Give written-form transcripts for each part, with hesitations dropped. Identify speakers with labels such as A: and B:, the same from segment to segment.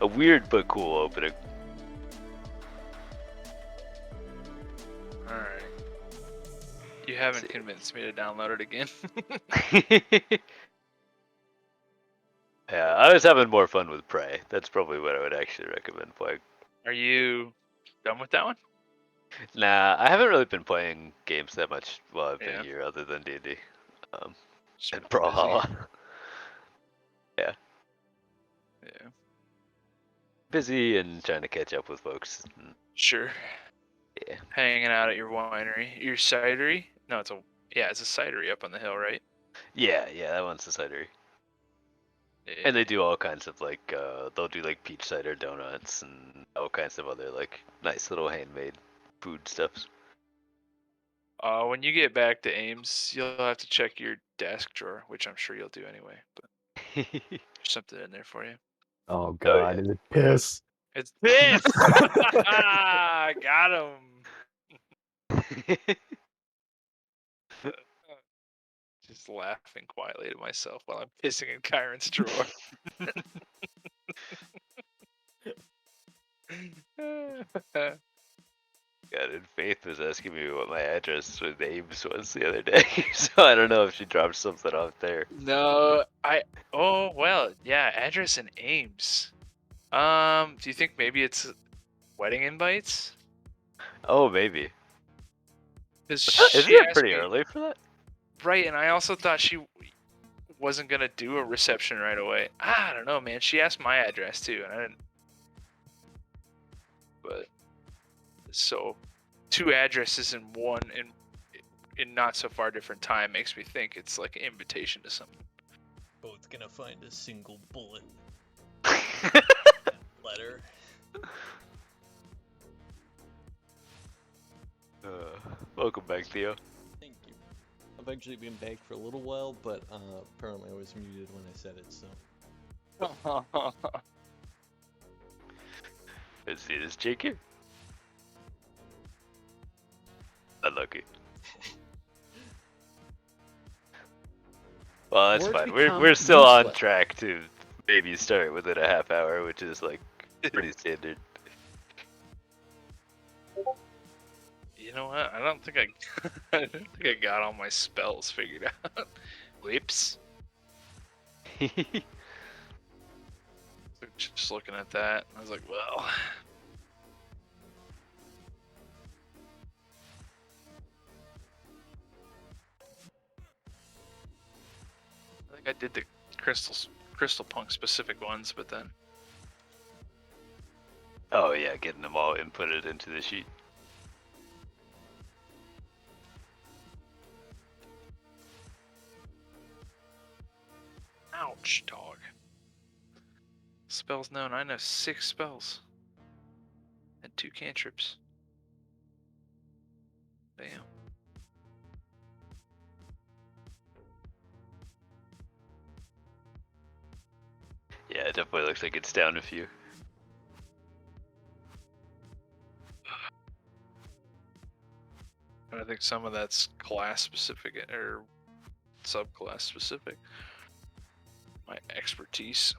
A: a weird but cool opening.
B: Alright. You haven't convinced me to download it again.
A: Yeah, I was having more fun with Prey. That's probably what I would actually recommend playing.
B: Are you done with that one?
A: Nah, I haven't really been playing games that much while I've been
B: Yeah.
A: here, other than D&D.
B: Just
A: And
B: been busy.
A: Brawlhalla. Yeah.
B: Yeah.
A: Busy and trying to catch up with folks.
B: Sure.
A: Yeah.
B: Hanging out at your winery. Your cidery? No, it's a cidery up on the hill, right?
A: Yeah, that one's the cidery.
B: Yeah.
A: And they do all kinds of like, they'll do like peach cider donuts and all kinds of other like nice little handmade food stuffs.
B: When you get back to Ames, you'll have to check your desk drawer, which I'm sure you'll do anyway. But there's something in there for you.
C: Oh God,
A: yeah.
C: is it piss?
B: It's this. Got him. Just laughing quietly to myself while I'm pissing in Kyron's drawer.
A: God, and Faith was asking me what my address with Ames was the other day, so I don't know if she dropped something off there.
B: No, oh well, yeah, address in Ames. Do you think maybe it's wedding invites?
A: Oh, maybe.
B: Because
A: Isn't
B: she
A: it
B: asked
A: pretty
B: me,
A: early for that?
B: right, and I also thought she wasn't gonna do a reception right away. I don't know, man. She asked my address too, and I didn't. But so, two addresses in one in not so far different time makes me think it's like an invitation to something.
D: Both gonna find a single bullet letter.
A: Welcome back, Theo.
D: Thank you. I've actually been back for a little while, but apparently I was muted when I said it, so.
A: Let's see this chick here. Unlucky. Well, that's
D: Words
A: fine.
D: become
A: We're still on
D: useless.
A: track to maybe start within a half hour, which is like pretty standard.
B: You know what? I don't think I don't think I got all my spells figured out. Whips. Just looking at that, I was like, well. I think I did the crystal punk specific ones, but then
A: Oh yeah, getting them all inputted into the sheet.
B: ouch, dog. Spells known. I know 6 spells and 2 cantrips. Damn.
A: Yeah, it definitely looks like it's down a few.
B: And I think some of that's class specific or subclass specific. My expertise.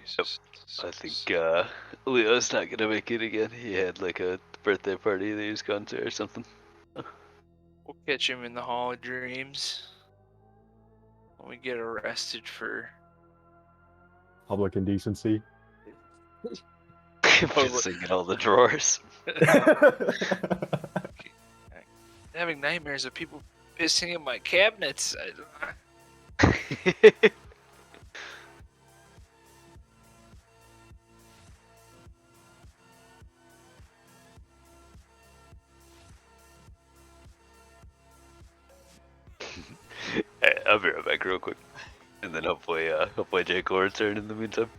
B: Jesus.
A: I think Leo's not gonna make it again. He had like a birthday party that he was going to or something.
B: We'll catch him in the Hall of Dreams when we get arrested for
C: Public indecency.
A: Pissing in all the drawers.
B: having nightmares of people pissing in my cabinets.
A: Hey, I'll be right back real quick. And then hopefully Jake will return in the meantime.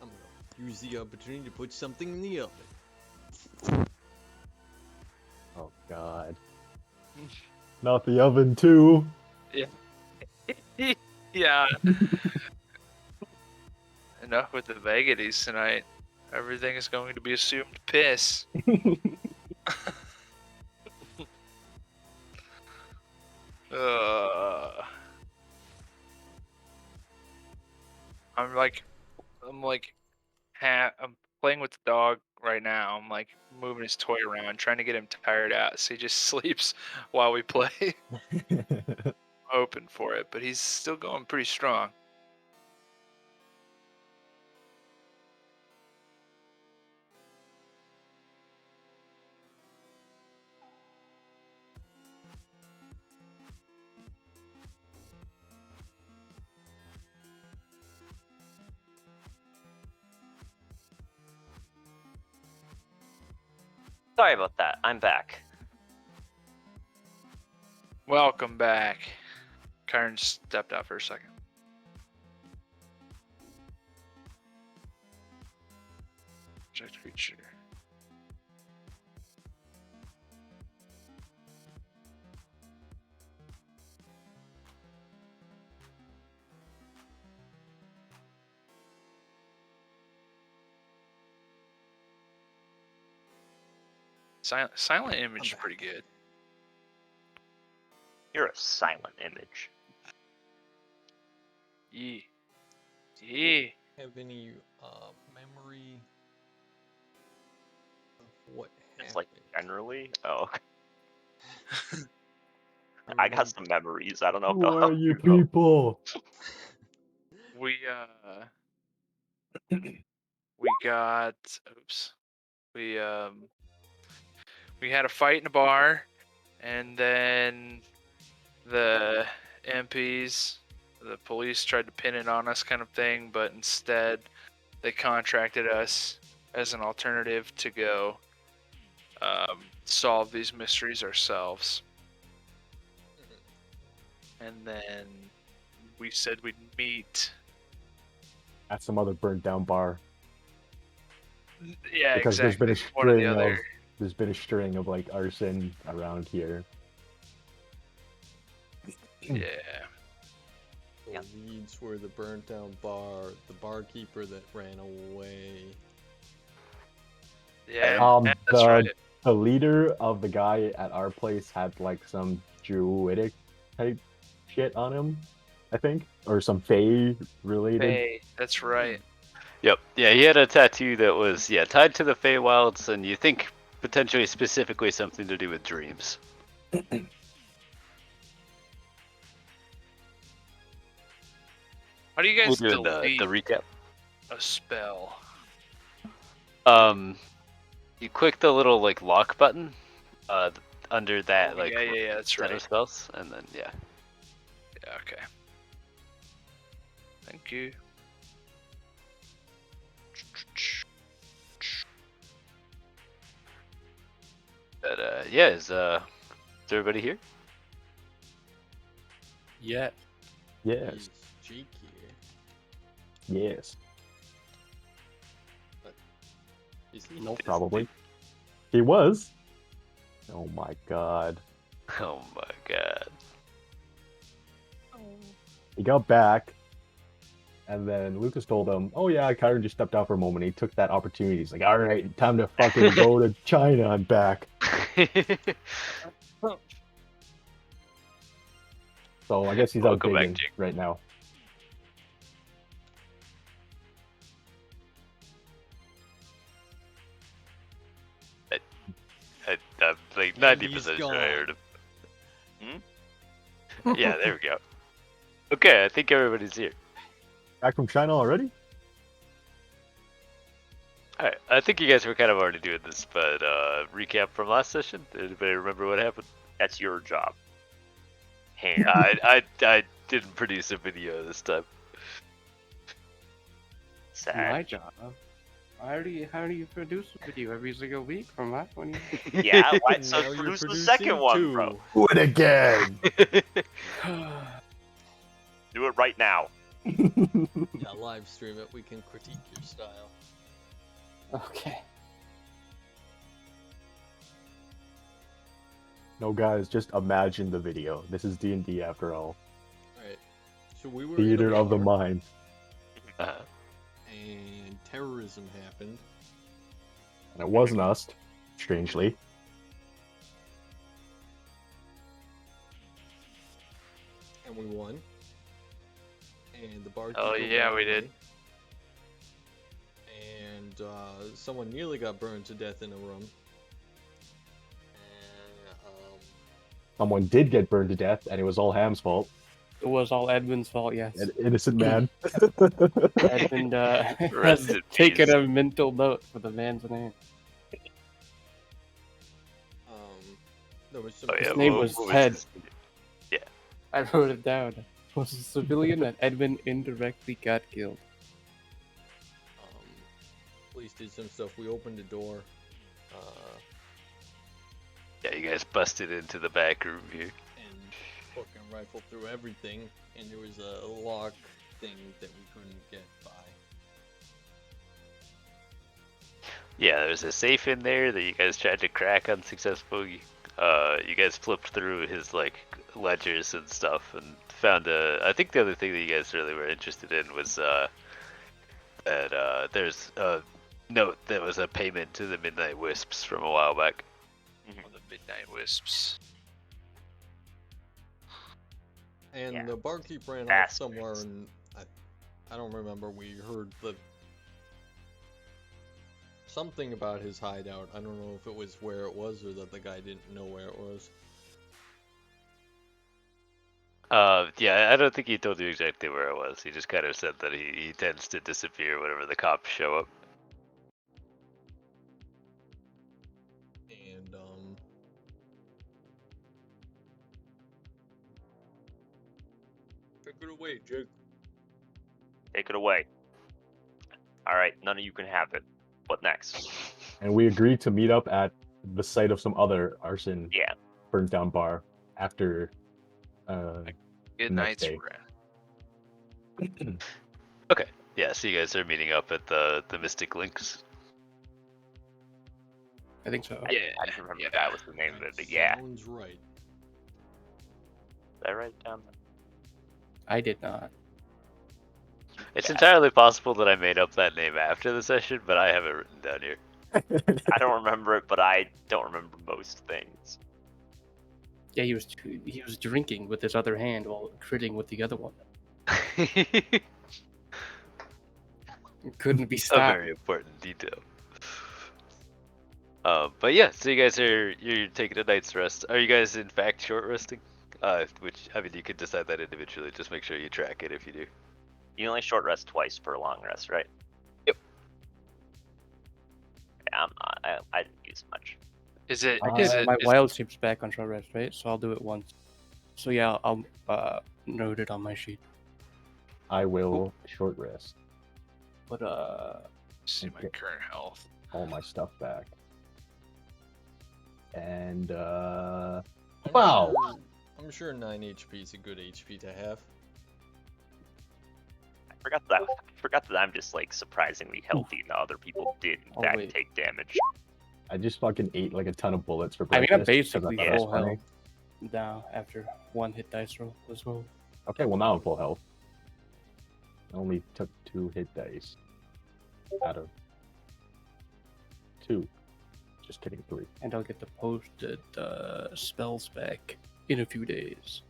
D: I'm gonna use the opportunity to put something in the oven.
C: Oh God. Not the oven too.
B: Yeah. Enough with the vagaries tonight. Everything is going to be assumed piss. I'm like, I'm playing with the dog right now. I'm like moving his toy around, trying to get him tired out, so he just sleeps while we play. Hoping for it, but he's still going pretty strong.
E: Sorry about that. I'm back.
B: Welcome back. Karen stepped out for a second. Object creature. Silent image is pretty good.
E: You're a silent image.
B: Yeah. Yeah.
D: Have any memory of what
E: It's like
D: happened?
E: generally. Oh, I got some memories. I don't know
C: Who
E: about
C: are you
E: though.
C: people?
B: We got oops. We had a fight in a bar, and then the MPs, the police tried to pin it on us kind of thing, but instead they contracted us as an alternative to go solve these mysteries ourselves. And then we said we'd meet.
C: At some other burnt down bar.
B: Yeah,
C: Because
B: exactly.
C: there's
B: One or the other.
C: been a string of like arson around here.
B: Yeah.
D: The leads were the burnt down bar, the barkeeper that ran away.
B: Yeah, that's right.
C: The leader of the guy at our place had like some Druidic type shit on him, I think, or some Fae related.
B: Hey, that's right.
A: Yep. Yeah, he had a tattoo that was tied to the Feywilds, and you think potentially specifically something to do with dreams.
B: How do you guys
A: We'll do
B: delete
A: the recap.
B: a spell?
A: You click the little like lock button, under that like
B: yeah, that's
A: set
B: right.
A: of spells, and then
B: Yeah, okay. Thank you.
A: But is everybody here?
F: Yeah.
C: Yes.
D: Is Jake here?
C: Yes.
D: Is he?
C: No, probably. He was. Oh my god.
A: Oh my god.
C: He got back, and then Lucas told him, "Oh yeah, Chiron just stepped out for a moment." He took that opportunity. He's like, "All right, time to fucking go to China. I'm back." So I guess he's out
A: Welcome back,
C: digging
A: Jake.
C: right now.
A: I'm like 90% sure I heard him. Yeah, there we go. Okay, I think everybody's here.
C: Back from China already?
A: Alright, I think you guys were kind of already doing this, but recap from last session? Anybody remember what happened?
E: That's your job. Hand.
A: I didn't produce a video this time.
E: Sad.
F: My job. How do you produce a video every single week from last one?
E: Yeah, why? So
D: Now you're
E: produce the
D: producing
E: second one,
D: two.
E: bro.
C: Do it again.
E: Do it right now.
D: Yeah, live stream it. We can critique your style.
F: Okay.
C: No, guys, just imagine the video. This is D&D after all.
D: Alright. So we were
C: Theater
D: in a
C: of the
D: bar,
C: mind.
D: and terrorism happened.
C: And it wasn't us, strangely.
D: And we won. And the barkeeper
B: Oh, yeah,
D: ran
B: we
D: away.
B: did.
D: And someone nearly got burned to death in a room. And
C: Someone did get burned to death, and it was all Ham's fault.
F: It was all Edwin's fault, yes.
C: An innocent man.
F: Edmund
A: Rest
F: has
A: in
F: taken
A: peace.
F: a mental note for the man's name.
D: there was some.
A: Oh, yeah,
F: His name
A: what-
F: was
A: what
F: Ted.
A: his-
F: I wrote it down. Was a civilian that Edmund indirectly got killed.
D: Police did some stuff. We opened the door.
A: Yeah, you guys busted into the back room here.
D: And fucking rifled through everything. And there was a lock thing that we couldn't get by.
A: Yeah, there's a safe in there that you guys tried to crack unsuccessfully. You guys flipped through his like ledgers and stuff and found I think the other thing that you guys really were interested in was that there's a note that was a payment to the Midnight Wisps from a while back.
B: Oh, the Midnight Wisps.
D: And
E: Yeah.
D: the barkeep ran off
E: Bastards.
D: somewhere, and I don't remember. We heard something about his hideout. I don't know if it was where it was or that the guy didn't know where it was.
A: Yeah, I don't think he told you exactly where it was. He just kind of said that he tends to disappear whenever the cops show up.
D: And take it away, Jake.
E: Take it away. Alright, none of you can have it. What next?
C: And we agreed to meet up at the site of some other arson
E: Yeah.
C: burned down bar after
B: Good
C: Next
B: night's
C: day.
B: rest.
A: Okay, yeah, so you guys are meeting up at the Mystic Links.
F: I think so.
B: Yeah,
E: I don't remember
B: yeah.
E: that was the name of it, but yeah.
D: Sounds right.
E: Did I write it down?
F: I did not.
A: It's entirely possible that I made up that name after the session, but I have it written down here.
E: I don't remember it, but I don't remember most things.
F: Yeah, he was drinking with his other hand while critting with the other one. It couldn't be
A: A
F: stopped.
A: very important detail. But yeah, so you guys you're taking a night's rest. Are you guys in fact short resting? Which I mean, you could decide that individually. Just make sure you track it if you do.
E: You only short rest twice per long rest, right?
A: Yep.
E: Yeah, I'm not. I didn't use much.
B: Is it?
F: I
B: Is
F: did
B: it?
F: my
B: is-
F: wild shape's back on short rest, right? So I'll do it once. So yeah, I'll note it on my sheet.
C: I will short rest.
F: But
B: see my
C: Okay.
B: current health.
C: All my stuff back. And
D: I'm
C: Wow.
D: Sure, I'm sure 9 HP is a good HP to have.
E: I forgot that I'm just like surprisingly healthy, and the other people did in
F: Oh,
E: fact
F: wait.
E: take damage.
C: I just fucking ate like a ton of bullets for
F: I mean,
C: breakfast.
F: I'm
C: 'cause I
F: basically
C: thought it was
F: full
C: funny.
F: health now after one hit dice roll as well.
C: Okay, well now I'm full health. I only took 2 hit dice out of 2. Just kidding, 3.
F: And I'll get the posted spells back in a few days.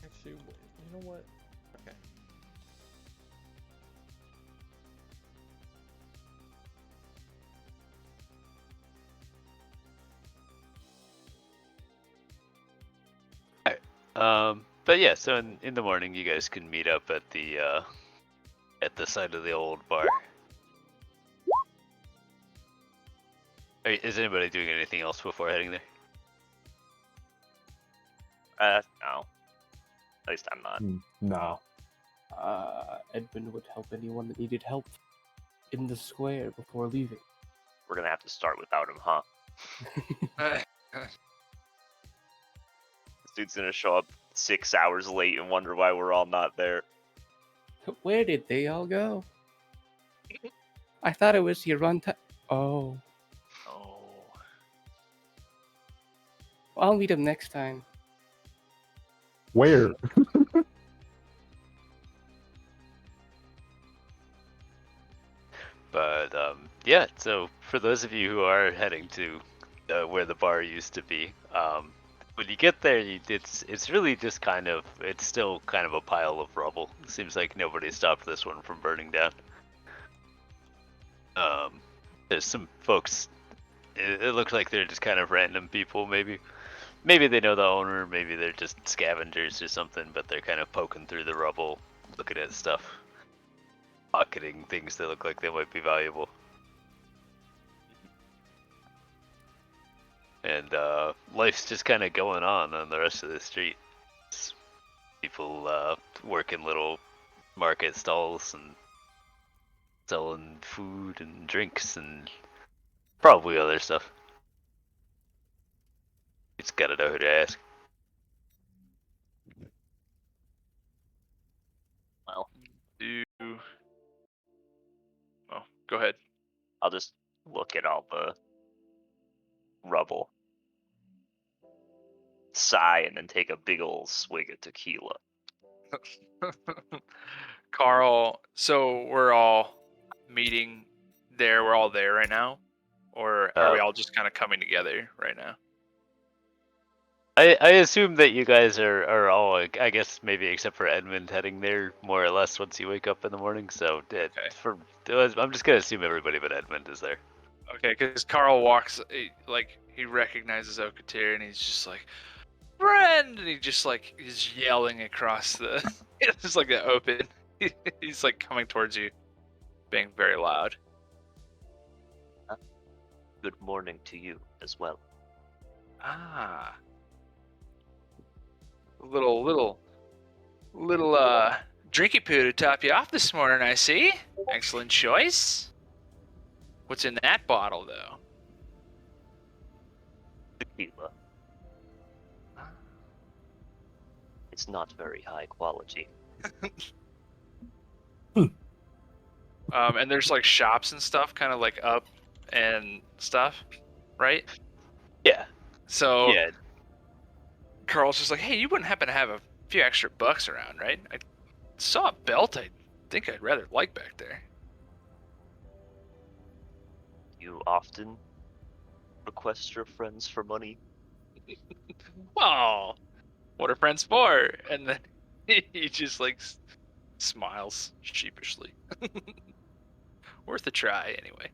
D: Actually, you know what? Okay.
A: But yeah, so in the morning you guys can meet up at the site of the old bar. Is anybody doing anything else before heading there?
E: No. At least I'm not.
C: No.
F: Edmund would help anyone that needed help in the square before leaving.
E: We're gonna have to start without him, huh? This dude's gonna show up 6 hours late and wonder why we're all not there.
F: Where did they all go? I thought it was your run time. Oh,
B: Oh.
F: I'll meet him next time.
C: Where?
A: But yeah, so for those of you who are heading to where the bar used to be, when you get there, it's really just it's still kind of a pile of rubble. It seems like nobody stopped this one from burning down. There's some folks. It looks like they're just kind of random people, maybe. Maybe they know the owner, maybe they're just scavengers or something, but they're kind of poking through the rubble, looking at stuff, pocketing things that look like they might be valuable. And life's just kind of going on the rest of the street. People working little market stalls and selling food and drinks and probably other stuff. It's gotta know who to ask.
E: Well,
B: Oh, go ahead.
E: I'll just look at all the rubble, sigh, and then take a big old swig of tequila.
B: Carl, so we're all meeting there. We're all there right now? Or are we all just kind of coming together right now?
A: I assume that you guys are all, I guess maybe except for Edmund, heading there more or less once you wake up in the morning. So I'm just gonna assume everybody but Edmund is there.
B: Okay, because Carl walks, he recognizes Okatir and he's just like, friend! And he just is yelling across the, it's just like the open. He's like coming towards you, being very loud.
E: Good morning to you as well.
B: Ah. Little drinky poo to top you off this morning, I see. Excellent choice. What's in that bottle, though?
E: Tequila. It's not very high quality.
B: And there's like shops and stuff, kind of like up and stuff, right?
A: Yeah.
B: So
A: Yeah.
B: Carl's just like, hey, you wouldn't happen to have a few extra bucks around, right? I saw a belt I think I'd rather like back there.
E: You often request your friends for money?
B: Well, what are friends for? And then he just smiles sheepishly. Worth a try, anyway.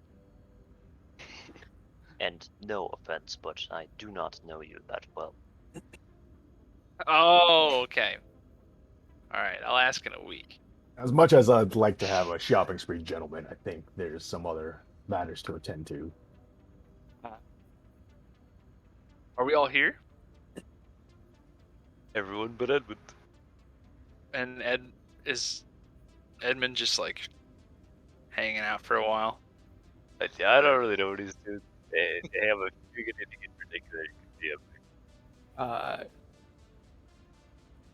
E: And no offense, but I do not know you that well.
B: Oh, okay. All right, I'll ask in a week.
C: As much as I'd like to have a shopping spree, gentlemen, I think there's some other matters to attend to.
B: Are we all here?
A: Everyone but Edmund.
B: And Edmund just hanging out for a while?
A: I don't really know what he's doing. They have a figure in particular you can see him.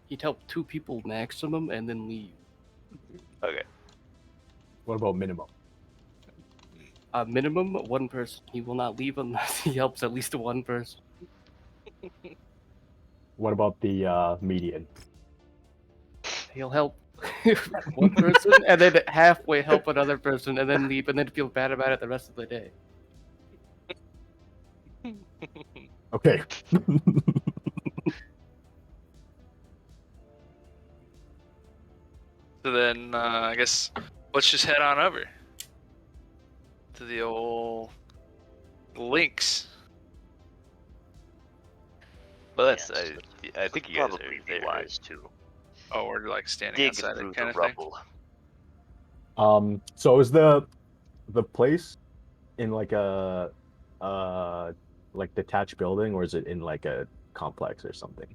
F: He'd help 2 people maximum and then leave.
A: Okay.
C: What about minimum?
F: Minimum 1 person. He will not leave unless he helps at least 1 person.
C: What about the median?
F: He'll help 1 person and then halfway help another person and then leave and then feel bad about it the rest of the day.
C: Okay.
B: So then, I guess let's just head on over to the old links.
A: Well, that's
E: Yes,
A: I think you guys
E: probably
A: are
E: be
A: there.
E: wise to
B: Oh, we're standing
E: dig
B: outside
E: through
B: it kind
E: the
B: of thing.
E: rubble.
C: So is the place in like detached building, or is it in like a complex or something?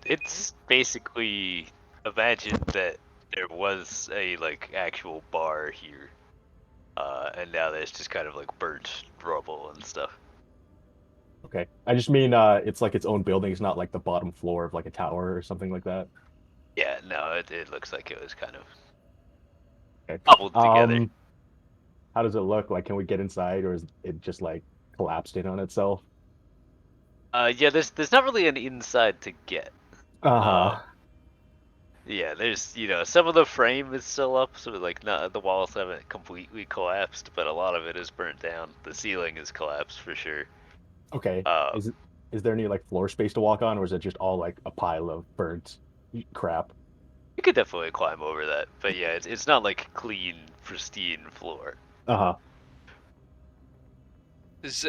A: It's basically, imagine that there was a actual bar here, and now there's just kind of burnt rubble and stuff.
C: Okay. I just mean it's like its own building. It's not like the bottom floor of like a tower or something like that.
A: Yeah, no, it looks like it was kind of
C: Okay.
A: cobbled together.
C: How does it look? Like, can we get inside, or is it just like collapsed in on itself?
A: Yeah, there's not really an inside to get.
C: Uh-huh.
A: Yeah, there's some of the frame is still up, so like not the walls haven't completely collapsed, but a lot of it is burnt down. The ceiling is collapsed for sure.
C: Okay.
A: Uh,
C: Is there any like floor space to walk on, or is it just all like a pile of burnt crap?
A: you could definitely climb over that, but yeah, it's not like clean, pristine floor.
C: Uh-huh.
B: Is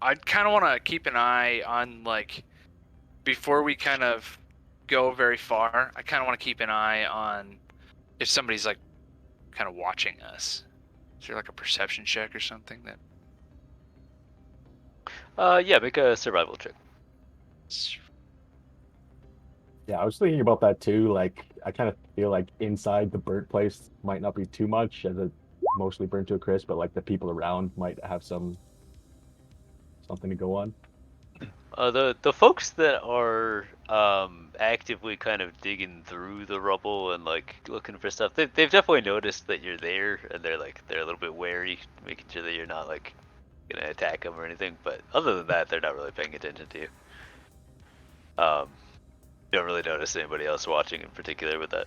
B: I'd kind of want to keep an eye on like before we kind of go very far. I kind of want to keep an eye on if somebody's like kind of watching us. Is there like a perception check or something that?
A: Yeah, make a survival check.
C: Yeah, I was thinking about that too. Like, I kind of feel like inside the burnt place might not be too much, as it's mostly burnt to a crisp, but like the people around might have something to go on.
A: The folks that are actively kind of digging through the rubble and like looking for stuff, they've definitely noticed that you're there, and they're a little bit wary, making sure that you're not like gonna attack them or anything. But other than that, they're not really paying attention to you. You don't really notice anybody else watching in particular with that.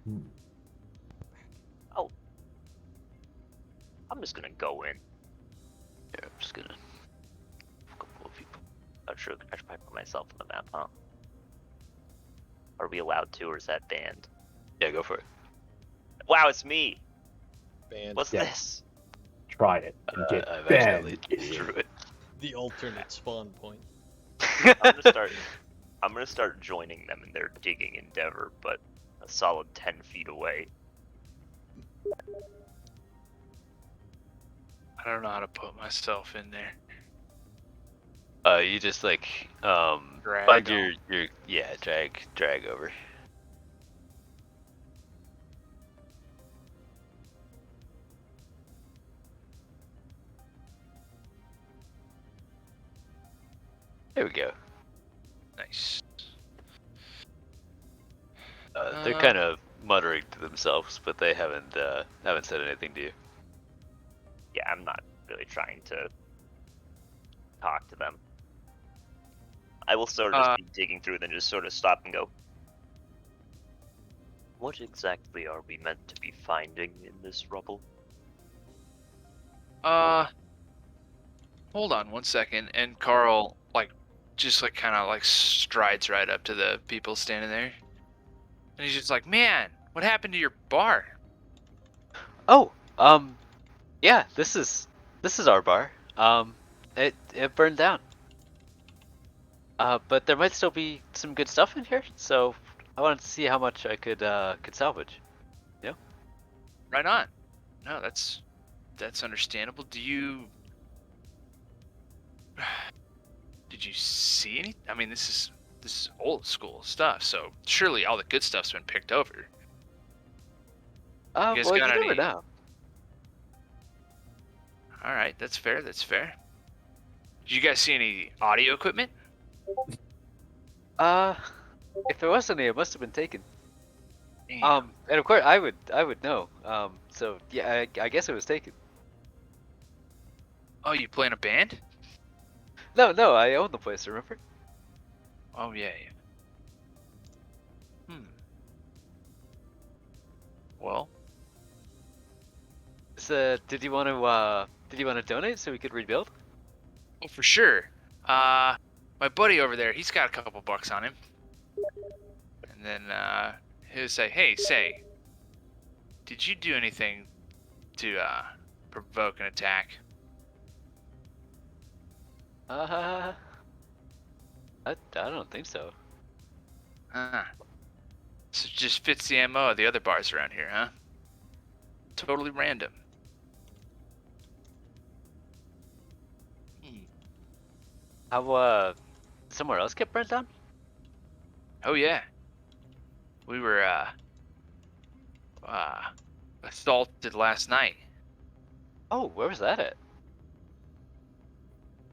C: Hmm.
E: I'm just gonna go in.
A: Yeah, I'm just gonna a couple of people.
E: Not sure. I should probably put myself on the map, huh? Are we allowed to, or is that banned?
A: Yeah, go for it.
E: Wow, it's me.
D: Banned.
E: What's
C: Yeah.
E: this?
C: Try it and get
A: I've
C: banned.
A: accidentally drew it.
D: The alternate spawn point.
E: I'm gonna start joining them in their digging endeavor, but a solid 10 feet away.
B: I don't know how to put myself in there.
A: You just like
B: Drag
A: find
B: on.
A: your yeah, drag over. There we go.
B: Nice.
A: They're kind of muttering to themselves, but they haven't said anything to you.
E: Yeah, I'm not really trying to talk to them. I will sort of just be digging through, then just sort of stop and go. What exactly are we meant to be finding in this rubble?
B: Hold on one second, and Carl just kind of strides right up to the people standing there, and he's just like, "Man, what happened to your bar?"
A: Oh, yeah, this is our bar. It burned down. But there might still be some good stuff in here, so I wanted to see how much I could salvage.
B: Right on. No, that's understandable. Did you see any? I mean, this is old school stuff, so surely all the good stuff's been picked over. You guys
A: Well, you
B: got
A: never
B: any?
A: know.
B: All right, that's fair. That's fair. Did you guys see any audio equipment?
A: If there was any, it must have been taken.
B: Damn.
A: And of course, I would know. So yeah, I guess it was taken.
B: Oh, you play in a band?
A: No, I own the place. Remember?
B: Oh yeah. Well,
A: So, did you want to donate so we could rebuild?
B: oh for sure. My buddy over there, he's got a couple bucks on him. And then he'll say, "Hey, did you do anything to provoke an attack?"
A: I don't think so.
B: So it just fits the MO of the other bars around here, huh? Totally random.
A: How somewhere else get burnt down?
B: Oh yeah. We were assaulted last night.
A: Oh, where was that at?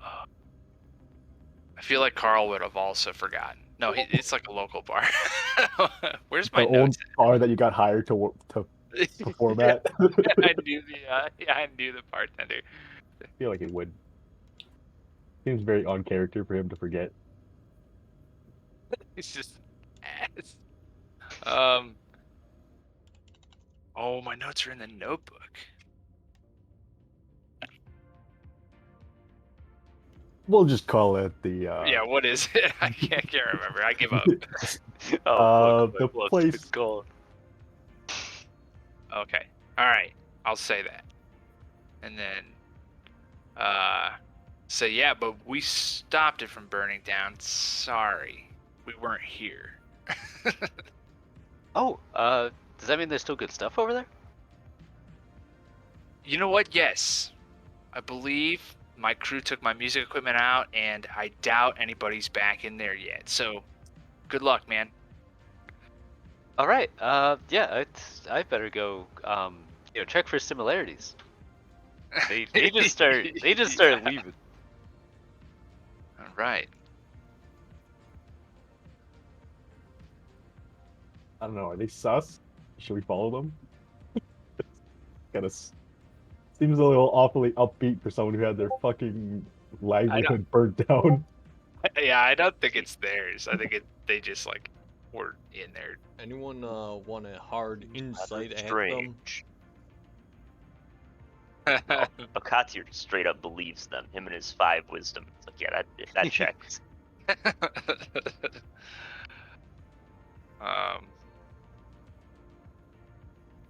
B: I feel like Carl would have also forgotten. No, it's like a local bar. Where's my
C: The old
B: notes?
C: bar that you got hired to perform
B: Yeah,
C: at.
B: I knew the bartender.
C: I feel like it would. Seems very on character for him to forget.
B: He's just ass. Um. Oh, my notes are in the notebook.
C: We'll just call it the
B: Yeah, what is it? I can't remember. I give up.
C: the
A: what's
C: place.
A: it called?
B: Okay. All right. I'll say that. And then, say, yeah, but we stopped it from burning down. Sorry. We weren't here.
A: Oh, does that mean there's still good stuff over there?
B: You know what? Yes. I believe my crew took my music equipment out, and I doubt anybody's back in there yet. So, good luck, man.
A: All right. Yeah, I better go. Check for similarities. They just start leaving.
B: All right.
C: I don't know. Are they sus? Should we follow them? Kind of seems a little awfully upbeat for someone who had their fucking livelihood burnt down.
B: Yeah, I don't think it's theirs. I think they just like were in there.
D: Anyone want a hard insight at them?
E: Strange. No, Akatir straight up believes them. Him and his 5 wisdom. It's like, yeah, that checks.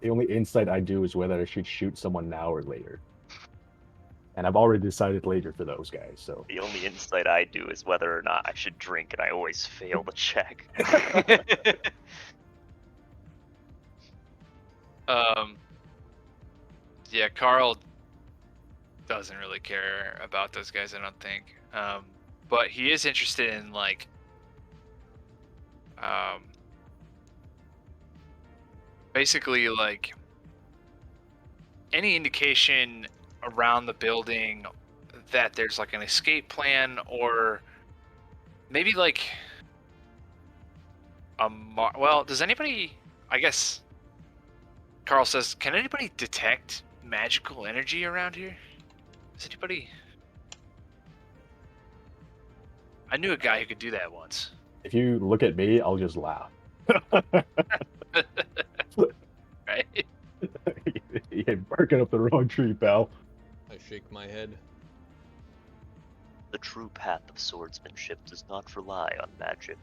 C: The only insight I do is whether I should shoot someone now or later. And I've already decided later for those guys, so.
E: The only insight I do is whether or not I should drink, and I always fail the check.
B: Yeah, Carl doesn't really care about those guys, I don't think. But he is interested in like basically like any indication around the building that there's like an escape plan, or maybe like well, does anybody, I guess Carl says, can anybody detect magical energy around here? Does anybody? I knew a guy who could do that once.
C: If you look at me, I'll just laugh.
B: Right?
C: You're barking up the wrong tree, pal.
D: I shake my head.
E: The true path of swordsmanship does not rely on magic.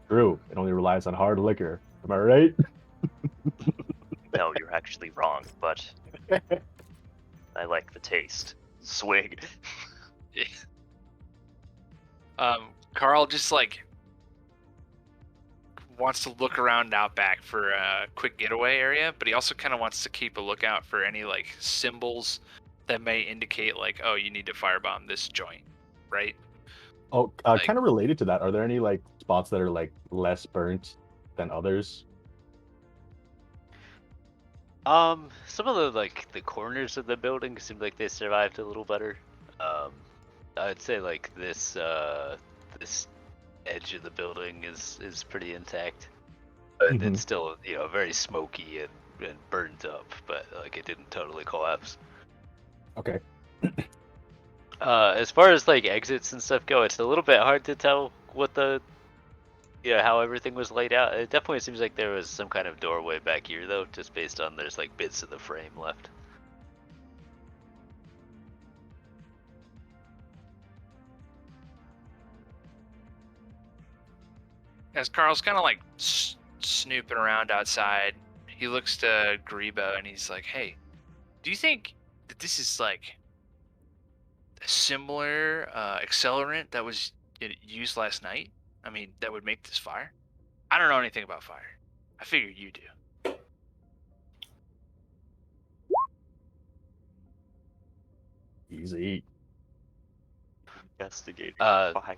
C: True. It only relies on hard liquor. Am I right?
E: No, you're actually wrong, but I like the taste. Swig.
B: Carl just like wants to look around out back for a quick getaway area, but he also kind of wants to keep a lookout for any like symbols that may indicate like, oh, you need to firebomb this joint, right?
C: Oh,
B: Like-
C: kind of related to that. Are there any like spots that are like less burnt than others?
A: Some of the corners of the building seem like they survived a little better. I'd say like this edge of the building is pretty intact. But
C: Mhm.
A: it's still, very smoky and burnt up, but like it didn't totally collapse.
C: Okay.
A: As far as like exits and stuff go, it's a little bit hard to tell what how everything was laid out. It definitely seems like there was some kind of doorway back here though, just based on there's like bits of the frame left.
B: As Carl's kind of like snooping around outside, he looks to Grebo and he's like, hey, do you think that this is like a similar accelerant that was used last night? I mean, that would make this fire? I don't know anything about fire. I figure you do.
C: Easy.
E: Investigating
A: Uh,
E: fire.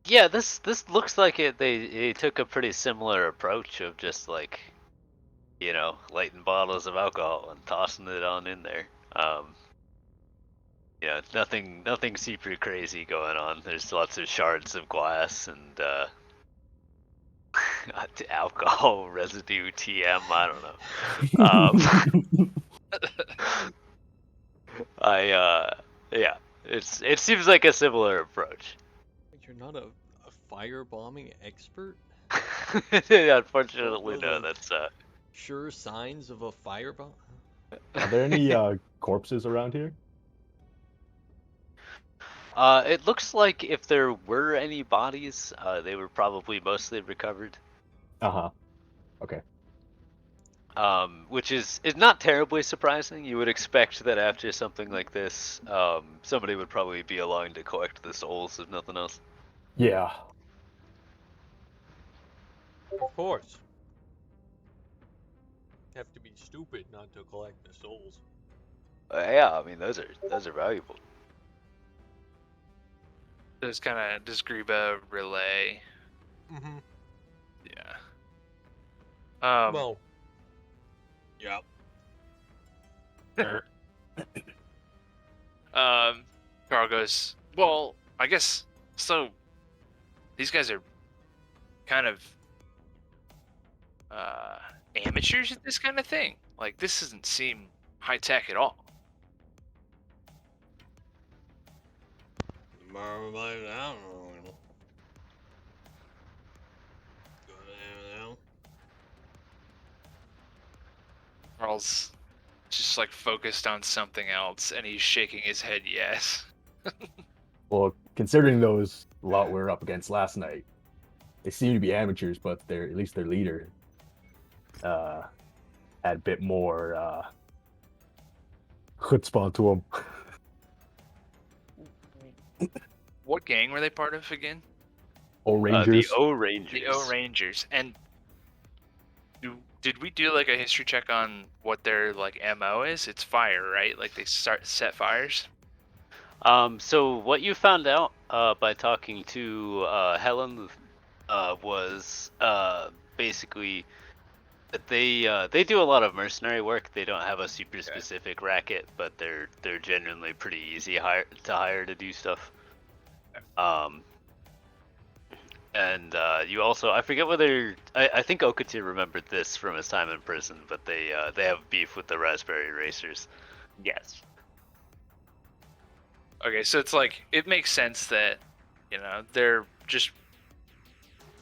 A: Yeah, this looks like it. They took a pretty similar approach of just like, lighting bottles of alcohol and tossing it on in there. Nothing super crazy going on. There's lots of shards of glass and alcohol residue. I don't know. Yeah, it seems like a similar approach.
D: You're not a firebombing expert?
A: Unfortunately,
D: What
A: no.
D: are the
A: That's
D: sure signs of a firebomb?
C: Are there any corpses around here?
A: It looks like if there were any bodies, they were probably mostly recovered.
C: Uh-huh. Okay.
A: Which is not terribly surprising. You would expect that after something like this, somebody would probably be along to collect the souls, if nothing else.
C: Yeah.
D: Of course. Have to be stupid not to collect the souls.
A: Yeah, I mean those are valuable.
B: Just kind of Greba relay.
D: Mm-hmm.
B: Yeah.
D: Well. Yep.
B: Carl goes, well, I guess so. These guys are kind of amateurs at this kind of thing. Like, this doesn't seem high tech at all.
D: I don't know.
B: Carl's just like focused on something else, and he's shaking his head yes.
C: Well, considering those lot we were up against last night, they seem to be amateurs, but at least their leader had a bit more chutzpah to him.
B: What gang were they part of again?
C: O Rangers.
A: The O Rangers.
B: The O Rangers. And did we do like a history check on what their like MO is? It's fire, right? Like they set fires.
A: So what you found out by talking to Helen was basically that they do a lot of mercenary work. They don't have a super specific racket, but they're genuinely pretty easy to hire to do stuff. And you also, I forget whether I think Okatir remembered this from his time in prison, but they have beef with the Raspberry Racers.
E: Yes.
B: Okay, so it's like it makes sense that they're just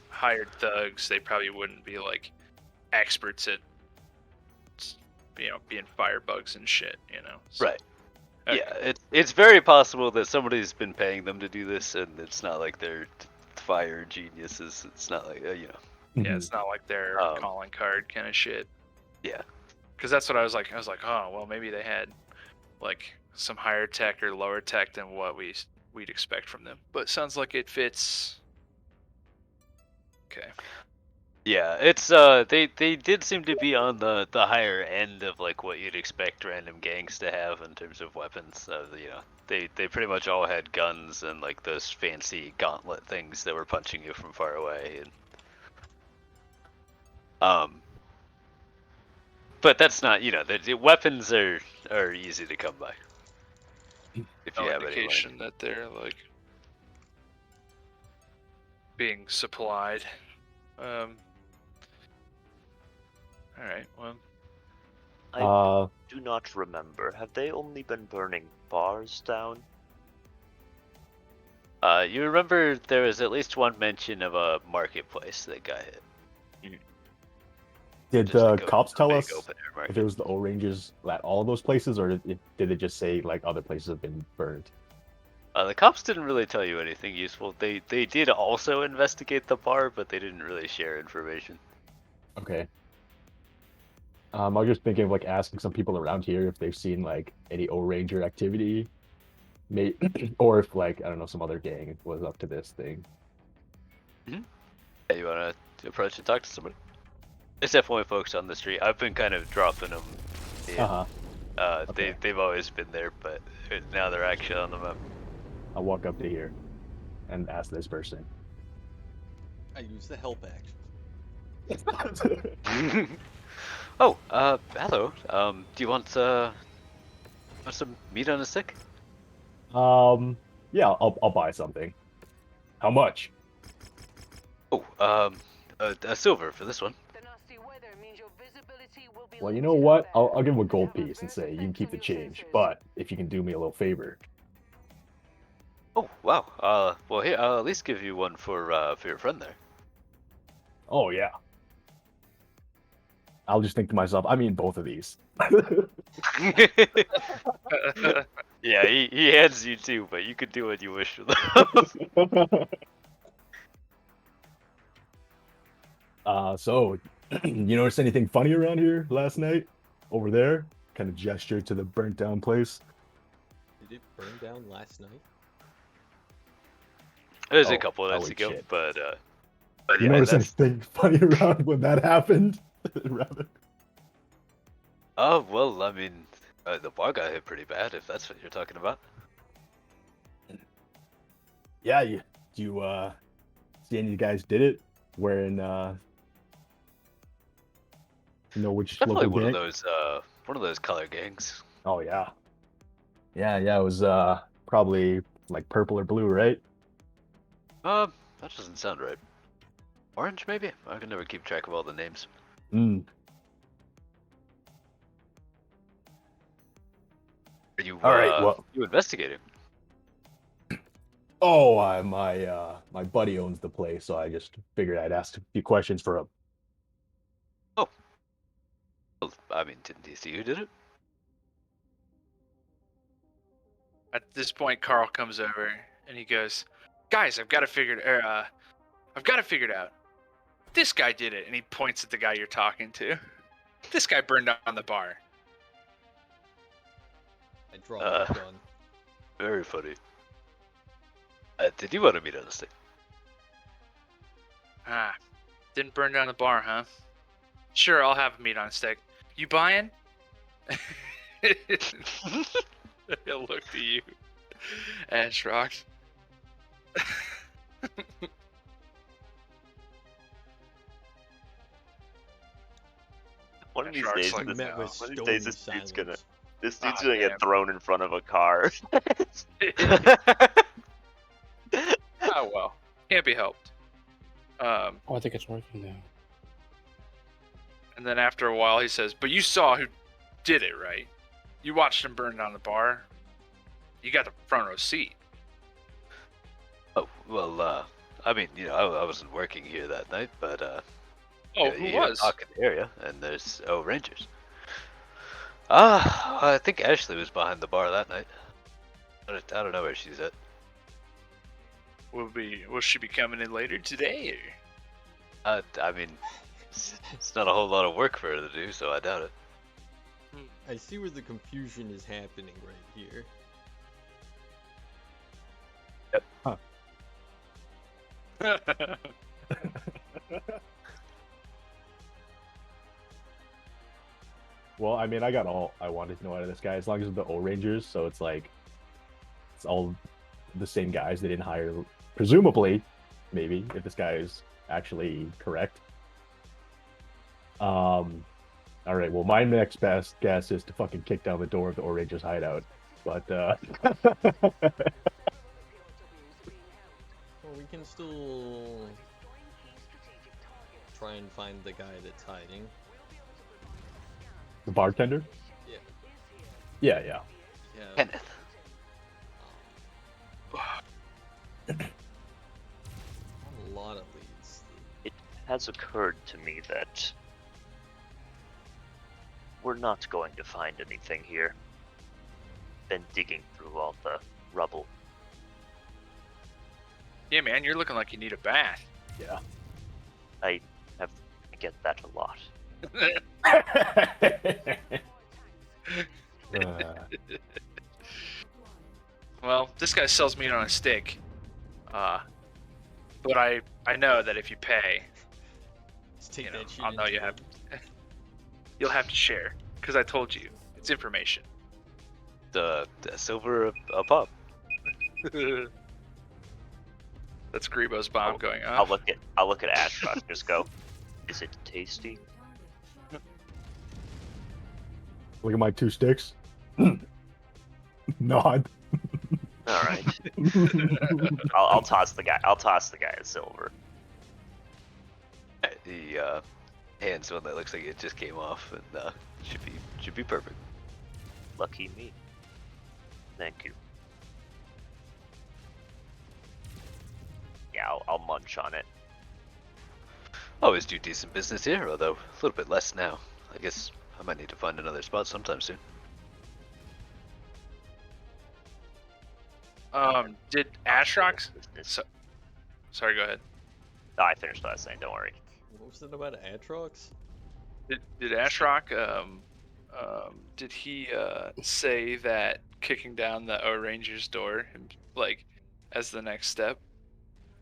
B: hired thugs. They probably wouldn't be like experts at being firebugs and shit. So,
A: Right.
B: okay.
A: Yeah, it's very possible that somebody's been paying them to do this, and it's not like they're fire geniuses. It's not like
B: Yeah, it's not like their calling card kind of shit.
A: Yeah.
B: Because that's what I was like, oh, well, maybe they had like some higher tech or lower tech than what we'd expect from them. But it sounds like it fits. Okay.
A: Yeah, it's they did seem to be on the higher end of like what you'd expect random gangs to have in terms of weapons. They pretty much all had guns and like those fancy gauntlet things that were punching you from far away. And but that's not, the weapons are easy to come by. If you
B: No
A: have
B: indication
A: any
B: that they're like being supplied. All right. Well,
E: I do not remember. Have they only been burning bars down?
A: you remember there was at least one mention of a marketplace that got hit.
C: Did
A: Just
C: the
A: like a
C: cops tell
A: big
C: us
A: open-air
C: if
A: market.
C: it was the O Rangers at all of those places, or did they just say like other places have been burned?
A: The cops didn't really tell you anything useful. They did also investigate the bar, but they didn't really share information.
C: Okay. I was just thinking of like asking some people around here if they've seen like any O Ranger activity, or if like I don't know some other gang was up to this thing.
A: Hey, you wanna approach and talk to somebody? There's definitely folks on the street. I've been kind of dropping them. In.
C: Okay.
A: They've always been there, but now they're actually on the map.
C: I'll walk up to here and ask this person.
D: I use the help action.
A: Oh, hello. Do you want some meat on a stick?
C: Yeah, I'll buy something. How much?
A: Oh, a silver for this one.
C: Well, you know what? I'll give him a gold piece and say you can keep the change, but if you can do me a little favor.
A: Oh, wow. Well, here, I'll at least give you one for your friend there.
C: Oh yeah. I'll just think to myself, I mean both of these.
A: Yeah, he hands you two, but you can do what you wish with them.
C: So you notice anything funny around here last night? Over there? Kind of gesture to the burnt down place.
D: Did it burn down last night?
A: There's a
C: Oh,
A: couple of nights
C: holy
A: ago,
C: shit.
A: but
C: You
A: yeah,
C: notice
A: that's.
C: anything funny around when that happened? Rather.
A: Oh well, I mean, the bar got hit pretty bad. If that's what you're talking about.
C: Yeah, you see any of you guys did it? Wearing you know which
A: Definitely
C: local gang?
A: one of those color gangs.
C: Oh yeah. Yeah, it was probably like purple or blue, right?
A: That doesn't sound right. Orange, maybe? I can never keep track of all the names.
C: Mm.
A: Are you,
C: All right, well,
A: you investigating?
C: oh, my buddy owns the place, so I just figured I'd ask a few questions for him.
A: Oh. Well, I mean, didn't he see who did it?
B: At this point, Carl comes over and he goes, "Guys, I've got it figured out. This guy did it." And he points at the guy you're talking to. This guy burned down the bar.
D: I draw my gun.
A: Very funny. Did you want to meet on this thing?
B: Ah, didn't burn down the bar, huh? Sure, I'll have meat on a stick. You buying? He'll look to you. Ash rocks.
E: One of these
B: Shark's
E: days,
B: like,
E: this,
D: Met with
E: one of these days,
D: stony
E: this dude's
D: silence.
E: gonna
B: damn.
E: get thrown in front of a car.
B: Oh well, can't be helped.
F: Oh, I think it's working now.
B: And then after a while, he says, "But you saw who did it, right? You watched him burn down the bar. You got the front row seat."
A: Oh, well, I mean, I wasn't working here that night, but,
B: Oh,
A: you
B: who
A: hear
B: was?
A: talk in the area, and there's, Rangers. I think Ashley was behind the bar that night. I don't know where she's at.
B: Will she be coming in later today?
A: I mean, it's not a whole lot of work for her to do, so I doubt it.
D: I see where the confusion is happening right here.
C: Well, I mean, I got all I wanted to know out of this guy, as long as the O Rangers, so it's like it's all the same guys. They didn't hire, presumably, maybe if this guy is actually correct. All right. Well, my next best guess is to fucking kick down the door of the O Rangers hideout, but
D: Well, we can still try and find the guy that's hiding.
C: the bartender.
D: Yeah.
C: Yeah.
D: Yeah.
A: Kenneth.
D: A lot of leads.
E: It has occurred to me that we're not going to find anything here. Been digging through all the rubble.
B: Yeah, man, you're looking like you need a bath.
C: Yeah.
E: I get that a lot.
B: Well, this guy sells meat on a stick. But I know that if you pay,
D: Let's take
B: you know,
D: that shit
B: I'll know
D: into
B: you have. You'll have to share, because I told you it's information.
A: The silver a pop.
B: That's Grebo's bomb going
E: I'll
B: off.
E: look at Ashrock. Just go. Is it tasty?
C: Look at my 2 sticks. Nod.
E: All right. I'll toss the guy. I'll toss the guy a silver.
A: The hands one that looks like it just came off, and should be perfect.
E: Lucky me. Thank you. Yeah, I'll munch on it.
A: Always do decent business here, although a little bit less now. I guess I might need to find another spot sometime soon.
B: Did Ashrock?
E: Business.
B: Sorry, go ahead.
E: No, I finished what I was saying. Don't worry.
D: What was it about Atrox?
B: Did Ashrock? Did he say that kicking down the O Ranger's door, like, as the next step?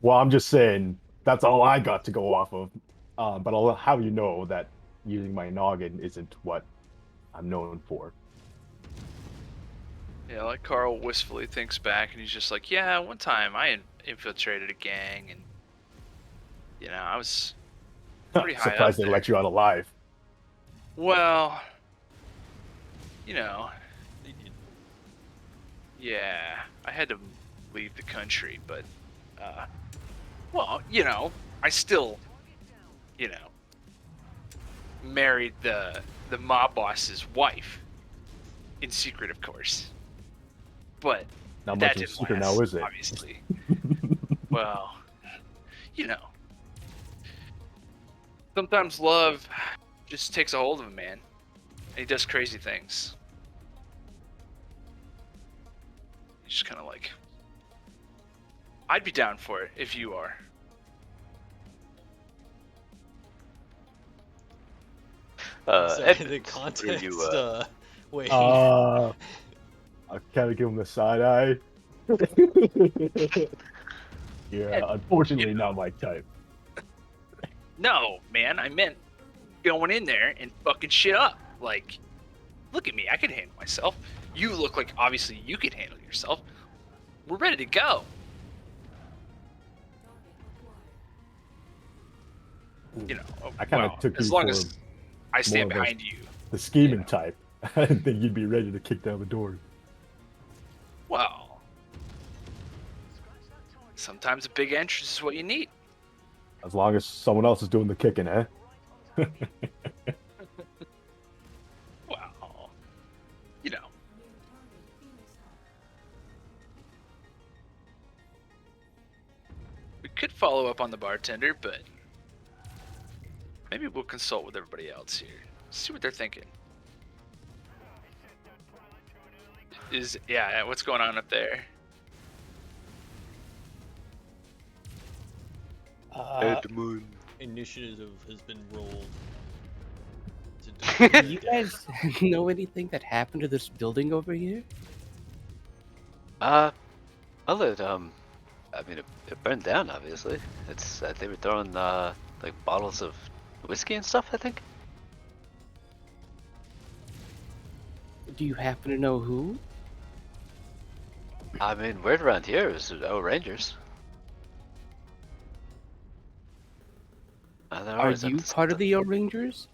C: Well, I'm just saying that's all I got to go off of. But I'll have you know that using my noggin isn't what I'm known for.
B: Yeah, like Carl wistfully thinks back, and he's just like, "Yeah, one time I infiltrated a gang, and I was pretty high up
C: Surprised they
B: there."
C: let you out alive.
B: Well,
D: They did.
B: yeah, I had to leave the country, but, well, I still, married the mob boss's wife, in secret, of course. But
C: Not
B: that
C: much of a
B: didn't
C: secret
B: last,
C: now, is it?
B: obviously. Well, sometimes love just takes a hold of a man, and he does crazy things. He's just kind of like, I'd be down for it if you are.
D: Sorry,
A: Ed,
D: the context.
A: were you,
D: Wait.
C: I kind of give him the side eye. Yeah, unfortunately, not my type.
B: No, man, I meant going in there and fucking shit up. Like, look at me, I can handle myself. You look like obviously you can handle yourself. We're ready to go.
C: I kinda took
B: as
C: you
B: long
C: for
B: as I stand
C: more of a-
B: behind you.
C: The scheming type. I didn't think you'd be ready to kick down the door.
B: Well, sometimes a big entrance is what you need.
C: As long as someone else is doing the kicking, eh?
B: Well, we could follow up on the bartender, but maybe we'll consult with everybody else here. See what they're thinking. What's going on up there?
A: Edmund.
D: Initiative has been rolled.
F: Do you guys know anything that happened to this building over here?
A: Well, I mean, it burned down. Obviously, it's they were throwing like bottles of whiskey and stuff. I think.
F: Do you happen to know who?
A: I mean, word around here is Rangers. They're
F: Are
A: always up
F: you
A: to
F: part of the O Rangers?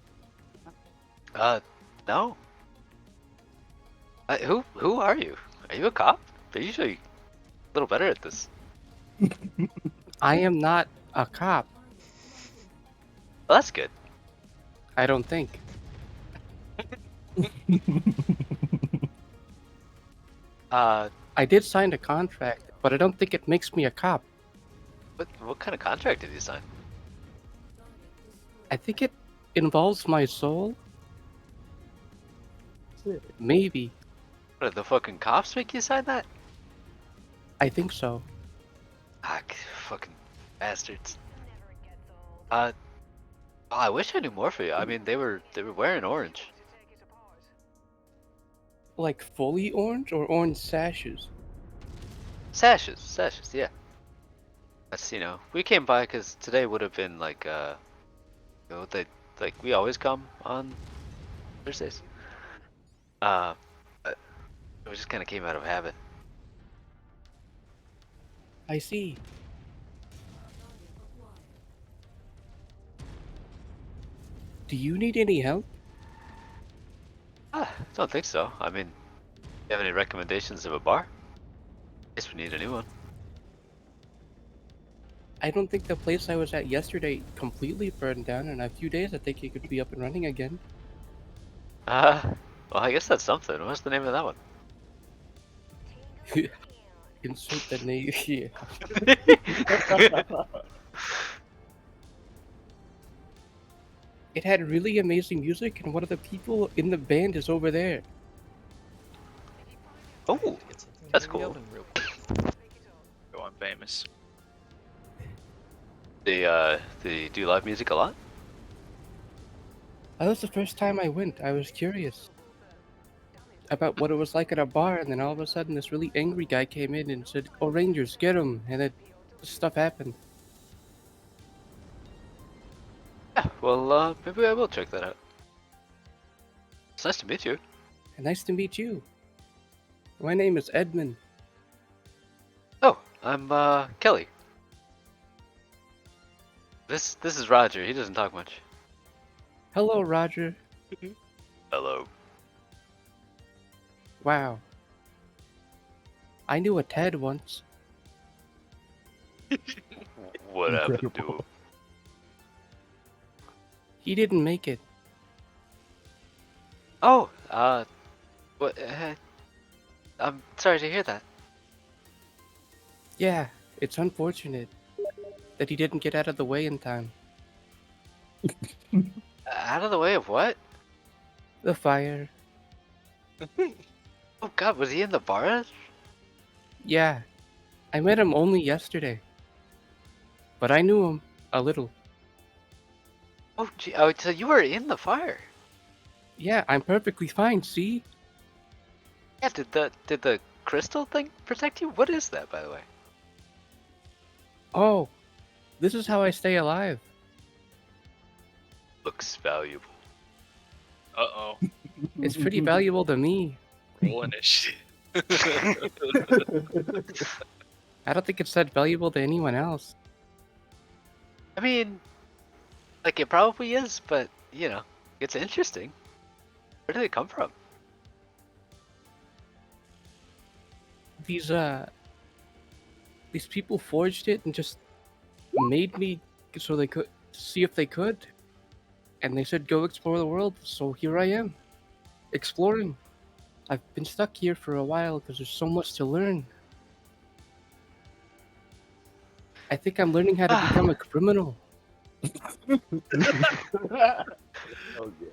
A: No. Who are you? Are you a cop? They're usually a little better at this.
F: I am not a cop.
A: Well, that's good.
F: I don't think. I did sign a contract, but I don't think it makes me a cop.
A: What kind of contract did you sign?
F: I think it involves my soul. Maybe.
A: What, did the fucking cops make you sign that?
F: I think so.
A: Fucking bastards. I wish I knew more for you. I mean, they were wearing orange.
F: Like fully orange or orange sashes?
A: Sashes, yeah. That's, we came by because today would have been like, we always come on Thursdays. But we just kind of came out of habit.
F: I see. Do you need any help?
A: Don't think so. I mean, you have any recommendations of a bar? Guess we need a new one.
F: I don't think the place I was at yesterday completely burned down. In a few days, I think it could be up and running again.
A: Well, I guess that's something. What's the name of that one?
F: Insert the name. Yeah. It had really amazing music, and one of the people in the band is over there.
A: Oh,
D: Get something
A: that's
D: out of the
A: cool.
D: oven real quick.
B: Go on, famous.
A: They do live music a lot?
F: That was the first time I went. I was curious about what it was like at a bar, and then all of a sudden, this really angry guy came in and said, "Oh, Rangers, get him!" And then stuff happened.
A: Yeah, well, maybe I will check that out. It's nice to meet you.
F: And nice to meet you. My name is Edmund.
A: Oh, I'm, Kelly. This is Roger. He doesn't talk much.
F: Hello, Roger.
A: Hello.
F: Wow. I knew a Ted once.
A: What happened to him?
C: Incredible.
F: He didn't make it.
A: Oh, what, I'm sorry to hear that.
F: Yeah, it's unfortunate that he didn't get out of the way in time.
A: Out of the way of what?
F: The fire.
A: Oh god, was he in the bar?
F: Yeah, I met him only yesterday. But I knew him a little.
A: Oh, gee, oh, so you were in the fire?
F: Yeah, I'm perfectly fine, see?
A: Yeah, did the crystal thing protect you? What is that, by the way?
F: Oh, this is how I stay alive.
A: Looks valuable.
B: Uh-oh.
F: It's pretty valuable to me.
B: Roll initiative.
F: I don't think it's that valuable to anyone else.
A: I mean, like it probably is, but you know, it's interesting. Where did it come from?
F: These people forged it and just made me so they could see if they could. And they said go explore the world, so here I am. Exploring. I've been stuck here for a while because there's so much to learn. I think I'm learning how to become a criminal.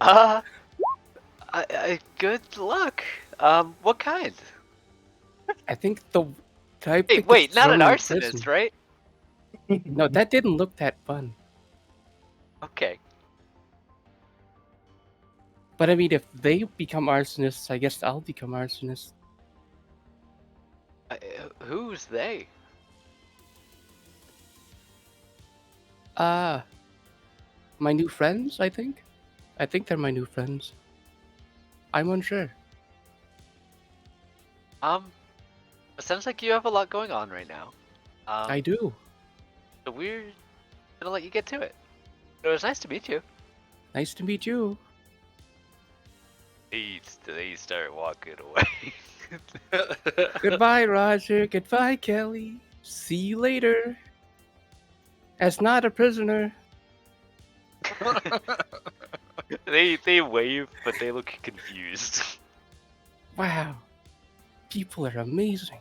A: Oh, good luck. What kind?
F: I think the type.
A: Hey, wait, not an arsonist, right?
F: No, that didn't look that fun.
A: Okay.
F: But I mean, if they become arsonists, I guess I'll become arsonist.
A: Who's they?
F: My new friends, I think. I think they're my new friends. I'm unsure.
A: It sounds like you have a lot going on right now.
F: I do.
A: So we're gonna let you get to it. It was nice to meet you.
F: Nice to meet you.
A: They start walking away.
F: Goodbye, Roger. Goodbye, Kelly. See you later. As not a prisoner.
A: They wave, but they look confused.
F: Wow. People are amazing.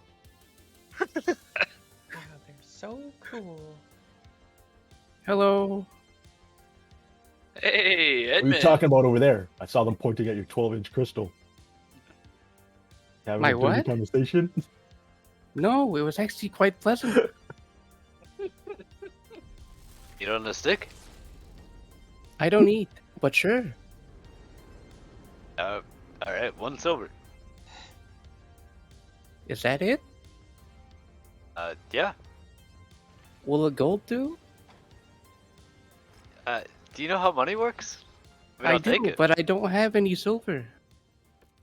D: Wow, they're so cool.
F: Hello.
B: Hey,
C: What are you
B: Edmund.
C: talking about over there? I saw them pointing at your 12-inch crystal. Having
F: My
C: a dirty
F: what?
C: conversation?
F: No, it was actually quite pleasant.
A: You don't on a stick?
F: I don't eat, but sure.
A: Alright, 1 silver.
F: Is that it?
A: Yeah.
F: Will a gold do?
A: Do you know how money works? I mean,
F: I
A: I'll take
F: do,
A: it.
F: but I don't have any silver.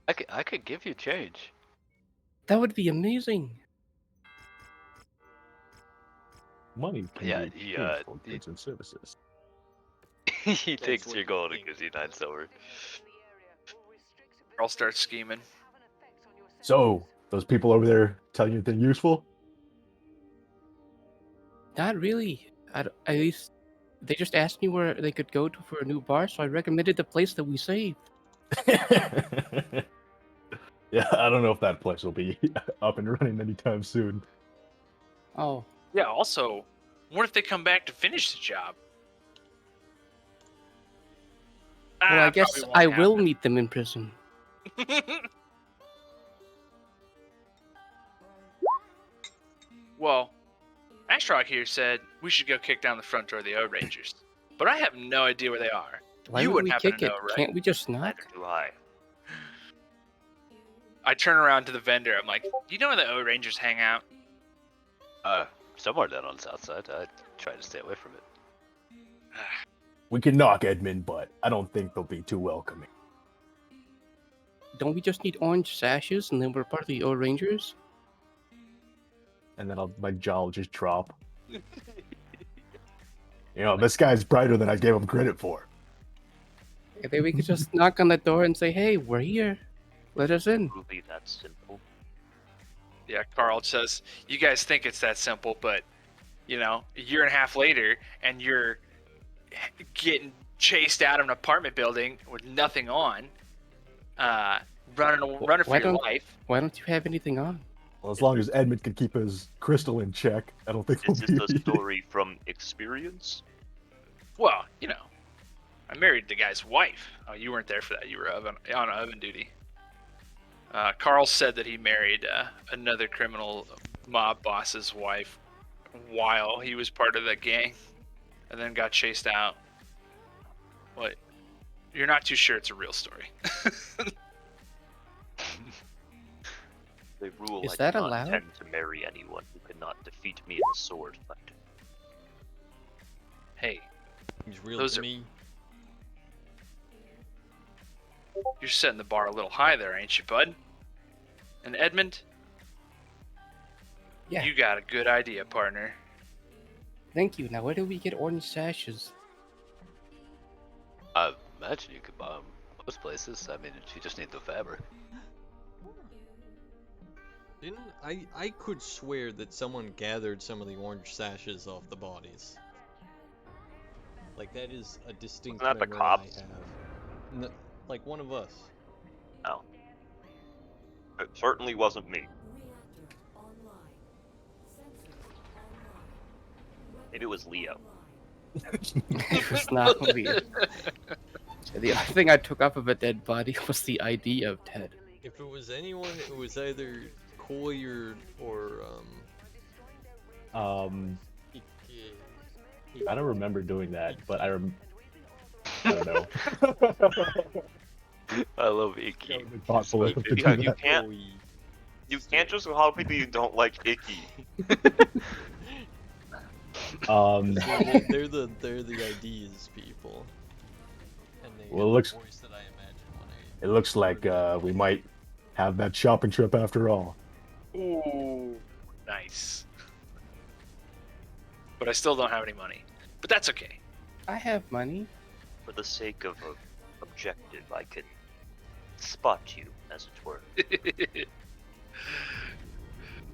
A: I could give you change.
F: That would be amazing.
C: Money can
A: Yeah,
C: be
A: he,
C: exchanged for goods and services.
A: He takes
D: what
A: your
D: the
A: gold and
D: thing
A: gives you
D: is.
A: 9 silver.
B: I'll start scheming.
C: So, those people over there tell you anything useful?
F: Not really. At least they just asked me where they could go to for a new bar, so I recommended the place that we saved.
C: Yeah, I don't know if that place will be up and running anytime soon.
F: Oh,
B: Yeah. Also, what if they come back to finish the job?
F: well, I guess
B: probably won't
F: I will
B: happen.
F: meet them in prison.
B: Well, Ashrock here said we should go kick down the front door of the O Rangers, but I have no idea where they are.
F: Why
B: You
F: would
B: wouldn't
F: we
B: happen
F: kick
B: to
F: it?
B: know, right?
F: Can't we just knock?
E: Neither do I.
B: I turn around to the vendor. I'm like, "Do you know where the O Rangers hang out?"
A: Somewhere down on the south side. I try to stay away from it.
C: We can knock, Edmund, but I don't think they'll be too welcoming.
F: Don't we just need orange sashes and then we're part of the O Rangers?
C: And then my jaw will just drop. This guy's brighter than I gave him credit for.
F: And then we could just knock on the door and say, "Hey, we're here. Let us in."
E: Truly that simple.
B: Yeah, Carl says, "You guys think it's that simple, but a year and a half later, and you're getting chased out of an apartment building with nothing on, running for
F: Why
B: your
F: don't-
B: life."
F: Why don't you have anything on?
C: Well, as long as Edmund can keep his crystal in check, I don't think
E: This
C: we'll
E: is
C: be...
E: the story from experience.
B: Well, I married the guy's wife. Oh, you weren't there for that. You were on oven duty. Carl said that he married another criminal mob boss's wife while he was part of that gang, and then got chased out. What? You're not too sure it's a real story.
E: They rule
F: Is
E: I
F: that
E: do not
F: allowed?
E: intend to marry anyone who cannot defeat me in a sword fight.
B: Hey,
D: He's real
B: Those
D: to
B: are-
D: me.
B: you're setting the bar a little high there, ain't you, bud? And Edmund,
F: Yeah.
B: you got a good idea, partner.
F: Thank you. Now, where do we get orange sashes?
A: I imagine you could buy them most places. I mean, you just need the fabric.
D: Didn't I could swear that someone gathered some of the orange sashes off the bodies. Like that is a distinct
E: Wasn't that the
D: memory
E: cops?
D: I have. No, like one of us.
E: No. It certainly wasn't me. Maybe it was Leo.
F: It was not weird. The only thing I took off of a dead body was the ID of Ted.
D: If it was anyone, it was either Coy or
C: I don't remember doing that, but I don't know.
A: I love Icky.
C: Thoughtful enough to do
E: You
C: that.
E: can't.
D: Coy.
E: You can't just call people you don't like icky.
D: They're the IDs people. And they
C: Well, it
D: have
C: looks-
D: the voice that I imagine when I.
C: It looks like we might have that shopping trip after all.
B: Ooh, nice. But I still don't have any money. But that's okay.
F: I have money.
E: For the sake of an objective, I could spot you, as it were.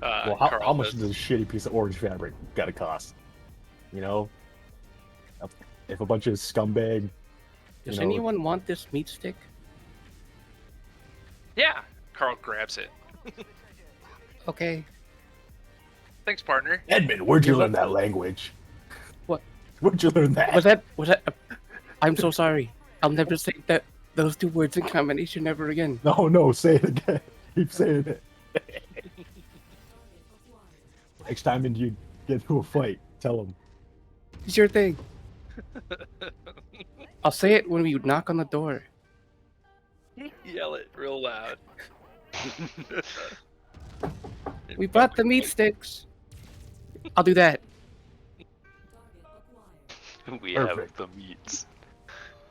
C: Well, how
B: Carl
C: much
B: says,
C: does this shitty piece of orange fabric gotta cost? If a bunch of scumbag,
F: Does
C: know-
F: anyone want this meat stick?
B: Yeah. Carl grabs it.
F: Okay.
B: Thanks, partner.
C: Edmund, where'd you
F: You
C: learn
F: look-
C: that language?
F: What?
C: Where'd you learn that?
F: Was that? I'm so sorry. I'll never say those two words in combination ever again.
C: No, say it again. Keep saying it. Next time you get into a fight, tell them.
F: It's your thing. I'll say it when we knock on the door.
B: Yell it real loud.
F: We brought the meat sticks. I'll do that.
A: We have
C: Perfect.
A: the meats.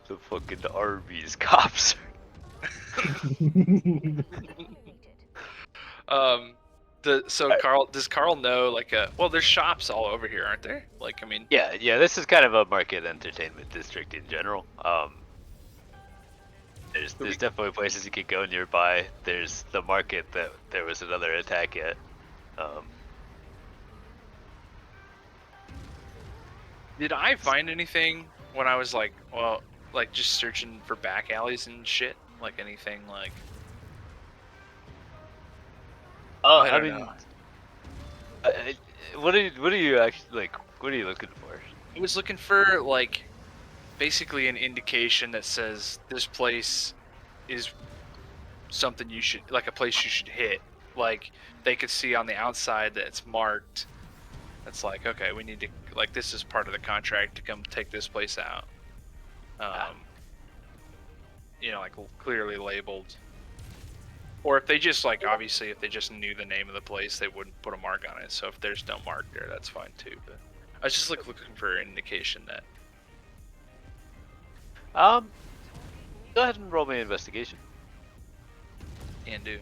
A: The fucking Arby's cops.
B: Does Carl know like well, there's shops all over here, aren't there? Like, I mean,
A: Yeah, this is kind of a market entertainment district in general. There's definitely places you could go nearby. There's the market that there was another attack at.
B: did I find anything when I was like, well, like just searching for back alleys and shit? Like anything like? I don't know.
A: What are you actually like? What are you looking for?
B: I was looking for like basically an indication that says this place is something you should, like a place you should hit. Like they could see on the outside that it's marked. It's like, okay, we need to, like, this is part of the contract to come take this place out. You know, like clearly labeled. Or if they just, like, obviously if they just knew the name of the place, they wouldn't put a mark on it. So if there's no mark there, that's fine too. But I was just like looking for an indication that.
A: Go ahead and roll me an investigation.
B: And do.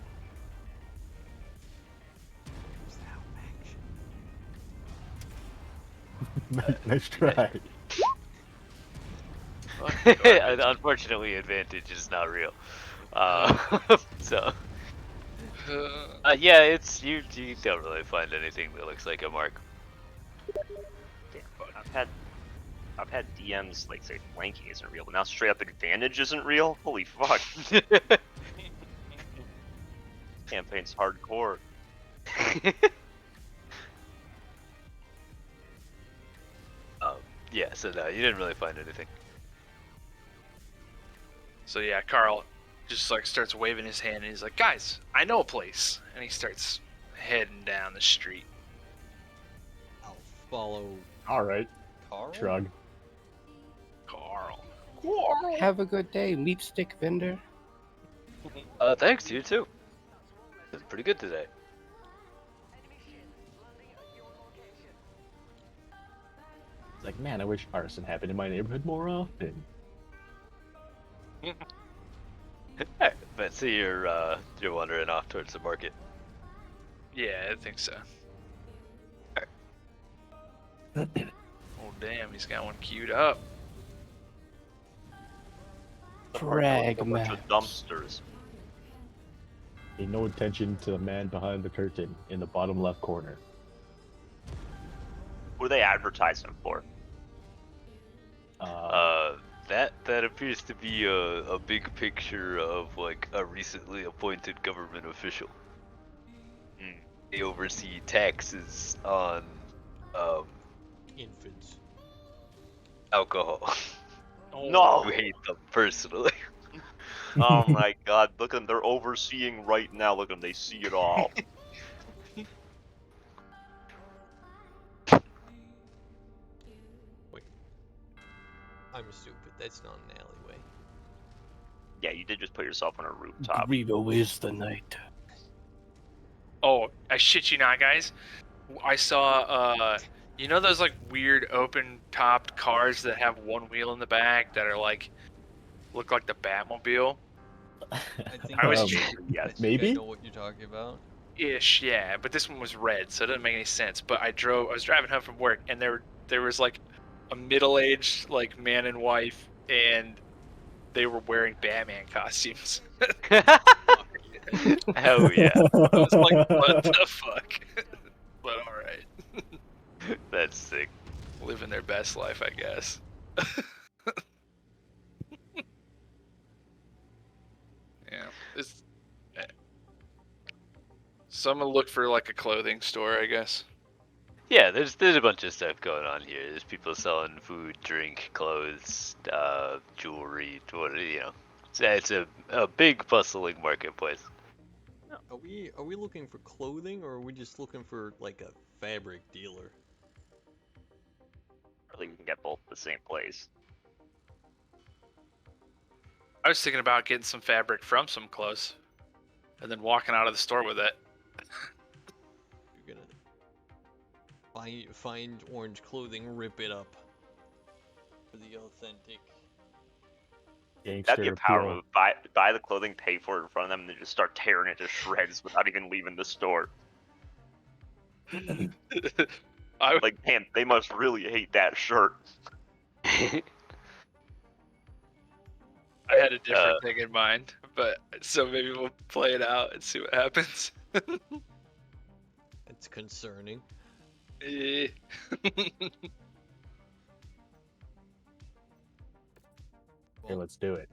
C: Nice try.
A: Unfortunately, advantage is not real. So. Yeah, it's you don't really find anything that looks like a mark.
E: Damn, I've had DMs like say flanking isn't real, but now straight up advantage isn't real. Holy fuck! Campaign's hardcore.
A: Yeah, so no, you didn't really find anything.
B: So yeah, Carl just like starts waving his hand and he's like, guys, I know a place. And he starts heading down the street.
D: I'll follow
C: All right.
D: Carl.
C: Shrug.
B: Carl.
F: Have a good day, meat stick vendor.
A: Thanks, you too. It's pretty good today.
C: It's like, man, I wish arson happened in my neighborhood more often.
A: Alright, but so you're wandering off towards the market.
B: Yeah, I think so. Oh damn, he's got one queued up.
E: A bunch
F: Pragma.
E: of dumpsters.
C: Pay no attention to the man behind the curtain in the bottom left corner.
E: Who are they advertising for?
A: That appears to be a big picture of like a recently appointed government official. They oversee taxes on
D: Infants.
A: alcohol.
E: No!
A: You hate them personally.
E: Oh my god, look at them, they're overseeing right now, look at them, they see it all.
D: Wait. I'm stupid. That's not an alleyway.
E: Yeah, you did just put yourself on a rooftop.
F: Greedo is the night.
B: Oh, I shit you not, guys. I saw, you know those like weird open-topped cars that have one wheel in the back that are like, look like the Batmobile?
D: I think
B: I was
E: Yes.
D: I
C: Maybe?
D: know what you're talking about.
B: Ish, yeah, but this one was red, so it doesn't make any sense. But I was driving home from work, and there was like a middle-aged like man and wife, and they were wearing Batman costumes.
A: Hell yeah.
B: I was like, what the fuck? But all right,
A: That's sick.
B: living their best life, I guess. Yeah, so I'm gonna look for like a clothing store, I guess.
A: Yeah, there's a bunch of stuff going on here. There's people selling food, drink, clothes, jewelry. It's a big bustling marketplace.
D: Are we looking for clothing, or are we just looking for like a fabric dealer?
E: Really, we can get both at the same place.
B: I was thinking about getting some fabric from some clothes, and then walking out of the store with it.
D: You're gonna find orange clothing, rip it up for the authentic.
E: That'd be a power
C: appeal.
E: move. Buy the clothing, pay for it in front of them, and then just start tearing it to shreds without even leaving the store.
B: I
E: Like, man, they must really hate that shirt.
B: I had a different thing in mind, but so maybe we'll play it out and see what happens.
D: It's concerning.
B: Eh.
C: Okay, let's do it.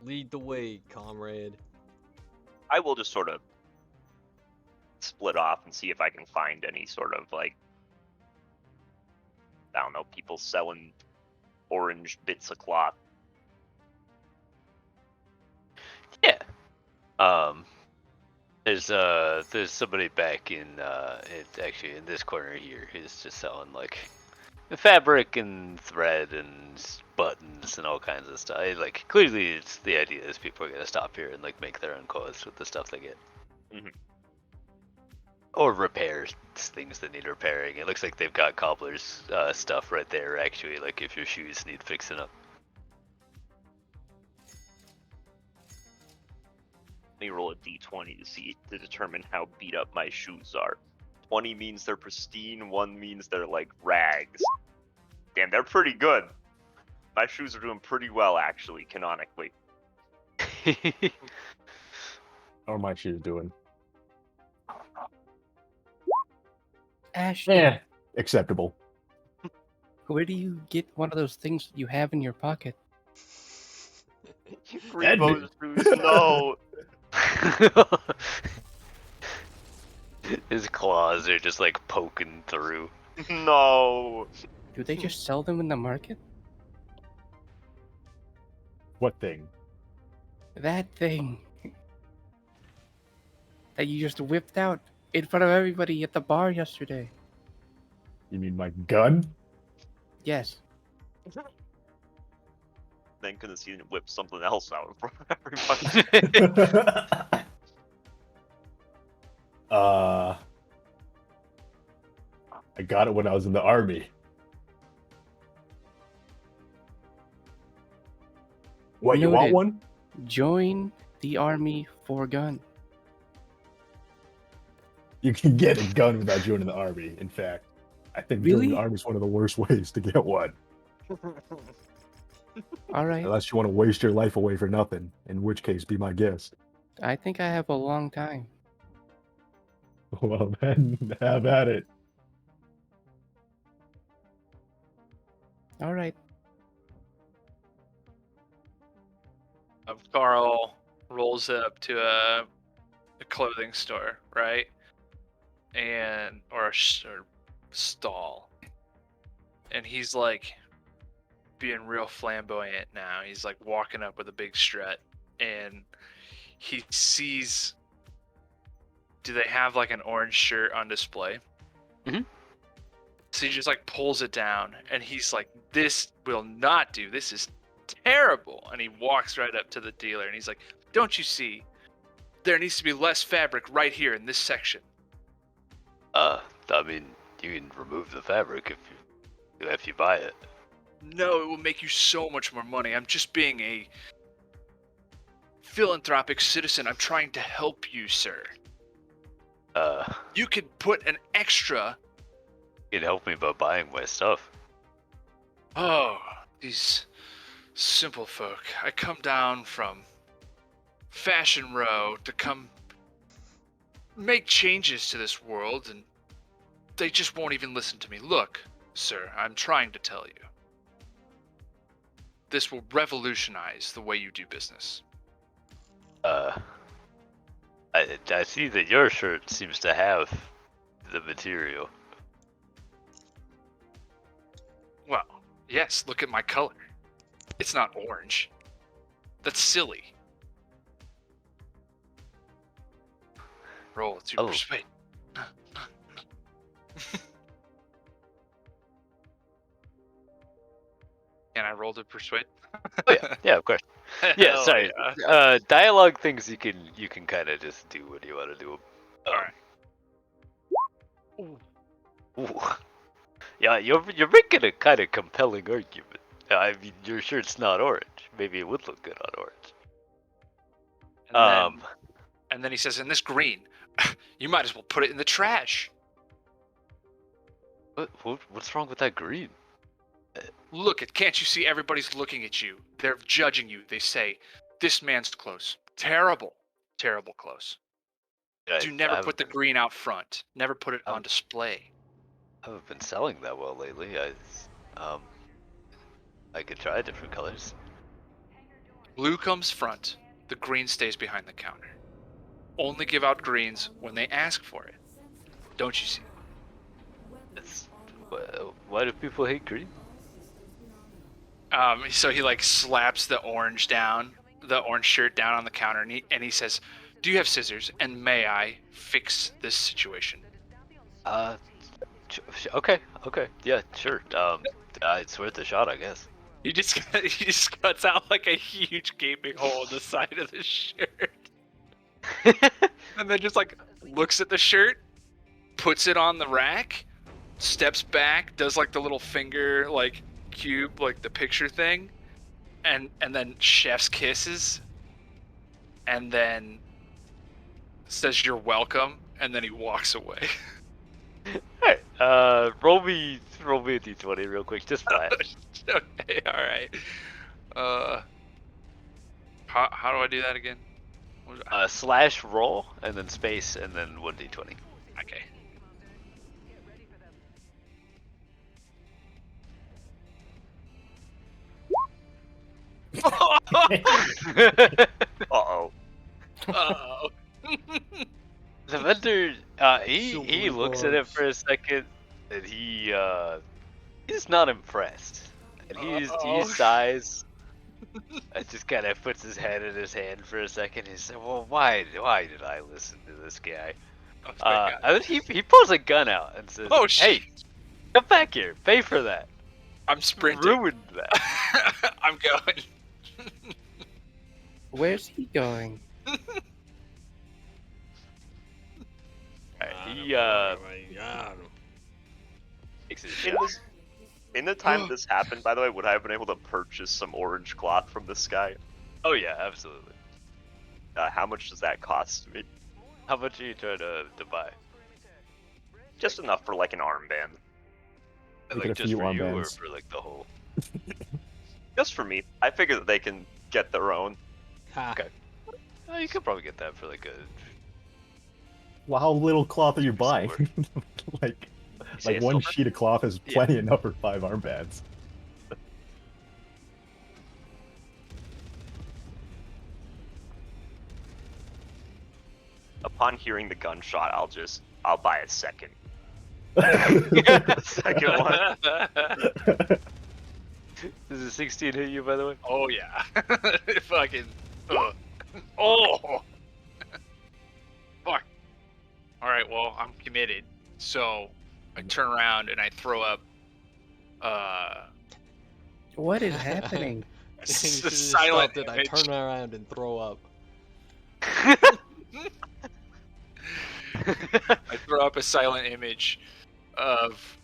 D: Lead the way, comrade.
E: I will just sort of split off and see if I can find any sort of, like, I don't know, people selling orange bits of cloth.
A: Yeah. There's somebody back in actually in this corner here who's just selling like fabric and thread and buttons and all kinds of stuff. Like clearly, it's the idea is people are gonna stop here and like make their own clothes with the stuff they get, or repair things that need repairing. It looks like they've got cobbler's stuff right there. Actually, like if your shoes need fixing up.
E: Let me roll a d20 to determine how beat up my shoes are. 20 means they're pristine, 1 means they're like rags. Damn, they're pretty good. My shoes are doing pretty well, actually, canonically.
C: How are my shoes doing?
F: Ash,
C: Yeah, acceptable.
F: where do you get one of those things you have in your pocket?
E: Greenbow's shoes, no.
A: His claws are just like poking through.
E: No.
F: Do they just sell them in the market?
C: What thing?
F: That thing that you just whipped out in front of everybody at the bar yesterday.
C: You mean my gun?
F: Yes.
E: Then could have seen him whip something else out in front of everybody.
C: I got it when I was in the army. What, you want
F: Noted.
C: one?
F: Join the army for gun.
C: You can get a gun without joining the army, in fact. I think joining
F: Really?
C: the army is one of the worst ways to get one.
F: All right.
C: Unless you want to waste your life away for nothing, in which case, be my guest.
F: I think I have a long time.
C: Well, then, have at it.
F: All right.
B: Carl rolls up to a clothing store, right? And or stall, and he's like being real flamboyant now. He's like walking up with a big strut, and he sees. Do they have like an orange shirt on display?
A: Mhm.
B: So he just like pulls it down, and he's like, "This will not do. This is terrible." And he walks right up to the dealer, and he's like, "Don't you see? There needs to be less fabric right here in this section."
A: I mean, you can remove the fabric if you buy it.
B: No, it will make you so much more money. I'm just being a philanthropic citizen. I'm trying to help you, sir. You could put an extra.
A: You can help me by buying my stuff.
B: Oh, these simple folk. I come down from Fashion Row to come make changes to this world, and they just won't even listen to me. Look, sir, I'm trying to tell you. This will revolutionize the way you do business.
A: I see that your shirt seems to have the material.
B: Well, yes, look at my color. It's not orange. That's silly. Roll to
A: Oh.
B: persuade. Can I roll to persuade?
A: Oh yeah, yeah, of course. Yeah,
B: Hell
A: sorry.
B: yeah.
A: Dialogue things you can kind of just do what you want to do.
B: Alright.
A: Ooh. Yeah, you're making a kind of compelling argument. I mean, your shirt's not orange. Maybe it would look good on orange.
B: And then he says, "In this green, you might as well put it in the trash."
A: What's wrong with that green?
B: Look, can't you see everybody's looking at you? They're judging you. They say, this man's close. Terrible. Terrible close. Do never
A: I
B: put the green out front. Never put it on display.
A: haven't been selling that well lately. Um, I could try different colors.
B: Blue comes front. The green stays behind the counter. Only give out greens when they ask for it. Don't you see?
A: Why do people hate green?
B: So he like slaps the orange shirt down on the counter, and he says, "Do you have scissors? And may I fix this situation?"
A: Okay, yeah, sure. It's worth a shot, I guess.
B: He just cuts out like a huge gaping hole in the side of the shirt, and then just like looks at the shirt, puts it on the rack, steps back, does like the little finger like cube, like the picture thing, and then chef's kisses, and then says you're welcome, and then he walks away.
A: Alright, roll me a d20 real quick, just flat.
B: Okay, all right. How do I do that again?
A: Slash roll and then space and then 1d20.
B: Okay.
E: Uh-oh.
B: Uh-oh.
A: The vendor, he
D: Silver
A: looks at it
D: bars.
A: for a second, and he's not impressed, and he
B: Uh-oh.
A: sighs. And just kind of puts his head in his hand for a second. He said, "Well, why did I listen to this guy?"
B: Oh, thank God.
A: And then he pulls a gun out and says,
B: Oh, shit.
A: "Hey, come back here, pay for that."
B: I'm sprinting.
A: Ruined that.
B: I'm going.
F: Where's he going?
A: Alright, he takes his
E: In,
A: shot.
E: this, in the time this happened, by the way, would I have been able to purchase some orange cloth from this guy?
A: Oh yeah, absolutely.
E: How much does that cost me?
A: How much are you trying to buy?
E: Just enough for like an armband.
C: Make it
A: Like
C: a
A: just
C: few
A: for you or
C: armbands.
A: for like the whole?
E: Just for me. I figure that they can get their own.
D: Ha.
A: Okay. You could probably get that for like a.
C: Well, how little cloth are you buying?
A: Silver.
C: like
E: say
C: like one
E: silver?
C: sheet of cloth is
A: Yeah.
C: plenty enough for 5 armbands.
E: Upon hearing the gunshot, I'll buy a second. Second one.
A: Does a 16 hit you, by the way?
B: Oh yeah. Fucking. Oh. Fuck. All right. Well, I'm committed. So I turn around and I throw up.
F: What is happening?
D: You
B: The
D: should have
B: silent
D: stopped it. I
B: image.
D: turn around and throw up.
B: I throw up a silent image of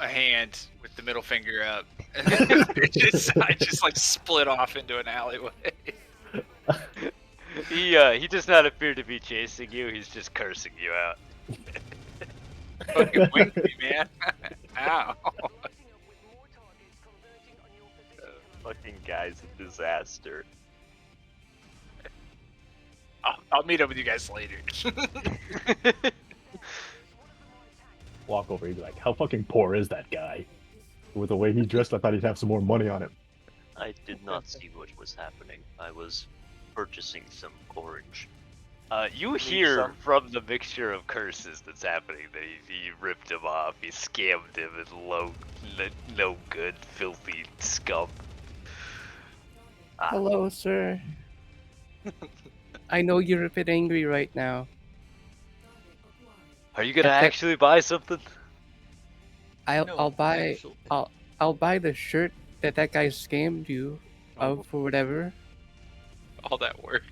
B: a hand with the middle finger up, and I just like split off into an alleyway.
A: He does not appear to be chasing you. He's just cursing you out.
B: Fucking wink me, man. Ow.
E: Fucking guy's a disaster.
B: I'll meet up with you guys later.
C: Walk over, he'd be like, how fucking poor is that guy? With the way he dressed, I thought he'd have some more money on him.
E: I did not see what was happening. I was purchasing some orange.
A: You
E: Need
A: hear
E: some?
A: from the mixture of curses that's happening that he ripped him off, he scammed him, and no good, filthy scum.
F: Hello, sir. I know you're a bit angry right now.
A: Are you gonna
F: Okay.
A: actually buy something?
F: I'll
D: No,
F: I'll buy
D: actually-
F: I'll buy the shirt that guy scammed you
B: Oh.
F: of for whatever.
B: All that work.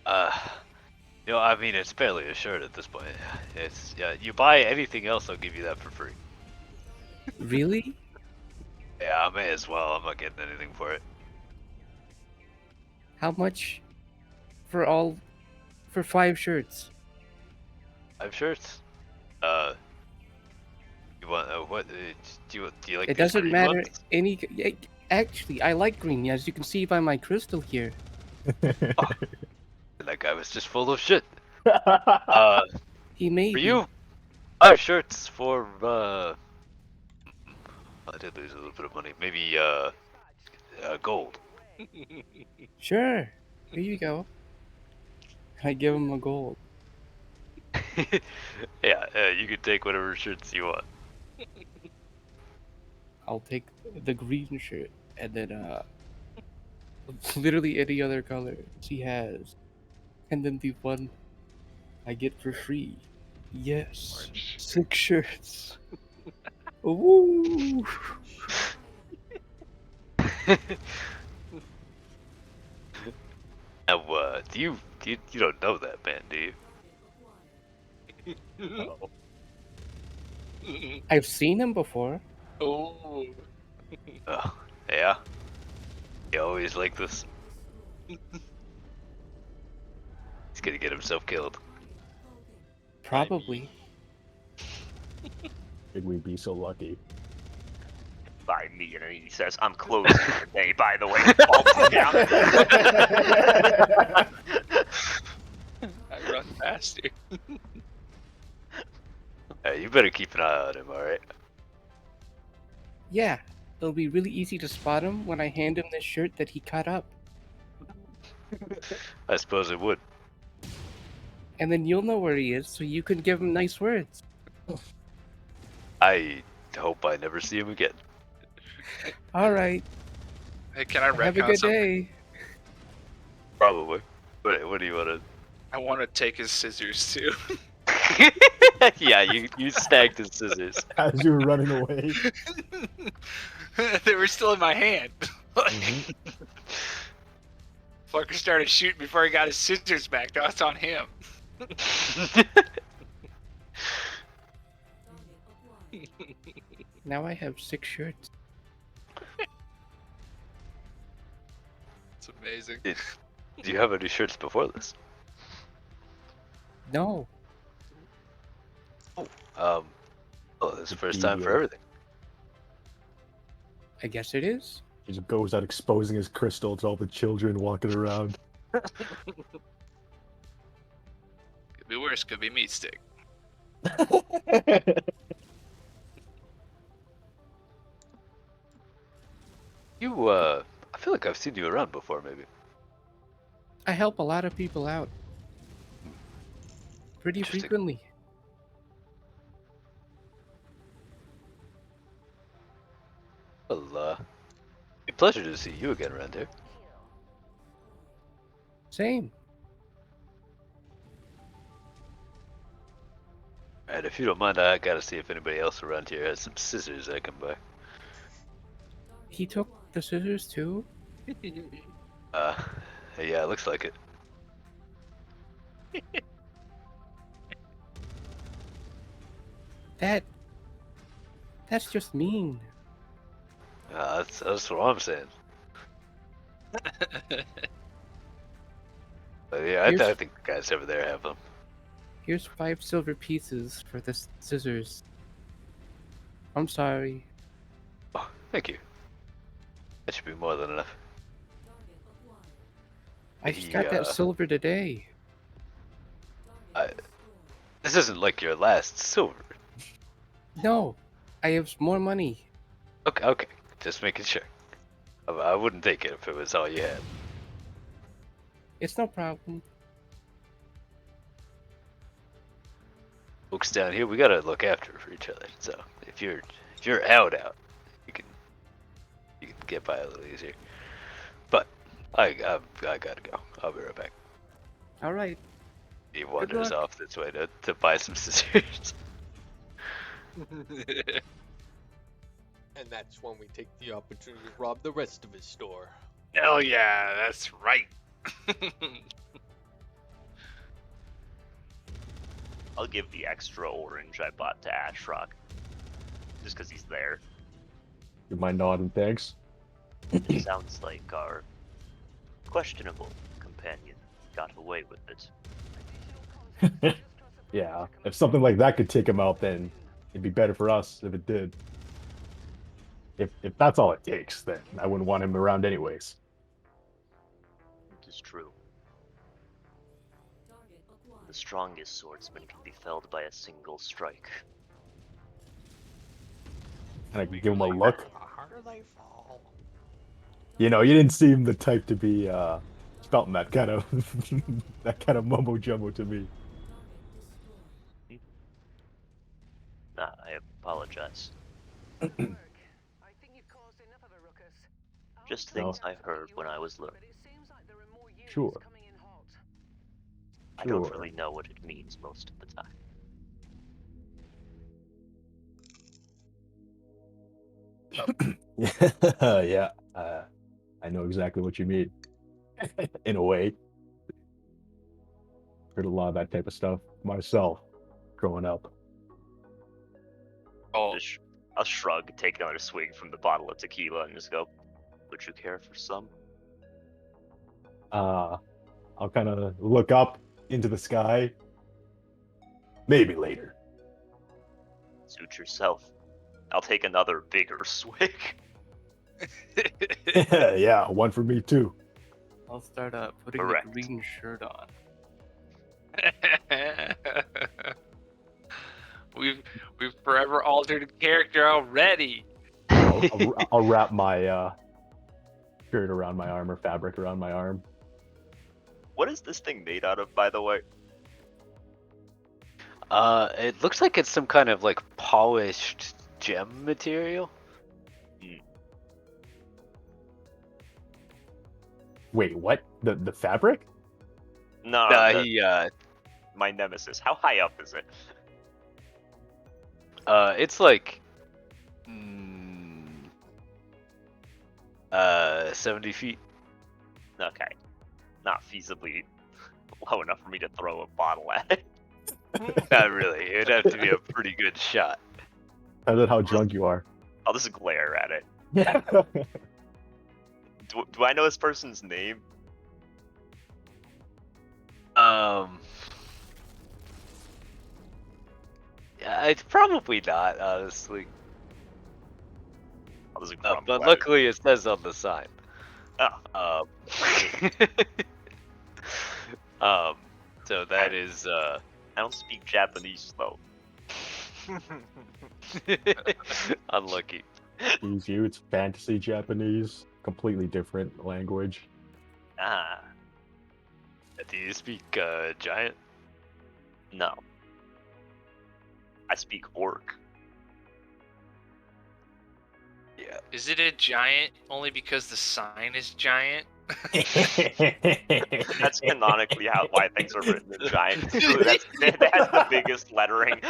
A: I mean, it's barely a shirt at this point. It's you buy anything else, I'll give you that for free.
F: Really?
A: Yeah, I may as well. I'm not getting anything for it.
F: How much for 5 shirts?
A: 5 shirts. You want what? Do you like?
F: It
A: these
F: doesn't
A: green
F: matter
A: ones?
F: any. Actually, I like green, as you can see by my crystal here.
A: That guy was just full of shit. Uh,
F: He may
A: for
F: be.
A: you, I have shirts for I did lose a little bit of money. Maybe gold.
F: Sure. Here you go. I give him a gold.
A: Yeah, you can take whatever shirts you want.
F: I'll take the green shirt, and then literally any other color he has, and then the one I get for free. Yes,
B: Orange.
F: 6 shirts. Woo!
A: Now, you don't know that man, do you?
C: Oh,
F: I've seen him before.
B: Oh.
A: Oh, yeah. You always like this. He's gonna get himself killed.
F: Probably.
C: Could we be so lucky?
E: By me, and he says, "I'm closing today." By the way, falls down.
B: I run past you.
A: You better keep an eye on him, alright?
F: Yeah, it'll be really easy to spot him when I hand him this shirt that he cut up.
A: I suppose it would.
F: And then you'll know where he is, so you can give him nice words.
A: I hope I never see him again.
F: Alright,
B: Hey, can I
F: have a
B: retcon
F: good
B: something?
F: day.
A: Probably. What do you want
B: I want to take his scissors too.
A: to? Yeah, you snagged his scissors.
C: As you were running away.
B: They were still in my hand.
C: Mhm.
B: Fucker started shooting before he got his scissors back. That's on him.
F: Now I have 6 shirts.
B: It's amazing.
A: Do you have any shirts before this?
F: No,
A: Oh, this is the first time for everything.
F: I guess it is.
C: He just goes out exposing his crystal to all the children walking around.
B: Could be worse. Could be meat stick.
A: I feel like I've seen you around before, maybe.
F: I help a lot of people out. Pretty
A: Interesting.
F: frequently.
A: Well, a pleasure to see you again around here.
F: Same.
A: Alright, if you don't mind, I gotta see if anybody else around here has some scissors I can buy.
F: He took the scissors too?
A: Yeah, it looks like it.
F: That's just mean.
A: That's what I'm saying. But yeah, I
F: Here's-
A: think the guys over there have them.
F: Here's 5 silver pieces for the scissors. I'm sorry.
A: Oh, thank you. That should be more than enough.
F: I just got that
A: Yeah.
F: silver today.
A: This isn't like your last silver.
F: No, I have more money.
A: Okay. Just making sure. I wouldn't take it if it was all you had.
F: It's no problem.
A: Folks down here, we gotta look after for each other. So if you're out, you can get by a little easier. But I gotta go. I'll be right back.
F: All right.
A: He wanders
F: luck.
A: off this way to buy some scissors.
D: And that's when we take the opportunity to rob the rest of his store.
B: Hell yeah, that's right.
E: I'll give the extra orange I bought to Ashrock, just because he's there.
C: You mind nodding, thanks?
E: Sounds like our questionable companion got away with it.
C: Yeah, if something like that could take him out, then It'd be better for us if it did. If that's all it takes, then I wouldn't want him around anyways.
E: It is true. The strongest swordsman can be felled by a single strike.
C: And I can give him a look.
D: The harder they fall.
C: You know, you didn't seem the type to be spouting that kind of that kind of mumbo jumbo to me.
E: Nah, I apologize. Just things I heard when I was little.
C: Sure.
E: I don't
C: Sure.
E: really know what it means most of the time.
C: Yeah, I know exactly what you mean. In a way, heard a lot of that type of stuff myself growing up.
B: Oh,
E: I'll shrug, take another swig from the bottle of tequila, and just go, "Would you care for some?"
C: I'll kind of look up into the sky. Maybe later.
E: Suit yourself. I'll take another bigger swig.
C: Yeah, one for me too.
F: I'll start putting
E: Correct.
F: the green shirt on.
B: we've forever altered a character already.
C: I'll wrap my shirt around my arm or fabric around my arm.
E: What is this thing made out of, by the way?
A: It looks like it's some kind of like polished gem material.
C: Wait, what? The fabric?
E: No, my nemesis. How high up is it?
A: It's like 70 feet.
E: Okay. Not feasibly low enough for me to throw a bottle at it.
A: Not really. It'd have to be a pretty good shot.
C: Depends on how drunk you are.
E: I'll just glare at it.
C: Yeah.
E: Do I know this person's name?
A: Yeah, it's probably not, honestly.
E: I'll just grumble
A: But
E: at
A: luckily it says on the sign.
E: it. Oh,
A: So that is,
E: I don't speak Japanese though.
A: unlucky.
C: Excuse you, it's fantasy Japanese. Completely different language.
E: Ah,
A: Do you speak, giant?
E: no. I speak orc.
A: Yeah.
B: Is it a giant only because the sign is giant?
E: That's canonically why things are written in giant. That has the biggest lettering.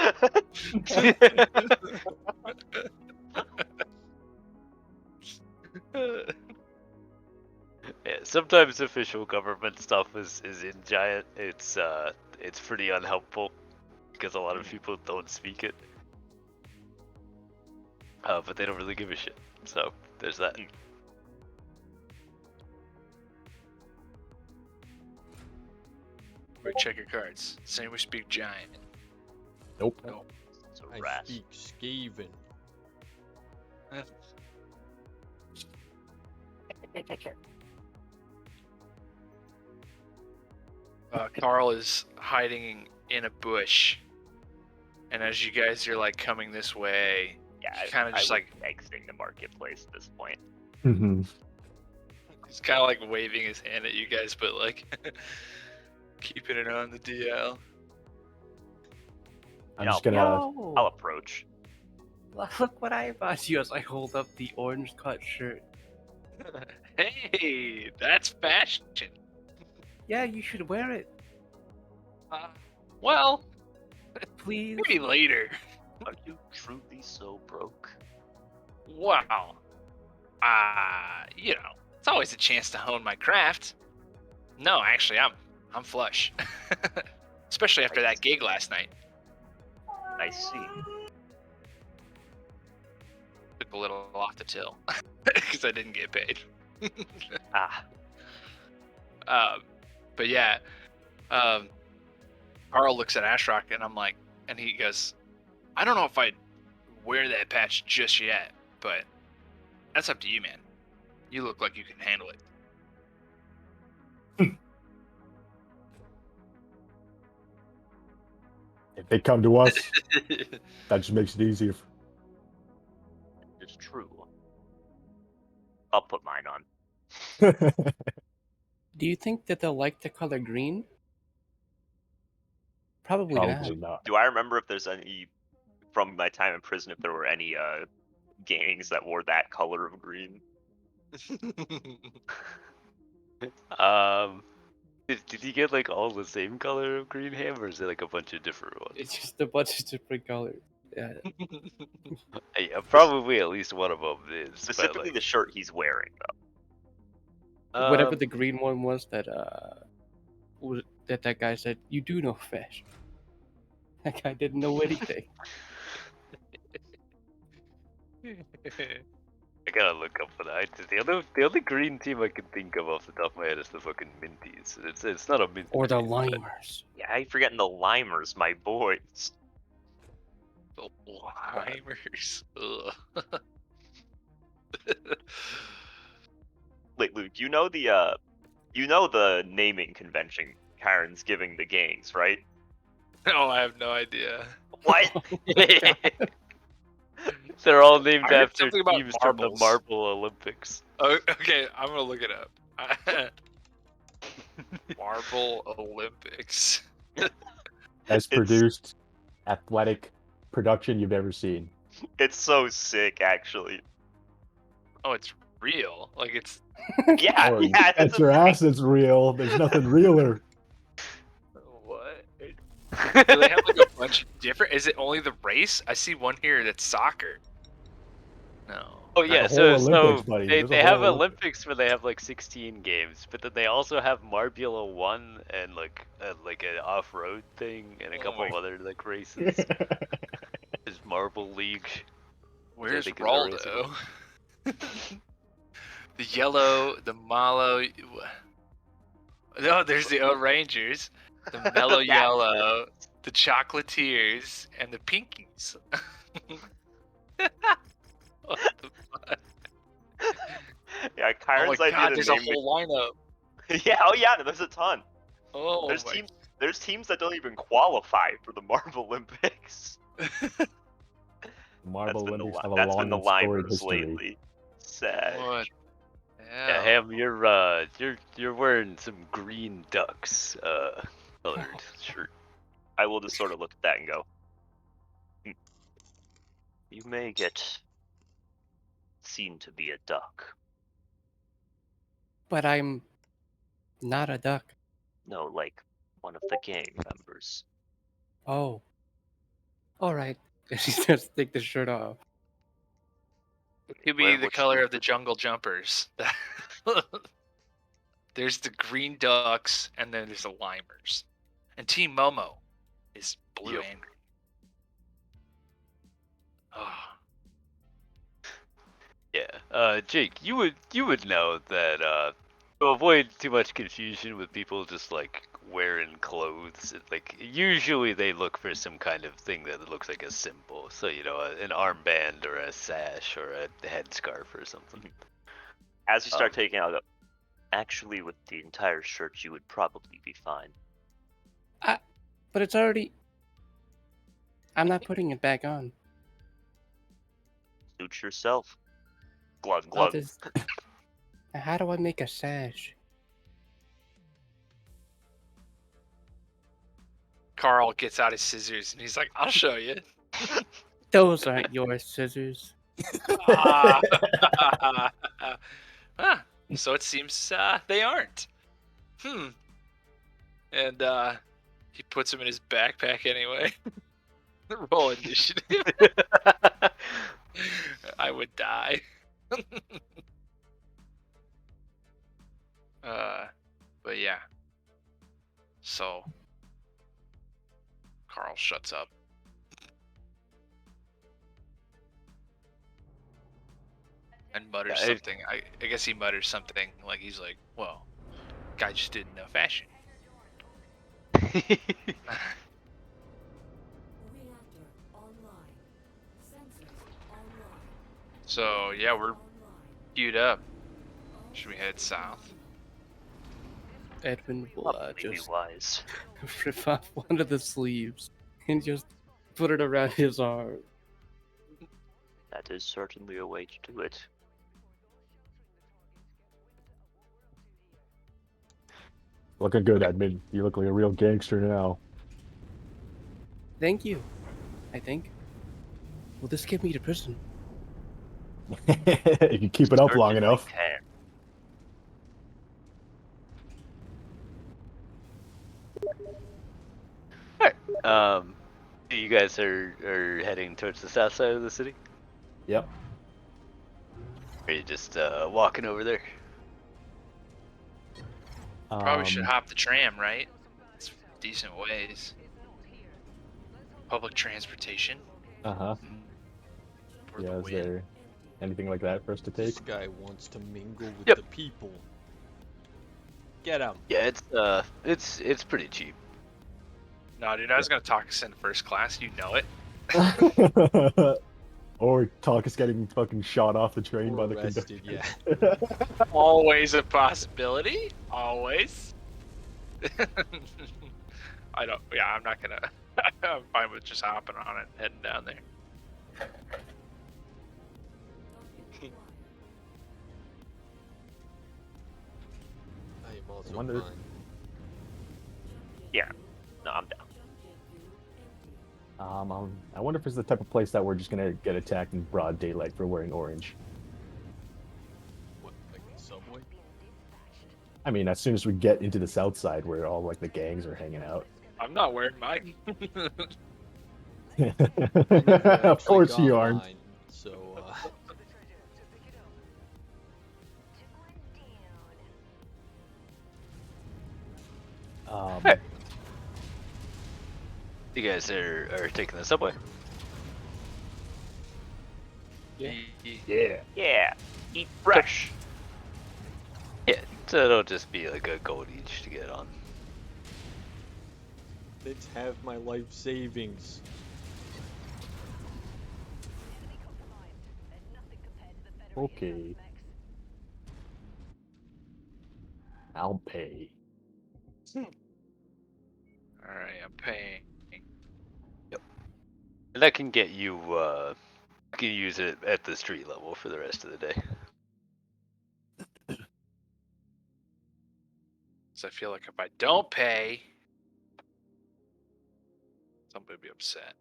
A: Yeah, sometimes official government stuff is in giant. It's pretty unhelpful because a lot of people don't speak it. But they don't really give a shit. So there's that.
B: Wait, check your cards. Say we speak giant.
C: Nope.
E: It's a
D: I
E: rat.
D: speak Skaven.
B: Carl is hiding in a bush, and as you guys are like coming this way,
E: Yeah,
B: kinda just
E: I
B: like-
E: would exiting the marketplace at this point.
C: Mhm.
B: he's kind of like waving his hand at you guys, but like keeping it on the DL.
C: I'm
E: Yeah,
C: just gonna.
E: I'll approach.
F: Look what I bought you as I hold up the orange cut shirt.
B: Hey, that's fashion.
F: Yeah, you should wear it,
B: Well,
F: please.
B: maybe later.
E: Are you truly so broke?
B: Wow. You know, it's always a chance to hone my craft. No, actually, I'm flush. Especially after that gig last night.
E: I see.
B: Took a little off the till because I didn't get paid.
E: Ah,
B: But yeah, Carl looks at Ashrock and I'm like, and he goes, I don't know if I'd wear that patch just yet, but that's up to you, man. You look like you can handle it.
C: If they come to us, that just makes it easier.
E: It's true. I'll put mine on.
F: Do you think that they'll like the color green? Probably not.
C: Probably not.
E: Do I remember if there's any from my time in prison if there were any gangs that wore that color of green?
A: Did you get like all the same color of green ham, or is it like a bunch of different ones?
F: It's just a bunch of different colors. Yeah.
A: Yeah, probably at least one of them is.
E: Specifically
A: but,
E: the shirt he's wearing, though.
F: Whatever the green one was that that guy said, you do know fashion. That guy didn't know anything.
A: I gotta look up for that. The only green team I can think of off the top of my head is the fucking Minties. It's not a mint.
F: Or the
A: green, but-
F: limers.
E: Yeah, I ain't forgetting the Limers, my boys.
B: The Limers. Ugh.
E: Wait, Luke, you know the naming convention Karen's giving the gangs, right?
B: No, I have no idea.
E: What?
A: They're all named
B: I heard
A: after
B: something about
A: teams from the
B: marbles.
A: Marble Olympics.
B: Oh, okay, I'm gonna look it up. Marble Olympics.
C: Best
E: It's-
C: produced athletic production you've ever seen.
E: It's so sick, actually.
B: Oh, it's real. Like it's.
E: Yeah,
C: Oh,
E: yeah.
C: that's your ass. It's real. There's nothing realer.
B: What? Do they have like a bunch of different? Is it only the race? I see one here that's soccer. No.
A: Oh yeah,
C: whole
A: so
C: Olympics, buddy.
A: they,
C: There's a
A: they have
C: whole
A: Olympics where they have like 16 games, but then they also have Marbula 1 and like an off-road thing and a
B: Oh
A: couple
B: my-
A: of other like races. There's Marble League.
B: Where's
A: think is the race
B: Raldo? The yellow, the Malo. No, there's the O Rangers, the mellow
E: That
B: yellow, the chocolatiers, and the pinkies. What the fuck?
E: Yeah,
B: Oh
E: Kyron's
B: my
E: idea
B: god,
E: to
B: there's a
E: name
B: whole lineup.
E: it. Yeah, oh yeah, there's a ton.
B: Oh
E: There's
B: my.
E: teams that don't even qualify for the Marble Olympics.
C: Marble
E: That's been the
C: Olympics
E: li-
C: have a
E: that's
C: long
E: been the
C: and storied
E: Limers
C: history.
E: lately. Sad.
B: What?
A: Yeah, Ham, you're wearing some green ducks colored shirt.
E: I will just sort of look at that and go, you may get seen to be a duck.
F: But I'm not a duck.
E: No, like one of the gang members.
F: Oh. Alright. She starts to take the shirt off.
B: It could be
E: Where
B: the
E: was
B: color
E: she?
B: of the jungle jumpers. There's the green ducks, and then there's the limers. And Team Momo is blue
E: Yep.
B: and green. Oh,
A: Yeah, Jake, you would know that to avoid too much confusion with people just like wearing clothes, like usually they look for some kind of thing that looks like a symbol. So an armband or a sash or a headscarf or something.
E: As you start taking out, actually, with the entire shirt, you would probably be fine.
F: But it's already... I'm not putting it back on.
E: Suit yourself. Glug
F: Oh,
E: glug.
F: this- How do I make a sash?
B: Carl gets out his scissors, and he's like, I'll show you.
F: Those aren't your scissors.
B: Ah. Huh. So it seems they aren't. And he puts them in his backpack anyway. Roll initiative. I would die. But yeah. So Carl shuts up. And mutters
A: Yeah,
B: something. I guess he mutters something like he's like, well, guy just didn't know fashion.
G: Reactor online. Sensors
B: So yeah, we're queued up. Should we head south?
F: Edwin will
E: Probably be
F: just
E: wise.
F: rip off one of the sleeves and just put it around his arm.
E: That is certainly a way to do it.
C: Looking good, Edmund. You look like a real gangster now.
F: Thank you, I think. Will this get me to prison?
C: If you keep it up long
E: Certainly
C: enough.
E: can.
A: You guys are heading towards the south side of the city?
C: Yep.
A: Or are you just walking over there?
B: Probably should hop the tram, right? It's decent ways. Public transportation.
C: Uh-huh.
B: For
C: Yeah,
B: the
C: is
B: win.
C: there anything like that for us to take?
D: This guy wants to mingle with
A: Yep.
D: the people. Get him.
A: Yeah, it's pretty cheap.
B: No, dude, I was gonna talk us into first class. You know it.
C: Or talk us getting fucking shot off the train by
D: Or
C: the
D: arrested, yeah.
C: conductor.
B: Always a possibility. Always. I don't. Yeah, I'm not gonna. I'm fine with just hopping on it, and heading down there.
D: I am also
C: wonder-
D: fine.
E: No, I'm down.
C: I wonder if it's the type of place that we're just gonna get attacked in broad daylight for wearing orange.
D: What, like the subway?
C: I mean, as soon as we get into the south side where all like the gangs are hanging out.
B: I'm not wearing mine.
D: I never
C: Of
D: actually
C: course
D: got
C: you aren't.
D: mine, so,
C: Um,
A: You guys are taking the subway?
F: Yeah.
C: yeah.
E: Yeah. Eat fresh.
A: Yeah, so it'll just be like a gold each to get on.
D: let's have my life savings.
C: Okay. I'll pay.
B: All right, I'm paying.
A: And that can get you, you can use it at the street level for the rest of the day.
B: So I feel like if I don't pay, somebody will be upset.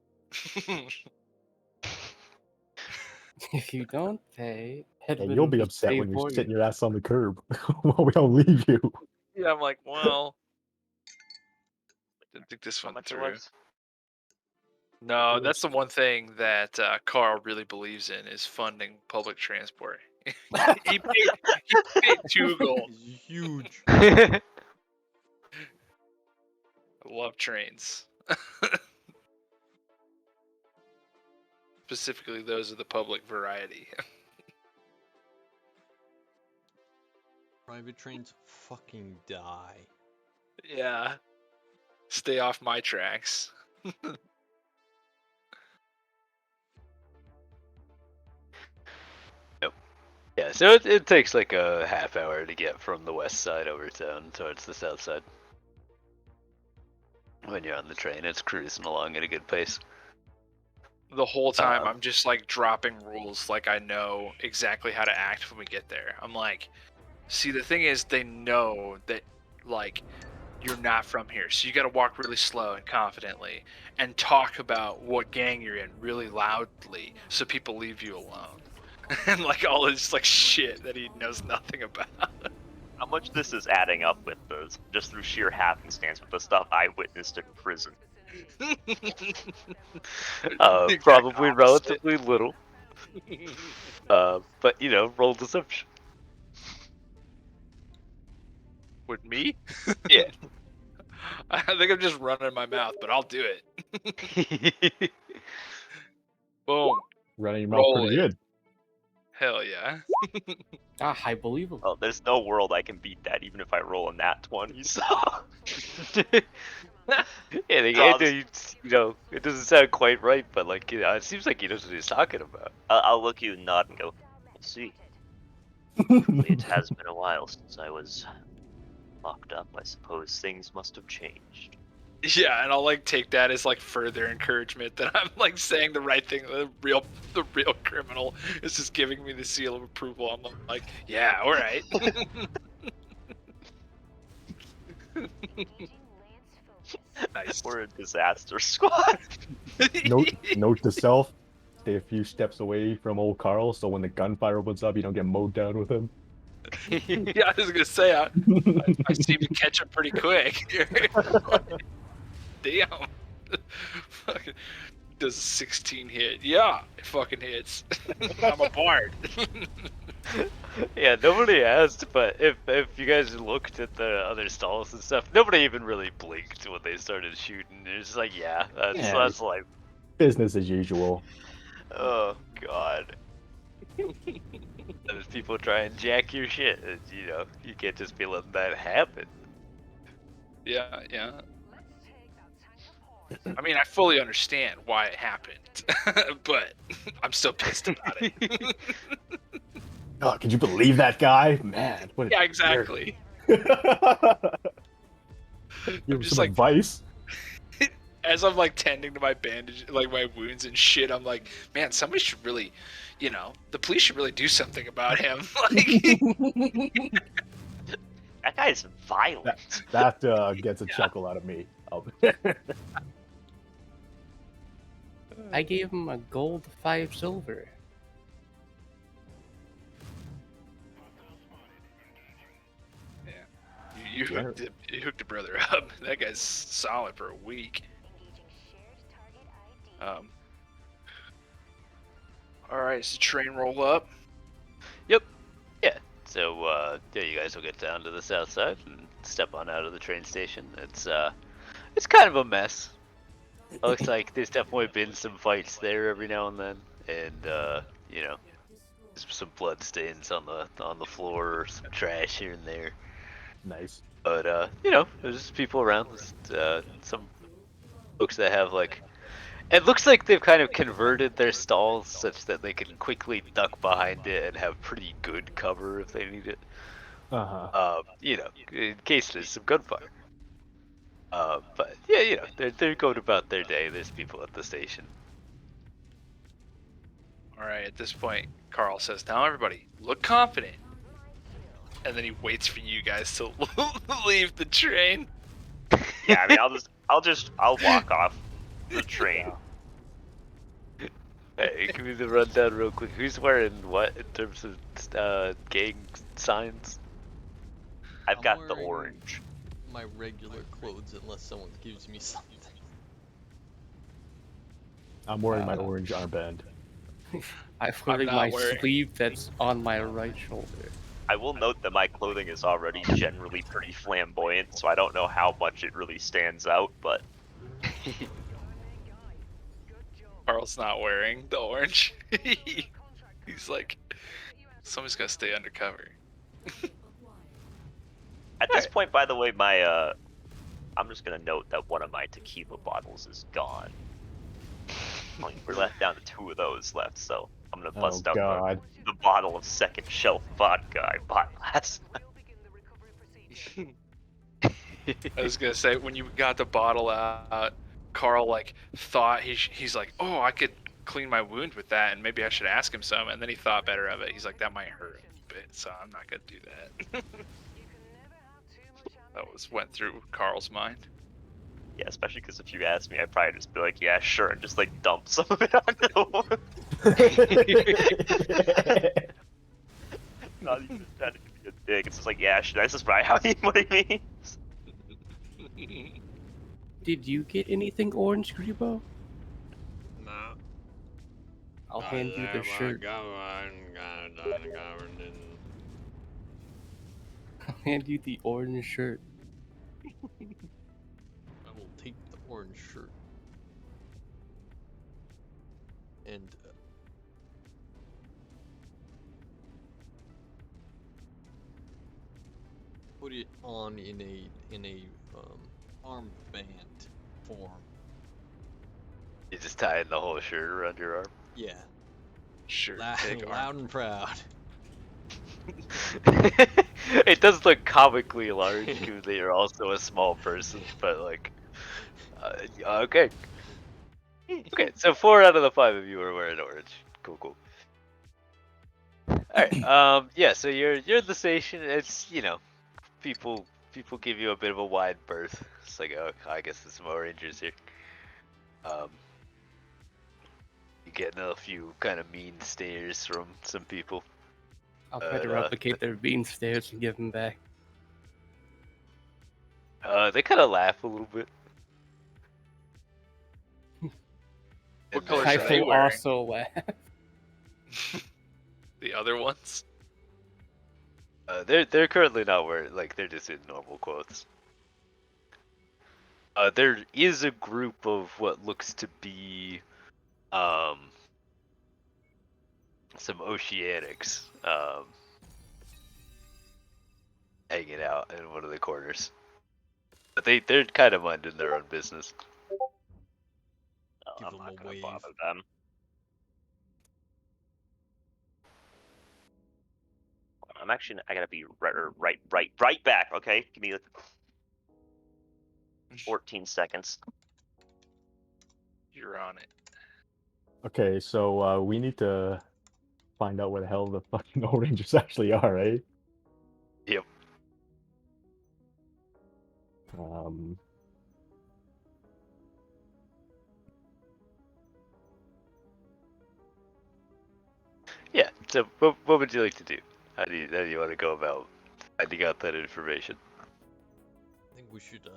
F: If you don't pay,
C: And
F: Edwin
C: you'll be
F: will
C: upset
F: pay
C: when you're
F: for
C: sitting
F: you.
C: your ass on the curb while we all leave you.
B: Yeah, I'm like, well, didn't think this
E: How
B: one
E: much it
B: through.
E: was?
B: No, that's the one thing that Carl really believes in is funding public transport. he paid 2 gold.
D: It's huge.
B: I love trains. Specifically, those of the public variety.
D: Private trains fucking die.
B: Yeah. Stay off my tracks.
A: Yeah, so it takes like a half hour to get from the west side over town towards the south side. When you're on the train, it's cruising along at a good pace.
B: The whole time,
A: Um,
B: I'm just like dropping rules like I know exactly how to act when we get there. I'm like, see, the thing is, they know that, like, you're not from here. So you got to walk really slow and confidently and talk about what gang you're in really loudly so people leave you alone. And, like, all this, like, shit that he knows nothing about.
E: How much this is adding up with those, just through sheer happenstance with the stuff I witnessed in prison.
B: Exact
A: Probably
B: opposite.
A: relatively little. But you know, roll deception.
B: With me?
A: Yeah.
B: I think I'm just running my mouth, but I'll do it. Boom.
C: Running your mouth
B: Roll
C: pretty
B: it.
C: good.
B: Hell yeah.
F: I believe him.
E: Well, there's no world I can beat that, even if I roll a nat 20, so... Draw the-
A: it doesn't sound quite right, but like, it seems like he knows what he's talking about.
E: I'll look you and nod and go, we'll see. It has been a while since I was locked up. I suppose things must have changed.
B: Yeah, and I'll like take that as like further encouragement that I'm like saying the right thing. The real criminal is just giving me the seal of approval. I'm like, yeah, all right. Nice.
E: We're a disaster squad.
C: Note to self: stay a few steps away from old Carl, so when the gunfire opens up, you don't get mowed down with him.
B: Yeah, I was gonna say I seem to catch up pretty quick. Damn. Fucking does a 16 hit? Yeah, it fucking hits. I'm a bard.
A: Yeah, nobody asked, but if you guys looked at the other stalls and stuff, nobody even really blinked when they started shooting. They're just like, yeah, that's like,
C: Business as usual.
A: oh god. Those people try and jack your shit, and, you can't just be letting that happen.
B: Yeah, yeah. I mean, I fully understand why it happened, but I'm still pissed about it.
C: Oh, could you believe that guy? Man, what a
B: Yeah, exactly.
C: jerk. Give him
B: just
C: some
B: like-
C: advice.
B: As I'm like tending to my bandage, like my wounds and shit, I'm like, man, somebody should really, the police should really do something about him. Like,
E: That guy's violent.
C: That gets a chuckle out of me.
F: I gave him a gold, 5 silver.
B: you hooked a brother up. That guy's solid for a week. All right, so train roll up.
A: So, you guys will get down to the south side and step on out of the train station. It's kind of a mess. It looks like there's definitely been some fights there every now and then, and there's some blood stains on the floor, or some trash here and there.
C: Nice.
A: But there's just people around. There's, some folks that have like. It looks like they've kind of converted their stalls such that they can quickly duck behind it and have pretty good cover if they need it. In case there's some gunfire. But yeah, they're going about their day. There's people at the station.
B: All right, at this point, Carl says, "Now everybody, look confident." And then he waits for you guys to leave the train.
E: Yeah, I mean, I'll walk off the train.
A: Hey, give me the rundown real quick. Who's wearing what in terms of gang signs?
E: I've
D: I'm
E: got the
D: wearing-
E: orange.
D: My regular clothes, unless someone gives me something.
C: I'm wearing my orange armband.
F: I'm wearing
B: not
F: my
B: wearing-
F: sleeve that's on my right shoulder.
E: I will note that my clothing is already generally pretty flamboyant, so I don't know how much it really stands out, but
B: Carl's not wearing the orange. He's like, somebody's got to stay undercover.
E: at this point, by the way, my I'm just gonna note that one of my tequila bottles is gone. Like, we're left down to 2 of those left, so I'm gonna bust
C: Oh
E: out
C: god.
E: the bottle of second shelf vodka I bought last night.
B: I was gonna say, when you got the bottle out, Carl like thought he's like, oh, I could clean my wound with that, and maybe I should ask him some. And then he thought better of it. He's like, that might hurt a bit, so I'm not gonna do that. That went through Carl's mind.
E: Yeah, especially because if you asked me, I'd probably just be like, yeah, sure, and just like dump some of it onto the wound. Not even trying to be a dick. It's just like, yeah, sure, that's just probably how what he means.
F: Did you get anything orange, Grebo?
D: No.
F: I'll hand you the shirt. I'll hand you the orange shirt.
D: I will take the orange shirt. And put it on in a armband. uniform.
A: You just tie in the whole shirt around your arm.
D: Yeah,
B: Sure.
D: loud, loud and proud.
A: It does look comically large, given that you're also a small person. But like, okay, okay. So 4 out of the 5 of you are wearing orange. Cool, cool. All right. Yeah. So you're at the station. It's people give you a bit of a wide berth. It's like, oh, I guess there's some more Rangers here. You getting a few kind of mean stares from some people.
F: I'll try to replicate their bean stares and give them back.
A: They kind of laugh a little bit.
B: What
A: And
B: colors
A: then,
B: are
F: I
B: they
F: will
B: wearing?
F: also laugh.
B: The other ones?
A: they're currently not wearing, like, they're just in normal clothes. There is a group of what looks to be some oceanics hanging out in one of the corners. But they're kind of minding their own business.
E: Oh,
D: Give
E: I'm
D: them
E: not
D: a
E: gonna
D: wave.
E: bother them. I gotta be right back. Okay, give me like 14 seconds.
B: You're on it.
C: Okay, so we need to find out where the hell the fucking Old Rangers actually are, right?
A: Yep.
C: Um,
A: Yeah. So what would you like to do? How do you want to go about finding out that information?
D: I think we should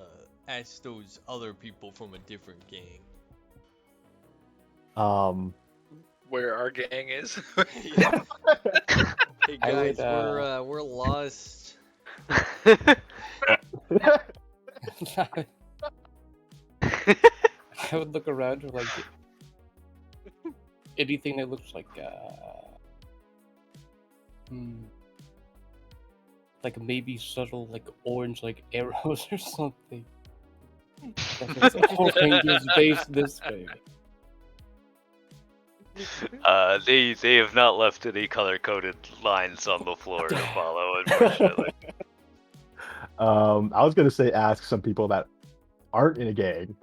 D: ask those other people from a different gang.
B: Where our gang is?
D: Yeah. Hey
F: I
D: guys,
F: would,
D: we're lost.
F: I would look around for like anything that looks like maybe subtle like orange like arrows or something. That's the whole Rangers base this way.
A: They have not left any color-coded lines on the floor to follow, unfortunately.
C: I was gonna say ask some people that aren't in a gang.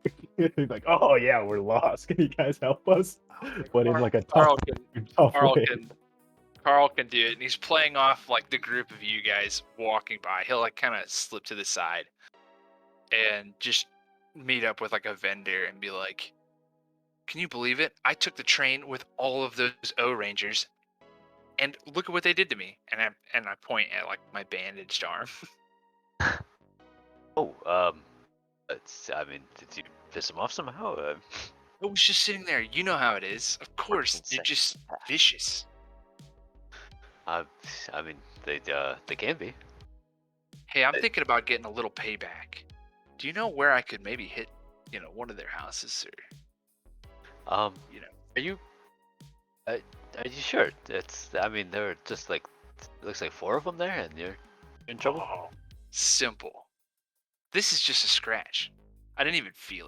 C: Like, oh yeah, we're lost. Can you guys help us? But in like a
B: Carl
C: tough
B: Carl
C: way.
B: Carl can do it, and he's playing off like the group of you guys walking by. He'll like kind of slip to the side and just meet up with like a vendor and be like, "Can you believe it? I took the train with all of those O Rangers, and look at what they did to me." And I point at like my bandaged arm.
A: Oh, I mean, did you piss him off somehow?
B: I was just sitting there. You know how it is. Of course,
E: 14
B: they're just
E: seconds.
B: vicious.
A: I mean, they can be.
B: Hey, I'm thinking about getting a little payback. Do you know where I could maybe hit, one of their houses, or
A: Are you sure? I mean, there are just like, it looks like 4 of them there, and you're in trouble.
B: Oh, simple. This is just a scratch. I didn't even feel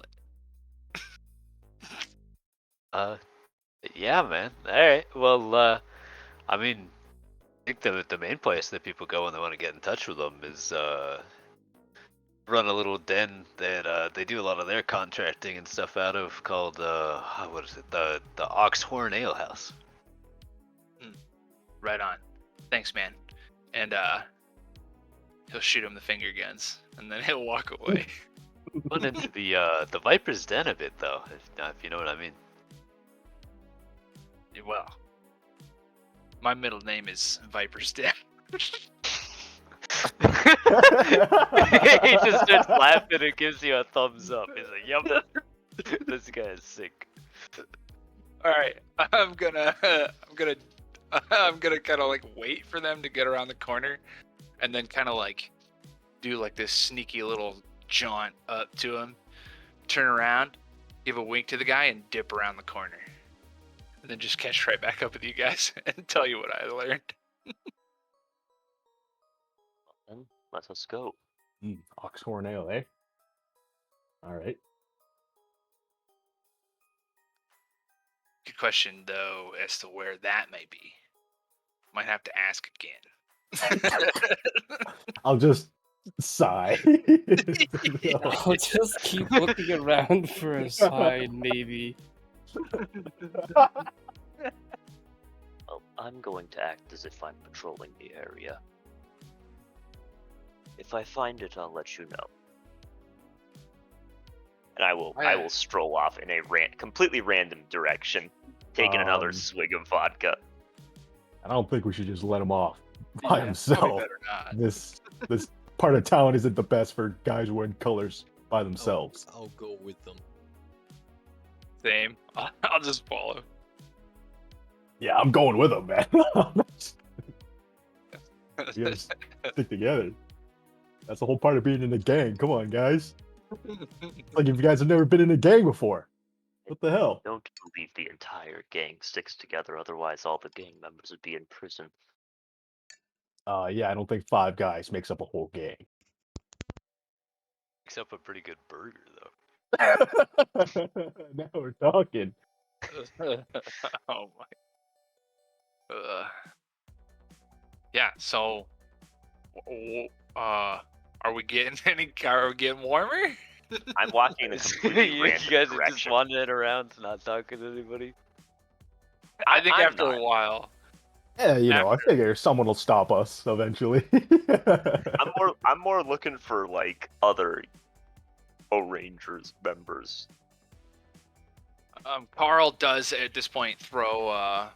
B: it.
A: Yeah, man. All right. Well, I mean, I think the main place that people go when they want to get in touch with them is run a little den that they do a lot of their contracting and stuff out of, called what is it? The Oxhorn Ale House.
B: Right on. Thanks, man. And he'll shoot him the finger guns, and then he'll walk away.
A: Run into the Viper's Den a bit though, if you know what I mean.
B: Well, my middle name is Viper's Den.
A: He just starts laughing and gives you a thumbs up. He's like, "Yep, this guy is sick."
B: All right, I'm gonna kind of like wait for them to get around the corner, and then kind of like do like this sneaky little jaunt up to him, turn around, give a wink to the guy, and dip around the corner, and then just catch right back up with you guys and tell you what I learned.
E: Let us go.
C: Oxhorn Ale, eh? All right.
B: question, though, as to where that may be. Might have to ask again.
C: I'll just sigh.
F: I'll just keep looking around for a sign, maybe.
E: Well, I'm going to act as if I'm patrolling the area. If I find it, I'll let you know. And I will stroll off in a completely random direction, taking another swig of vodka.
C: I don't think we should just let him off by
B: Yeah, probably
C: himself.
B: better not.
C: This part of town isn't the best for guys wearing colors by themselves.
D: I'll go with them.
B: Same. I'll just follow.
C: Yeah, I'm going with him, man. You gotta stick together. That's the whole part of being in a gang. Come on, guys. It's like if you guys have never been in a gang before. What the hell?
E: Don't believe the entire gang sticks together, otherwise all the gang members would be in prison.
C: Yeah, I don't think 5 guys makes up a whole gang.
A: Makes up a pretty good burger, though.
C: Now we're talking.
B: Oh my. Yeah. So, are we getting any? Are we getting warmer?
E: I'm walking in a completely
A: you
E: random
A: guys are just
E: direction.
A: wandering around, not talking to anybody.
B: I think
E: I'm
B: after
E: not.
B: a while.
C: Yeah, you know, I
B: After-
C: figure someone will stop us eventually.
E: I'm more looking for like other O-Rangers members.
B: Carl does at this point throw.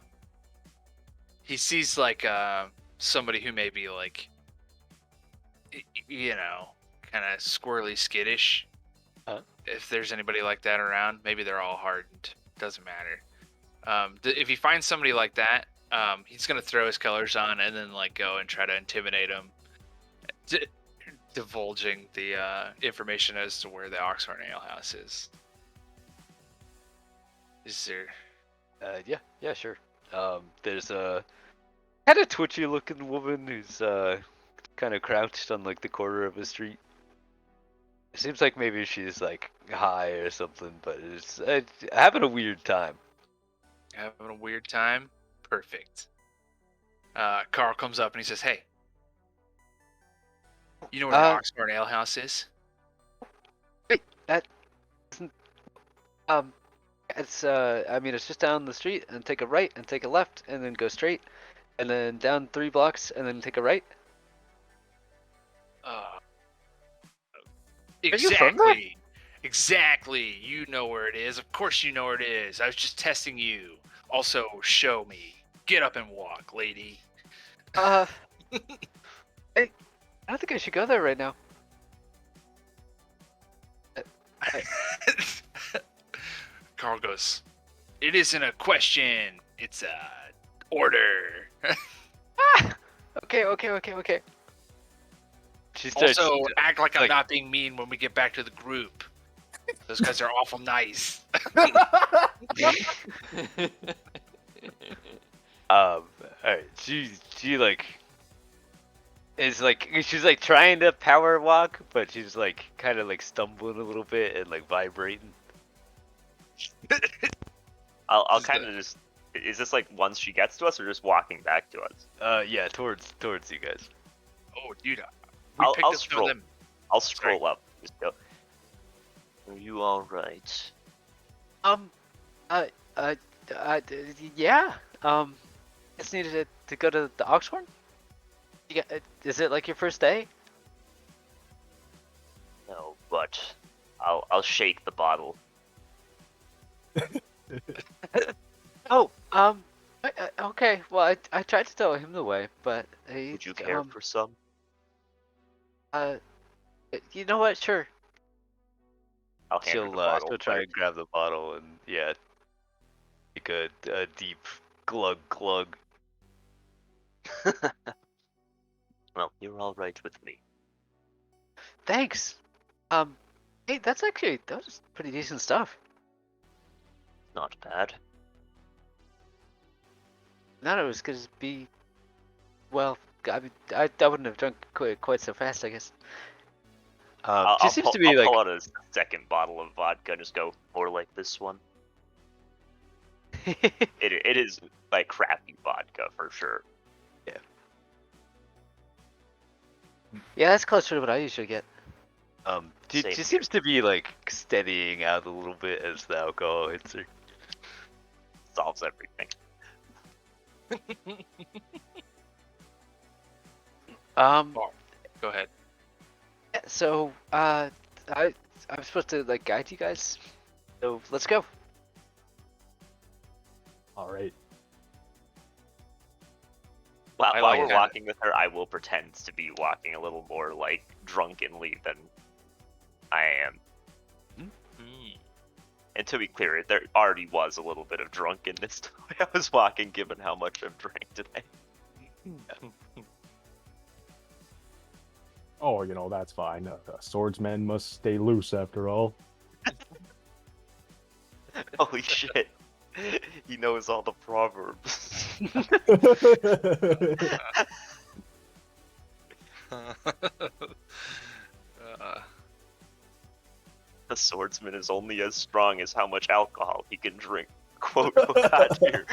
B: He sees like somebody who may be like, you know, kind of squirrely, skittish. If there's anybody like that around, maybe they're all hardened. Doesn't matter. If he finds somebody like that, he's gonna throw his colors on and then like go and try to intimidate him, divulging the information as to where the Oxford Ale House is. Is there?
A: Yeah, sure. There's a kind of twitchy looking woman who's kind of crouched on like the corner of a street. It seems like maybe she's like high or something, but it's having a weird time.
B: Having a weird time? Perfect. Carl comes up and he says, "Hey, you know where the Oxford Ale House is?"
A: Wait, that isn't. It's I mean, it's just down the street and take a right and take a left and then go straight, and then down 3 blocks and then take a right. you from there?
B: Exactly. Exactly. You know where it is. Of course you know where it is. I was just testing you. Also, show me. Get up and walk, lady.
A: I don't think I should go there right now.
B: Carl goes, "It isn't a question. It's a order."
A: Okay. She starts.
B: Also, act like I'm
A: like-
B: not being mean when we get back to the group. Those guys are awful nice.
A: Alright, she like is like she's like trying to power walk, but she's like kind of like stumbling a little bit and like vibrating.
E: I'll
B: Just
E: kind of just. Is this like once she gets to us, or just walking back to us?
A: Yeah, towards you guys.
B: Oh, dude.
E: I'll
B: picked up some of
E: stroll.
B: them.
E: I'll scroll up. Just go. Are you all right?
A: Yeah. Just needed to go to the Oxhorn. Is it like your first day?
E: No, but I'll shake the bottle.
A: Oh, okay. Well, I tried to tell him the way, but
E: Would you care for some?
A: you know what? Sure.
E: I'll hand her the bottle.
A: She'll try and grab the bottle and yeah, take a deep glug.
E: Well, you're all right with me.
A: Thanks. Hey, that was pretty decent stuff.
E: Not bad.
A: Not it was gonna be. Well, I mean, I wouldn't have drunk quite so fast, I guess. She seems to be
E: I'll pull out a second bottle of vodka and just go, more like this one. It is like crappy vodka for sure.
A: Yeah, that's closer to what I usually get.
E: Same
A: She
E: here.
A: seems to be like steadying out a little bit as the alcohol hits her.
E: Solves everything.
B: Go ahead.
A: So, I'm supposed to like guide you guys. So let's go.
C: All right.
E: While
B: I like
E: we're
B: kinda-
E: walking with her, I will pretend to be walking a little more like drunkenly than I am.
B: Mm.
E: And to be clear, there already was a little bit of drunkenness the way I was walking, given how much I've drank today.
C: Oh, that's fine. Swordsmen must stay loose after all.
E: Holy shit. He knows all the proverbs. The swordsman is only as strong as how much alcohol he can drink. Quote Okadir.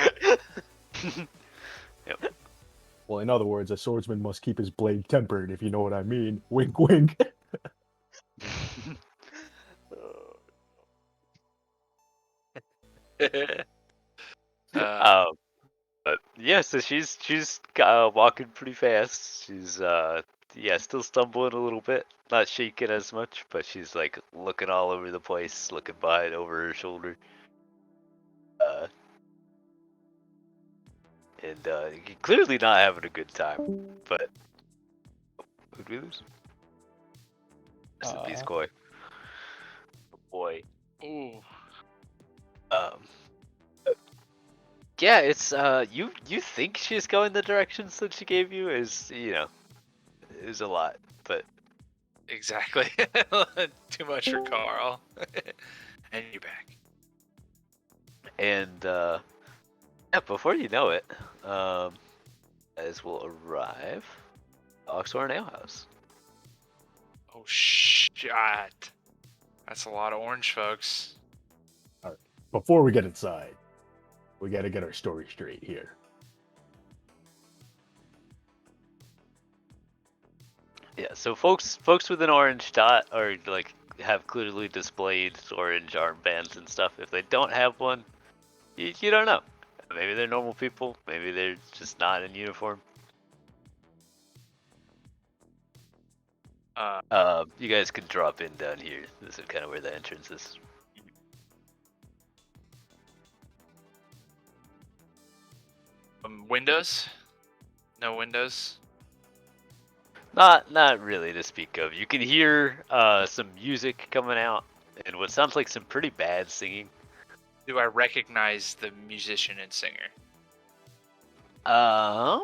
C: Well, in other words, a swordsman must keep his blade tempered, if you know what I mean. Wink, wink.
A: But yeah, so she's walking pretty fast. She's still stumbling a little bit, not shaking as much, but she's like looking all over the place, looking behind over her shoulder. And clearly not having a good time. But who'd we lose? Rest in peace, Koi.
E: Boy.
B: Ooh.
A: Yeah, it's you think she's going the directions that she gave you is is a lot, but
B: Exactly. Too much for Carl. And you're back.
A: and yeah, before you know it, guys will arrive at Oxhorn Ale House.
B: Oh shit. That's a lot of orange, folks.
C: Before we get inside, we gotta get our story straight here.
A: Yeah, so folks with an orange dot or like have clearly displayed orange armbands and stuff. If they don't have one, you don't know. Maybe they're normal people. Maybe they're just not in uniform. You guys can drop in down here. This is kind of where the entrance is.
B: Windows? No windows?
A: Not really to speak of. You can hear some music coming out and what sounds like some pretty bad singing.
B: Do I recognize the musician and singer?
A: I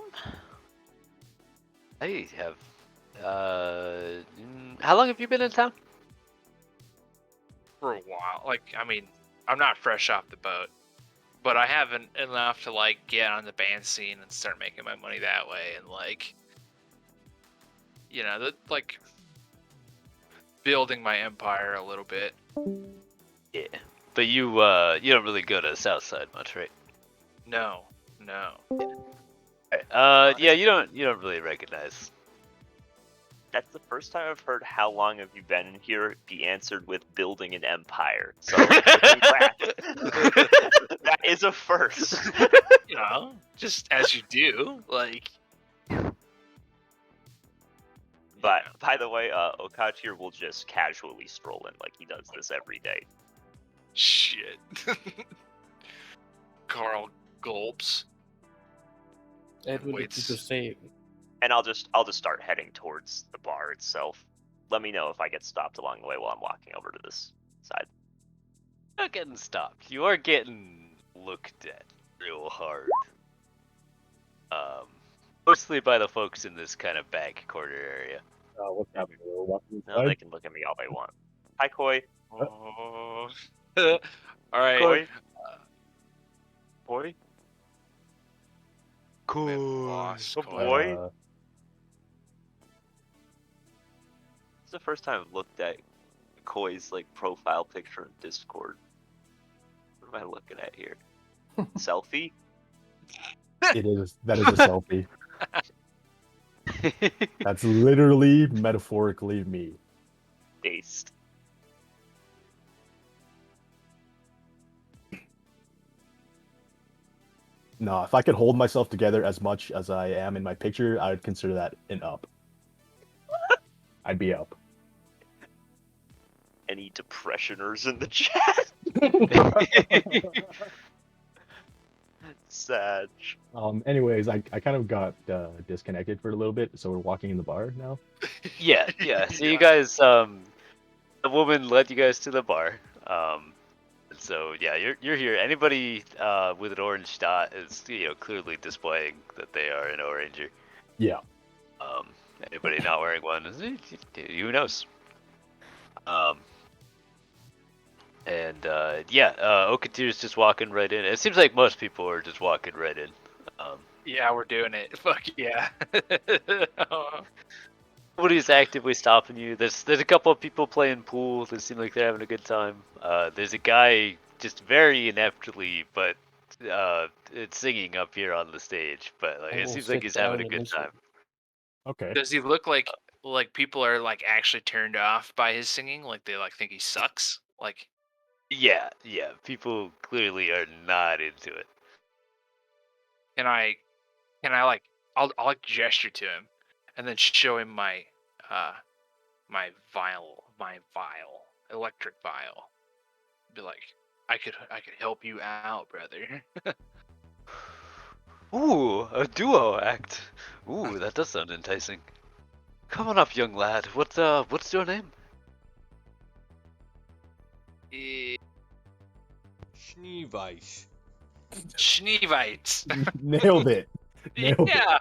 A: have. How long have you been in town?
B: For a while. Like, I mean, I'm not fresh off the boat, but I haven't enough to like get on the band scene and start making my money that way, and like, like building my empire a little bit.
A: Yeah, but you don't really go to Southside much, right?
B: No.
A: Yeah, you don't really recognize.
E: That's the first time I've heard how long have you been here be answered with building an empire. So congrats. That is a first.
B: Just as you do, like.
E: But by the way, Okatir will just casually stroll in like he does this every day.
B: Shit. Carl gulps.
F: Edwin,
B: Wait.
F: did you say
E: And I'll just start heading towards the bar itself. Let me know if I get stopped along the way while I'm walking over to this side.
A: Not getting stopped. You are getting looked at real hard. Mostly by the folks in this kind of back corner area.
C: What's happening? We're walking
E: No,
C: inside.
E: they can look at me all they want. Hi, Koi.
B: Oh. All right.
E: Koi. Boy.
B: Lost
E: Oh,
B: Koi.
E: boy. It's the first time I've looked at Koi's like profile picture in Discord. What am I looking at here? Selfie?
C: It is. That is a selfie. That's literally, metaphorically me.
E: Based.
C: No, if I could hold myself together as much as I am in my picture, I would consider that an up. I'd be up.
E: Any depressioners in the chat? Sad.
C: Anyways, I kind of got disconnected for a little bit, so we're walking in the bar now.
A: Yeah. So you guys, the woman led you guys to the bar. So yeah, you're here. Anybody with an orange dot is clearly displaying that they are an Oranger.
C: Yeah.
A: Anybody not wearing one, who knows? Okatir's just walking right in. It seems like most people are just walking right in.
B: Yeah, we're doing it. Fuck yeah.
A: Nobody's actively stopping you. There's a couple of people playing pool. They seem like they're having a good time. There's a guy just very ineptly, but it's singing up here on the stage. But like,
F: I
A: it
F: will
A: seems like
F: sit
A: he's having
F: down
A: a
F: and
A: good
F: listen.
A: time.
C: Okay.
B: Does he look like people are like actually turned off by his singing? Like they like think he sucks? Like
A: Yeah. People clearly are not into it.
B: can I like I'll like gesture to him and then show him my my electric vial. Be like, I could help you out, brother.
A: Ooh, a duo act. Ooh, that does sound enticing. Come on up, young lad. What's your name?
D: Schneeweiss.
B: Schneevites.
C: Nailed it. Nailed it.
B: Yeah,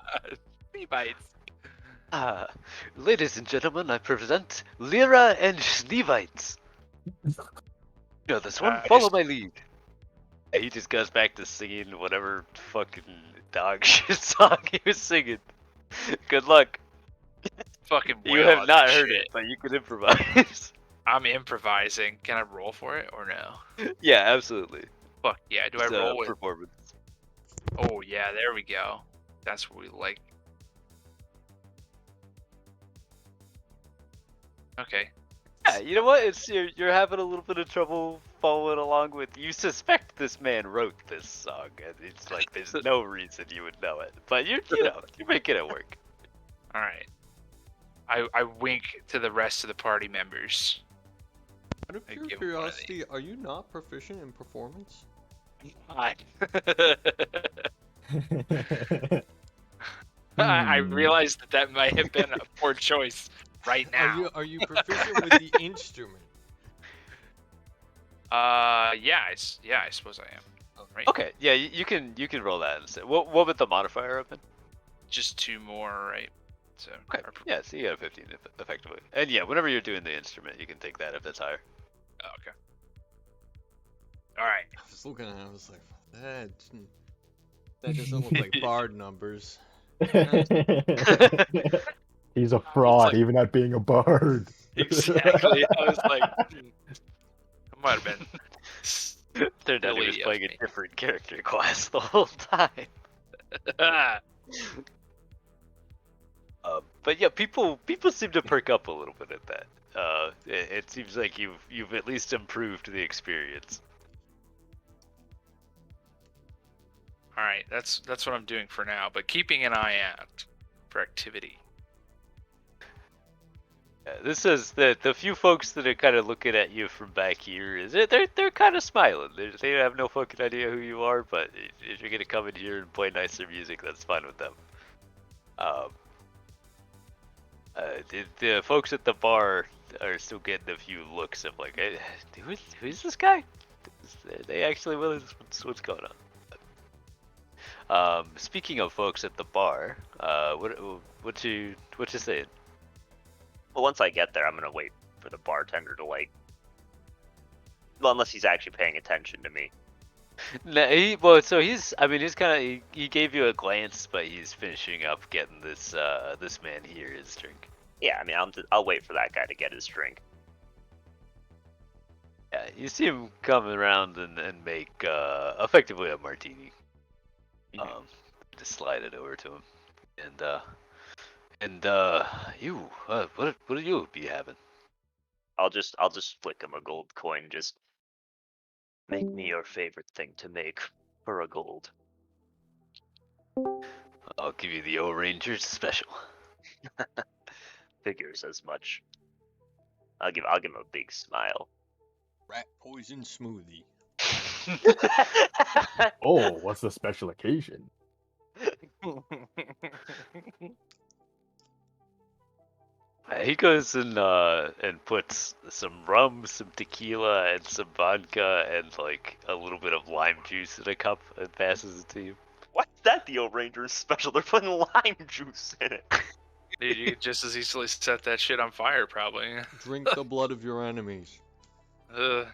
B: Schneevites.
A: Ladies and gentlemen, I present Lyra and Schneevites. You know this one? Follow my lead. Yeah, he just goes back to singing whatever fucking dog shit song he was singing. Good luck.
B: Fucking
A: You
B: wail
A: have
B: on
A: not
B: that
A: heard
B: shit.
A: it, but you can improvise.
B: I'm improvising. Can I roll for it or no?
A: Yeah, absolutely.
B: Fuck yeah. Do I
A: It's a
B: roll with?
A: performance.
B: Oh yeah, there we go. That's what we like. Okay.
A: Yeah, you know what? It's you're having a little bit of trouble following along with. You suspect this man wrote this song, and it's like there's no reason you would know it, but you're making it work.
B: All right. I wink to the rest of the party members.
D: Out of
B: I
D: pure
B: give him one of
D: curiosity, are you not proficient in performance?
B: I
C: Hmm.
B: realized that might have been a poor choice right now.
D: Are you proficient with the instrument?
B: Yeah, I suppose I am. Right.
A: Okay, yeah, you can roll that instead. What would the modifier have been?
B: Just 2 more, right? So.
A: Okay, yeah, so you got a 15 effectively. And yeah, whenever you're doing the instrument, you can take that if that's higher.
B: Oh, okay. All right.
D: I was looking at it, I was like, that doesn't look like bard numbers.
C: He's a fraud,
B: like-
C: even at being a bard.
B: Exactly. I was like, I might have been.
A: Turned out he was
B: Silly of
A: playing a
B: me.
A: different character class the whole time. But yeah, people seem to perk up a little bit at that. It seems like you've at least improved the experience.
B: All right, that's what I'm doing for now, but keeping an eye out for activity.
A: This is the few folks that are kind of looking at you from back here. They're kind of smiling. They have no fucking idea who you are, but if you're gonna come in here and play nicer music, that's fine with them. The folks at the bar are still getting a few looks of like, hey, who's this guy? Are they actually with us? What's going on? Speaking of folks at the bar, what you saying?
E: Well, once I get there, I'm gonna wait for the bartender to like. Well, unless he's actually paying attention to me.
A: No, he's kind of he gave you a glance, but he's finishing up getting this man here his drink.
E: Yeah, I mean, I'll wait for that guy to get his drink.
A: Yeah, you see him come around and make effectively a martini.
E: Mhm.
A: Just slide it over to him, and you, what do you be having?
E: I'll just flick him a gold coin. Just make me your favorite thing to make for a gold.
A: I'll give you the O Rangers special.
E: Figures as much. I'll give him a big smile.
D: Rat poison smoothie.
C: Oh, what's the special occasion?
A: He goes and puts some rum, some tequila, and some vodka, and like a little bit of lime juice in a cup, and passes it to you.
E: What's that the old Rangers special? They're putting lime juice in it.
B: Dude, you could just as easily set that shit on fire, probably.
D: Drink the blood of your enemies.
B: Ugh.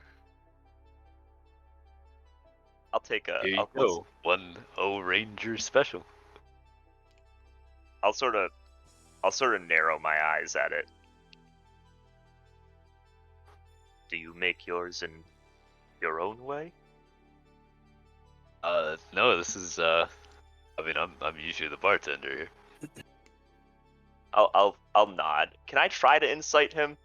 E: I'll take a.
A: Here you
E: I'll,
A: go, one O Ranger special.
E: I'll sort of narrow my eyes at it. Do you make yours in your own way?
A: No, this is I mean, I'm usually the bartender here.
E: I'll nod. Can I try to incite him?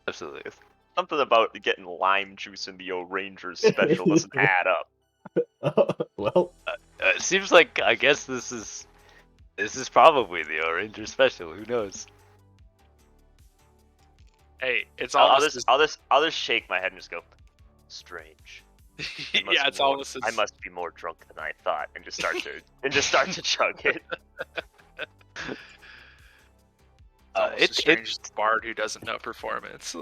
A: Absolutely.
E: Something about getting lime juice in the old Rangers special doesn't add up.
C: Well,
A: It seems like I guess this is probably the O Ranger special. Who knows?
B: Hey, it's
E: I'll
B: almost.
E: I'll just shake my head and just go, strange.
B: Yeah, it's almost.
E: I must be more drunk than I thought, and just start to chug it.
B: It's a strange bard who doesn't know performance.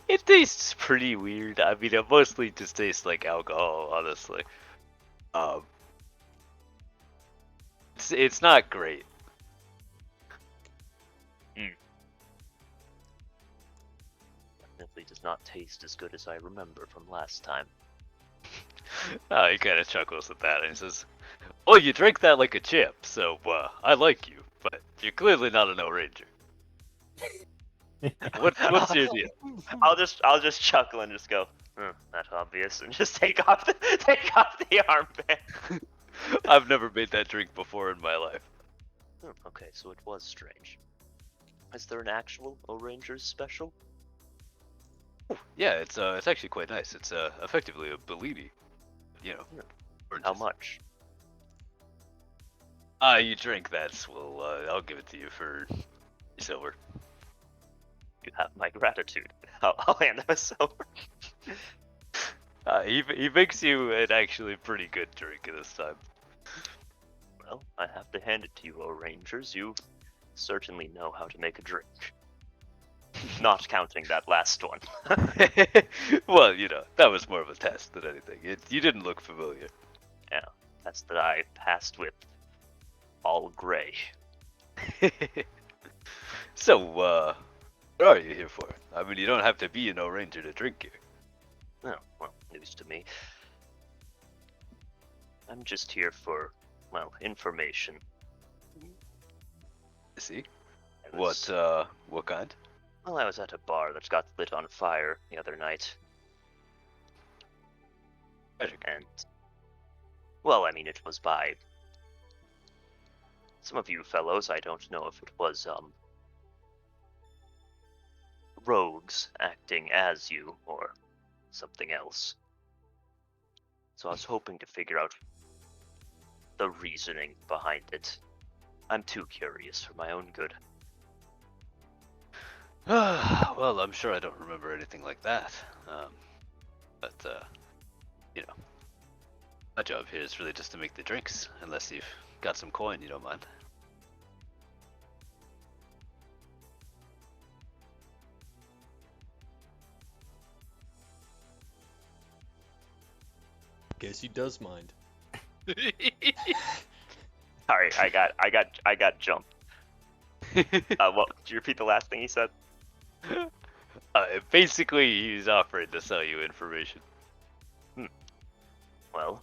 A: It tastes pretty weird. I mean, it mostly just tastes like alcohol, honestly. It's not great.
E: Definitely does not taste as good as I remember from last time.
A: He kind of chuckles at that and he says, "Well, you drink that like a chip, so I like you, but you're clearly not an O Ranger. What's your deal?"
E: I'll just chuckle and just go, that's obvious, and just take off the armband.
A: I've never made that drink before in my life.
E: Okay, so it was strange. Is there an actual O Rangers special?
A: Yeah, it's actually quite nice. It's effectively a Bellini, you know.
E: How much?
A: You drink that, well, I'll give it to you for silver.
E: You have my gratitude. I'll hand him a silver.
A: He makes you an actually pretty good drink this time.
E: Well, I have to hand it to you, O Rangers. You certainly know how to make a drink. Not counting that last one.
A: Well, you know, that was more of a test than anything. You didn't look familiar.
E: Yeah, that's that I passed with all gray.
A: So, what are you here for? I mean, you don't have to be an O Ranger to drink here.
E: Oh, well, news to me. I'm just here for, well, information.
A: See?
E: I was-
A: What kind?
E: Well, I was at a bar that got lit on fire the other night. And, well, I mean, it was by some of you fellows. I don't know if it was, rogues acting as you or something else. So I was hoping to figure out the reasoning behind it. I'm too curious for my own good.
A: Well, I'm sure I don't remember anything like that. But, you know, my job here is really just to make the drinks, unless you've got some coin you don't mind.
D: Guess he does mind.
E: Sorry, I got jumped. What? Did you repeat the last thing he said?
A: Basically, he's offering to sell you information.
E: Well,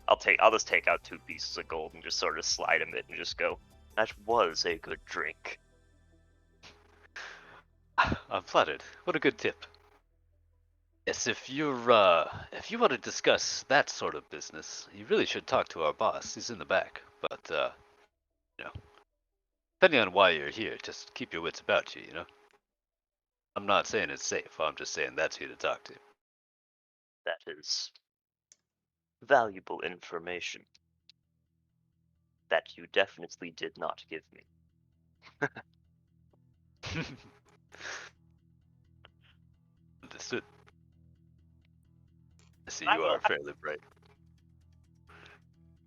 E: I'll just take out 2 pieces of gold and just sort of slide him it and just go, That was a good drink.
A: I'm flattered. What a good tip. Yes, if you want to discuss that sort of business, you really should talk to our boss. He's in the back. But you know, depending on why you're here, just keep your wits about you. You know. I'm not saying it's safe. I'm just saying that's who to talk to.
E: That is valuable information that you definitely did not give me.
A: Understood. I see
E: I
A: you
E: will-
A: are fairly bright.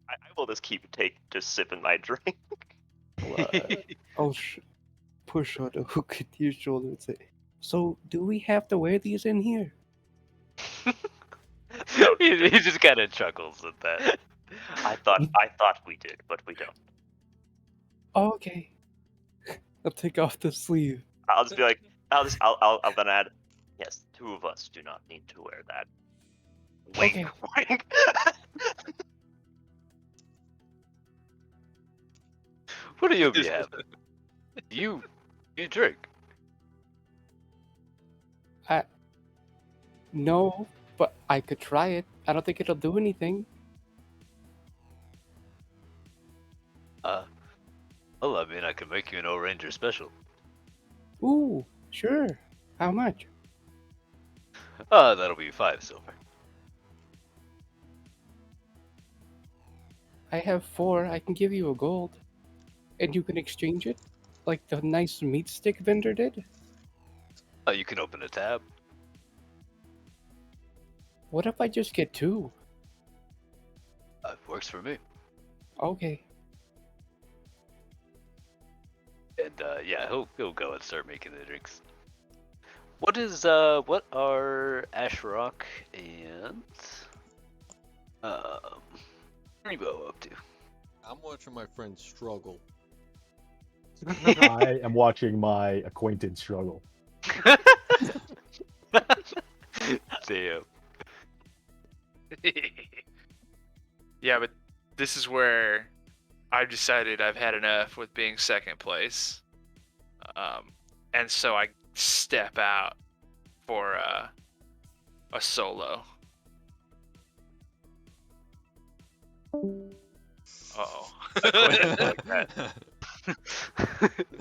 E: I will just keep just sipping my drink.
F: I'll push her to hook at your shoulder and say, "So, do we have to wear these in here?"
E: No.
A: he just kind of chuckles at that.
E: I thought we did, but we don't.
F: Oh, okay. I'll take off the sleeve.
E: I'll just be like, I'll then add, yes, the two of us do not need to wear that. Wink,
F: Okay.
E: wink.
A: What do you be having? You drink.
F: No, but I could try it. I don't think it'll do anything.
A: Well, I mean, I could make you an O-Ranger special.
F: Ooh, sure. How much?
A: That'll be 5 silver.
F: I have 4. I can give you a gold. And you can exchange it? Like the nice meat stick vendor did?
A: You can open a tab.
F: What if I just get 2?
A: Works for me.
F: Okay.
A: And yeah, he'll go and start making the drinks. What are Ashrock and Rebo up to?
D: I'm watching my friend struggle.
C: I am watching my acquaintance struggle.
A: Damn.
B: Yeah, but this is where I've decided I've had enough with being second place. And so I step out for a solo. Uh-oh.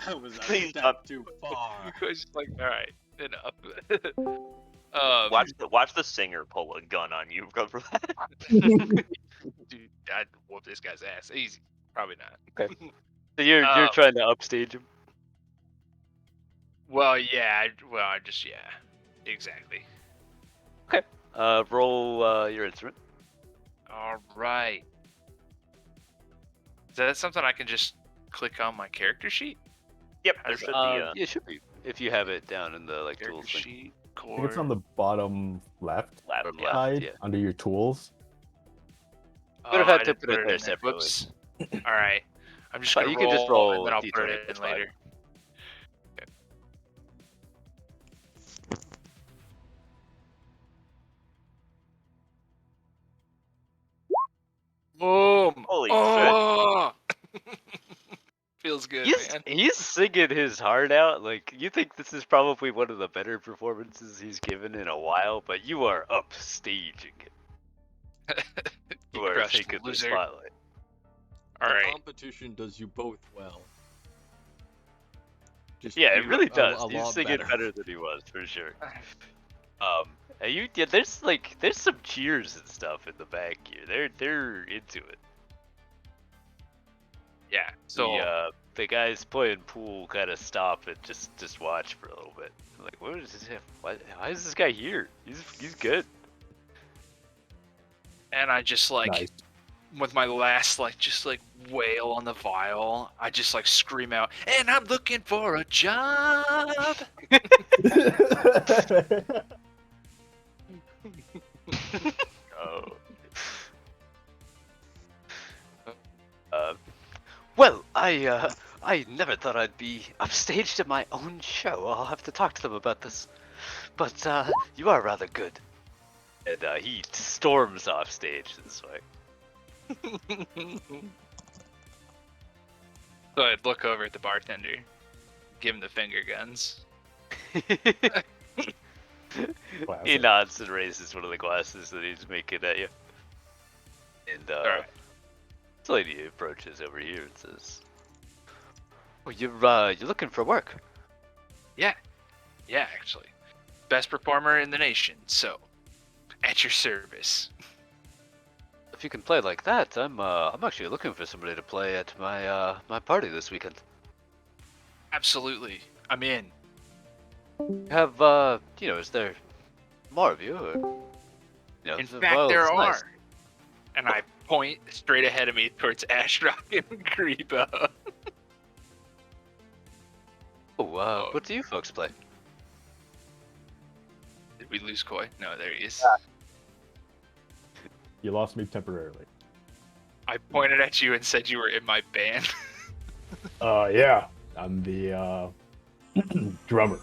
D: That was a
E: Please
D: step
E: don't.
D: too far.
B: I was just like, all right, enough.
E: Watch the singer pull a gun on you. Go for that.
B: Dude, I'd whoop this guy's ass. Easy. Probably not.
A: So you're trying to upstage him.
B: Well, yeah. Exactly.
A: Roll your instrument.
B: All right. Is that something I can just click on my character sheet?
E: Yep, there should be a.
A: Yeah, it should be if you have it down in the like
B: Character
A: tools thing.
B: sheet,
C: I
B: core.
C: think it's on the bottom left
A: Bottom
E: yeah.
A: left,
C: side
A: yeah.
C: under your tools.
A: Would have had
B: I
A: to
B: didn't
A: put it there
B: in
A: separately.
B: Whoops. All right. I'm just
A: Fine,
B: gonna
A: you can just
B: roll,
A: roll
B: and then I'll put
A: D20,
B: it in
A: that's fine.
B: later. Boom!
E: Holy
B: Oh! Feels good, man.
A: He's singing his heart out. Like, you think this is probably one of the better performances he's given in a while, but you are upstaging it. You are
B: crushed,
A: taking the
B: loser.
A: spotlight.
B: All
D: The
B: right.
D: competition does you both well. Just
A: Yeah, it
D: you
A: really
D: a
A: does. He's
D: lot
A: singing better than he was, for sure. Yeah, there's some cheers and stuff in the back here. They're into it.
B: Yeah. So
A: The guys playing pool kind of stop and just watch for a little bit. Like, what is this? Why is this guy here? He's good.
B: and I just like
C: Nice.
B: with my last just wail on the vial, I just scream out, and I'm looking for a job.
E: Oh.
A: Well, I never thought I'd be upstaged at my own show. I'll have to talk to them about this. But you are rather good. And he storms off stage this way.
B: So I'd look over at the bartender, give him the finger guns.
A: He
C: Classic.
A: nods and raises one of the glasses that he's making at you. And
B: Alright.
A: this lady approaches over here and says, "Oh, you're looking for work?
B: Yeah, actually. Best performer in the nation, so at your service.
A: If you can play like that, I'm actually looking for somebody to play at my my party this weekend.
B: Absolutely. I'm in.
A: Have is there more of you? Or,
B: In
A: well,
B: fact, there
A: it's nice.
B: are. And I point straight ahead of me towards Ashrock and Greba.
A: Oh, what do you folks play?
B: Did we lose Koi? No, there he is.
C: You lost me temporarily.
B: I pointed at you and said you were in my band.
C: Yeah. I'm the drummer.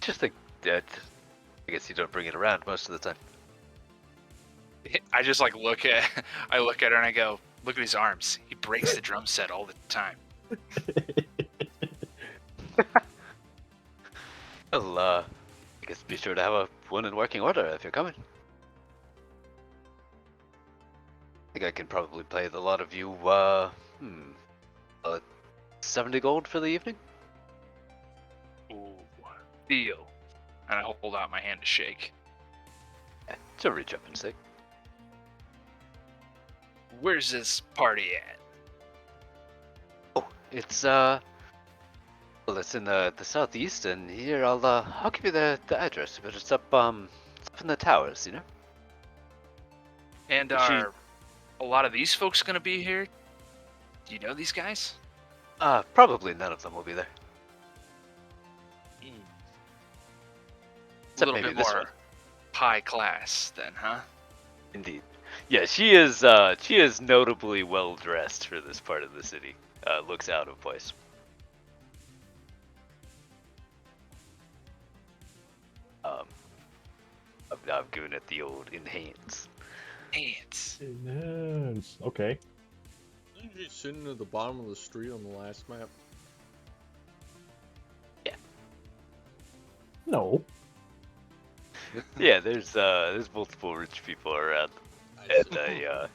A: Just think that I guess you don't bring it around most of the time.
B: I just like look at her and I go, look at his arms. He breaks the drum set all the time.
A: Well, I guess be sure to have one in working order if you're coming. I think I can probably play the lot of you, 70 gold for the evening?
B: Ooh, deal. And I hold out my hand to shake.
A: Yeah, so reach up and say,
B: Where's this party at?
A: "Oh, it's, it's in the southeast, and here, I'll give you the address, but it's up in the towers, you know?
B: And are a lot of these folks gonna be here? Do you know these guys?
A: Probably none of them will be there.
B: A
A: Except
B: little
A: maybe
B: bit
A: this
B: more
A: one.
B: high class then, huh?
A: Indeed. Yeah, she is notably well dressed for this part of the city. Looks out of place. I'm giving it the old enhance.
B: Ants.
C: Yes. Okay.
D: Isn't he sitting at the bottom of the street on the last map?
C: No.
A: Yeah, there's multiple rich people around, and I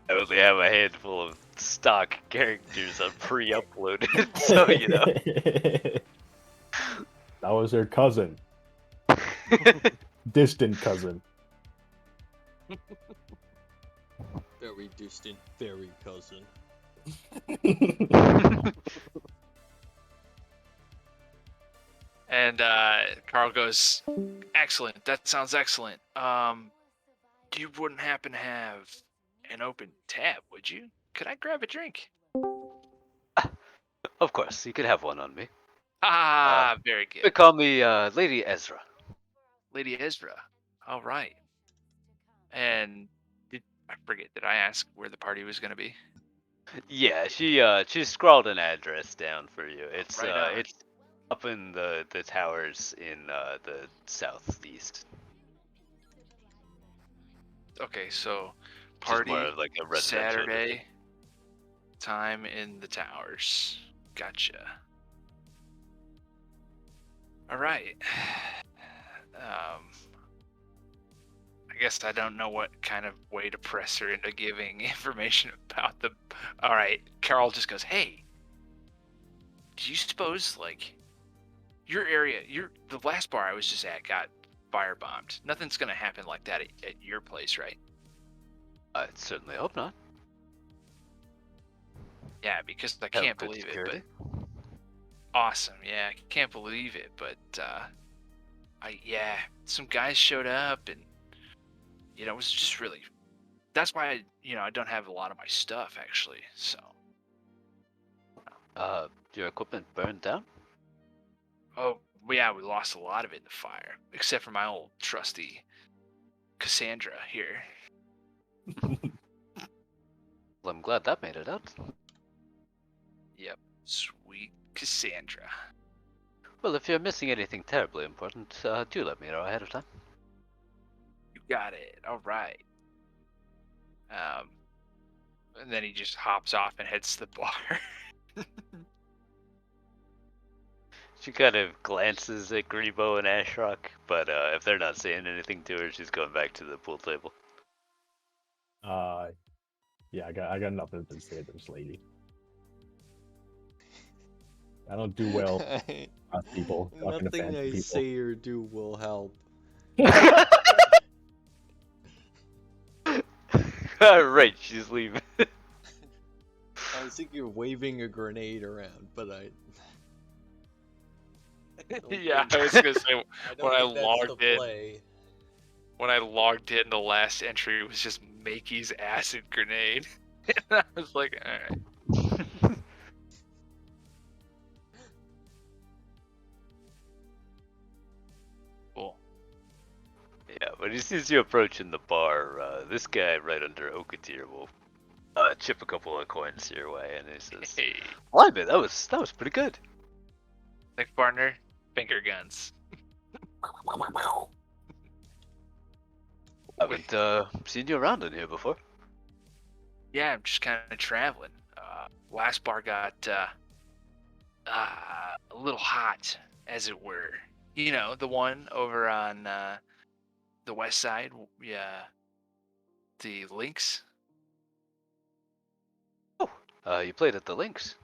A: only have a handful of stock characters on pre-uploaded, so you know.
C: That was her cousin. Distant cousin.
D: Very distant, very cousin.
B: And Carl goes, excellent. That sounds excellent. You wouldn't happen to have an open tab, would you? Could I grab a drink?
A: Of course, you could have one on me.
B: Ah, very
A: They
B: good.
A: call me Lady Ezra.
B: Lady Ezra. All right. And I forget, did I ask where the party was going to be?
A: Yeah, she scrawled an address down for you. It's
B: Right on.
A: it's up in the towers in the southeast.
B: Okay, so
A: Which is
B: party
A: more of like a residential
B: Saturday time in the towers. Gotcha. All right. I guess I don't know what kind of way to press her into giving information about the. All right, Carol just goes, "Hey, do you suppose like your area, the last bar I was just at got firebombed? Nothing's gonna happen like that at your place, right?"
A: I certainly hope not.
B: Yeah, because I
A: Have
B: can't
A: good
B: believe
A: security.
B: it. But awesome, yeah, I can't believe it. But some guys showed up, and it was just really. That's why I don't have a lot of my stuff actually. So.
A: Your equipment burned down?
B: Oh, yeah, we lost a lot of it in the fire, except for my old trusty Cassandra here.
A: Well, I'm glad that made it out.
B: Yep, sweet Cassandra.
A: Well, if you're missing anything terribly important, do let me know ahead of time.
B: You got it. All right. And then he just hops off and heads to the bar.
A: She kind of glances at Grebo and Ashrock, but if they're not saying anything to her, she's going back to the pool table.
C: Yeah, I got nothing to say to this lady. I don't do well with people, talking to
D: Nothing
C: fancy
D: I
C: people.
D: say or do will help.
A: Right, she's leaving.
D: I was thinking of waving a grenade around, but I don't
B: Yeah,
D: think-
B: I was gonna say
D: I don't
B: when I
D: think that's the
B: logged in.
D: play.
B: When I logged in, the last entry was just Makey's acid grenade. And I was like, alright. Cool.
A: Yeah, when he sees you approaching the bar, this guy right under Okatir will chip a couple of coins your way, and he says,
B: Hey,
A: "Well, I bet that was pretty good."
B: thanks, partner. Finger guns.
A: I haven't seen you around in here before.
B: Yeah, I'm just kind of traveling. Last bar got a little hot, as it were. You know, the one over on the west side. Yeah, the Lynx.
A: You played at the Lynx.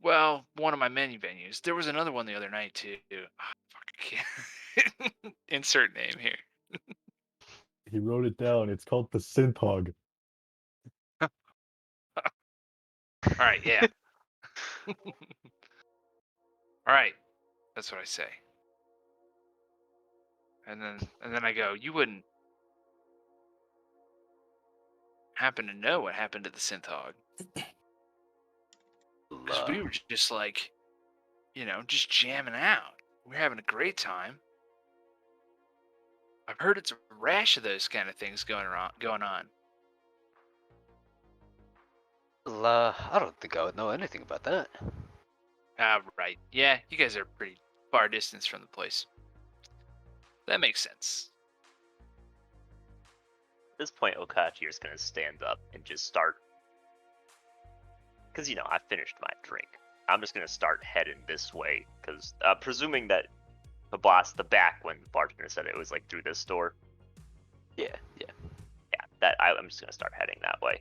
B: Well, one of my menu venues. There was another one the other night too. Ah, fuck, I can't. Insert name here.
C: He wrote it down. It's called the Synthog.
B: All right, yeah. All right, that's what I say. And then I go, you wouldn't happen to know what happened to the Synthog? Because we were just like, just jamming out. We're having a great time. I've heard it's a rash of those kind of things going on.
A: I don't think I would know anything about that.
B: Right. Yeah, you guys are pretty far distance from the place. That makes sense.
E: At this point, Okachi's gonna stand up and just start. Because, I finished my drink. I'm just gonna start heading this way. Because, presuming that the back when the bartender said it was like through this door.
A: Yeah.
E: I'm just gonna start heading that way.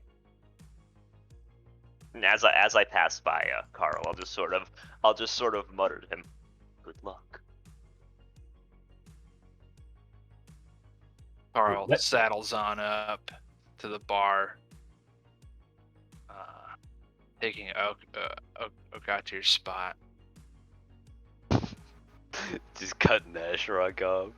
E: And as I pass by Carl, I'll just sort of mutter to him, "Good luck."
B: Carl
C: What?
B: saddles on up to the bar, taking Okatir's spot.
A: Just cutting Ashrock off.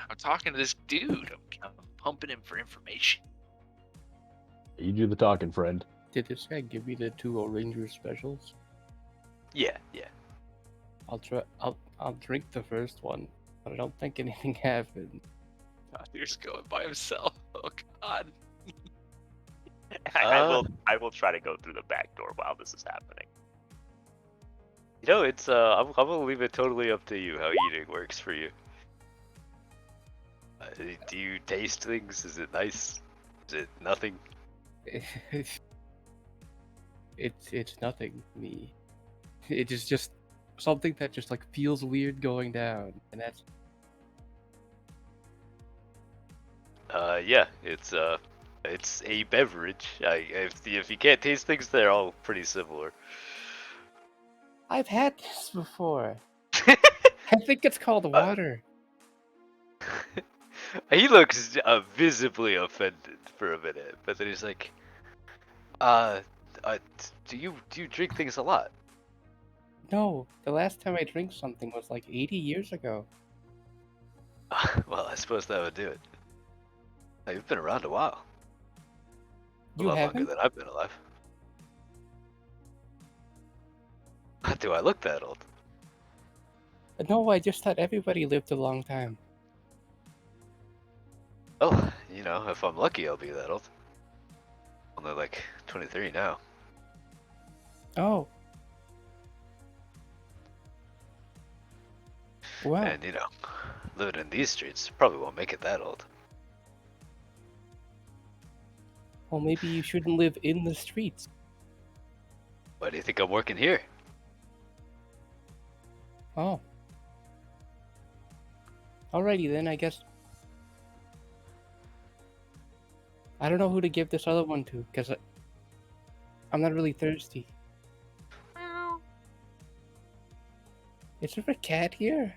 B: I'm talking to this dude. I'm pumping him for information.
C: You do the talking, friend.
F: Did this guy give me the 2 Ranger specials?
A: Yeah.
F: I'll try. I'll drink the first one, but I don't think anything happened.
B: Okatir's going by himself. Oh God.
E: I will try to go through the back door while this is happening.
A: It's I'm gonna leave it totally up to you how eating works for you. Do you taste things? Is it nice? Is it nothing?
F: It's nothing. Me. It is just something that just like feels weird going down, and that's
A: Yeah, it's a beverage. If you can't taste things, they're all pretty similar.
F: I've had this before. I think it's called water.
A: He looks visibly offended for a minute, but then he's like, do you drink things a lot?"
F: No, the last time I drank something was like 80 years ago.
A: Well, I suppose that would do it. You've been around a while. A
F: You
A: lot
F: haven't?
A: longer than I've been alive. Do I look that old?
F: No, I just thought everybody lived a long time.
A: Well, if I'm lucky, I'll be that old. Only like 23 now.
F: Oh. Wow.
A: And living in these streets probably won't make it that old.
F: Well, maybe you shouldn't live in the streets.
A: Why do you think I'm working here?
F: Oh. Alrighty then, I guess. I don't know who to give this other one to, because I'm not really thirsty. Is there a cat here?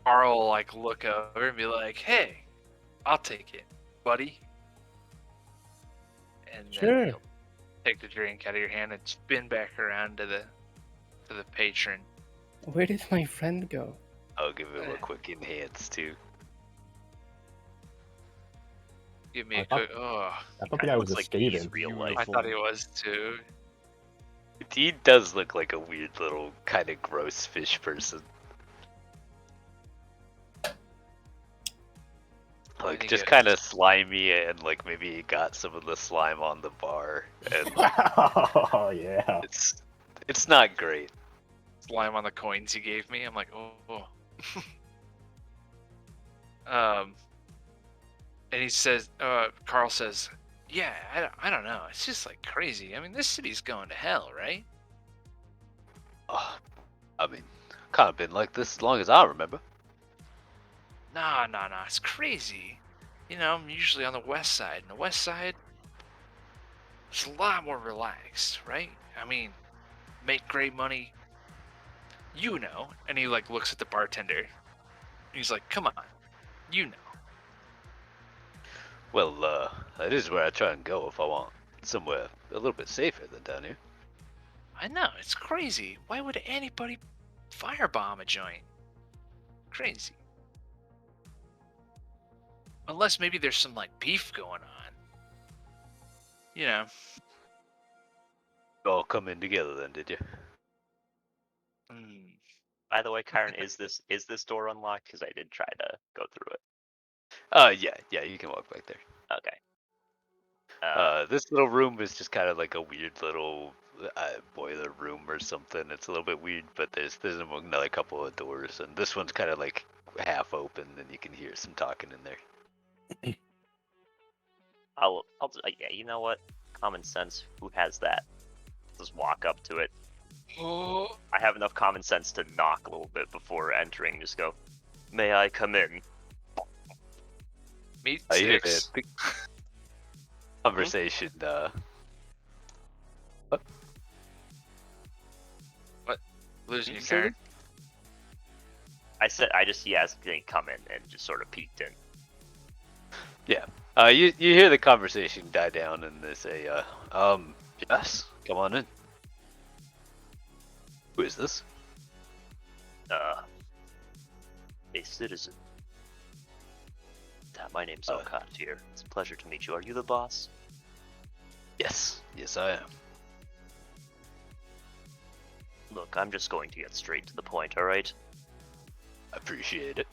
B: Carl will like look over and be like, "Hey, I'll take it, buddy." And then
F: Sure.
B: he'll take the drink out of your hand and spin back around to the patron.
F: Where did my friend go?
A: I'll give him a quick enhance too.
B: Give me
C: I
B: a
C: thought-
B: quick. Oh,
C: I thought the
E: Kinda
C: guy was
E: looks
C: a
E: like he's
C: skating.
E: real life.
B: I thought he was too.
A: He does look like a weird little kind of gross fish person. Like
B: think
A: just
B: it-
A: kind of slimy and like maybe he got some of the slime on the bar and
C: Oh yeah.
A: it's not great.
B: Slime on the coins he gave me. I'm like, oh. And he says, Carl says, yeah, I don't know. It's just like crazy. I mean, this city's going to hell, right?
A: I mean, kind of been like this as long as I remember.
B: Nah. It's crazy. You know, I'm usually on the west side. And the west side, it's a lot more relaxed, right? I mean, make great money. You know. And he like looks at the bartender. He's like, come on. You know.
A: Well, that is where I try and go if I want somewhere a little bit safer than down here.
B: I know, it's crazy. Why would anybody firebomb a joint? Crazy. Unless maybe there's some like beef going on. You know.
A: You all come in together then, did you?
E: By the way, Chiron, is this door unlocked? Because I did try to go through it.
A: Yeah, you can walk back there.
E: Okay.
A: This little room is just kind of like a weird little boiler room or something. It's a little bit weird, but there's another couple of doors, and this one's kind of like half open, and you can hear some talking in there.
E: Yeah, you know what? Common sense. Who has that? Just walk up to it.
B: Oh.
E: I have enough common sense to knock a little bit before entering. Just go, may I come in?
B: Meet
A: I hear
B: six.
A: the conversation.
B: Losing your
E: Say
B: card.
E: I said I just didn't come in and just sort of peeked in.
A: You hear the conversation die down, and they say, yes, come on in. Who is this?
E: A citizen. My name's Okat here. It's a pleasure to meet you. Are you the boss?
A: Yes, I am.
E: Look, I'm just going to get straight to the point, alright?
A: I appreciate it.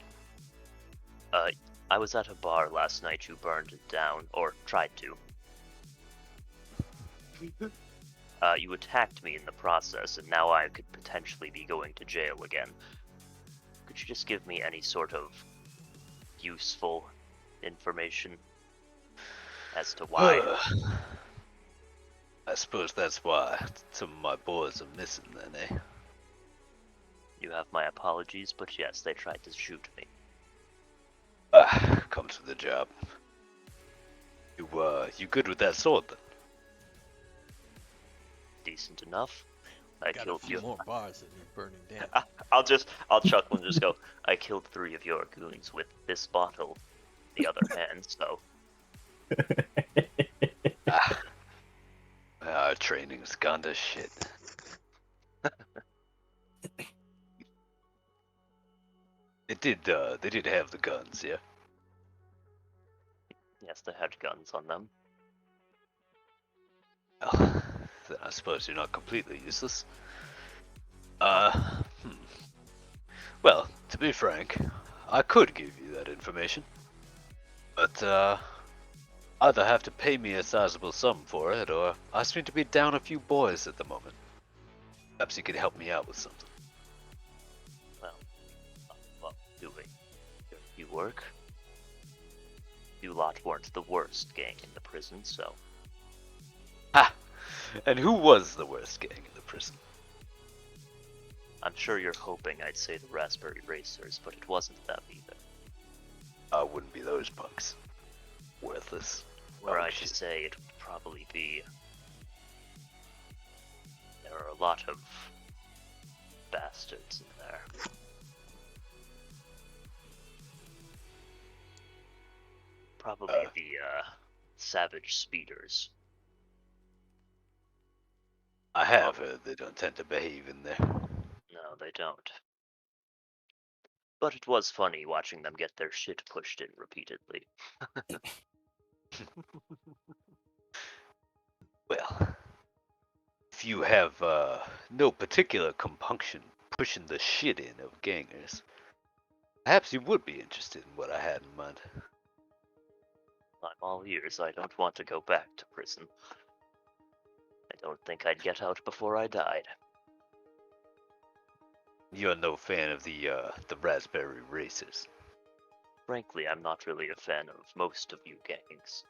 E: I was at a bar last night. You burned it down, or tried to. You attacked me in the process, and now I could potentially be going to jail again. Could you just give me any sort of useful information as to why?
A: I suppose that's why some of my boys are missing then, eh?
E: You have my apologies, but yes, they tried to shoot me.
A: Comes with the job. You good with that sword then?
E: Decent enough. I
D: Got a
E: killed
D: few
E: you.
D: more bars that need burning down.
E: I'll chuckle and just go, I killed 3 of your goons with this bottle. The other hand, so.
A: Our training's gone to shit. They did have the guns, yeah?
E: Yes, they had guns on them.
A: Well, then I suppose you're not completely useless. Well, to be frank, I could give you that information. But, either have to pay me a sizable sum for it, or I seem to be down a few boys at the moment. Perhaps you could help me out with something.
E: Well, do you work? You lot weren't the worst gang in the prison, so
A: Ha! And who was the worst gang in the prison?
E: I'm sure you're hoping I'd say the Raspberry Racers, but it wasn't them either.
A: Wouldn't be those punks. Worthless.
E: Were I
A: shit.
E: to say, it would probably be... There are a lot of bastards in there. Probably the savage speeders.
A: I have heard they don't tend to behave in there.
E: No, they don't. But it was funny watching them get their shit pushed in repeatedly.
A: Well, if you have no particular compunction pushing the shit in of gangers, perhaps you would be interested in what I had in mind.
E: I'm all ears. I don't want to go back to prison. I don't think I'd get out before I died.
A: You're no fan of the Raspberry Racers.
E: Frankly, I'm not really a fan of most of you gangs.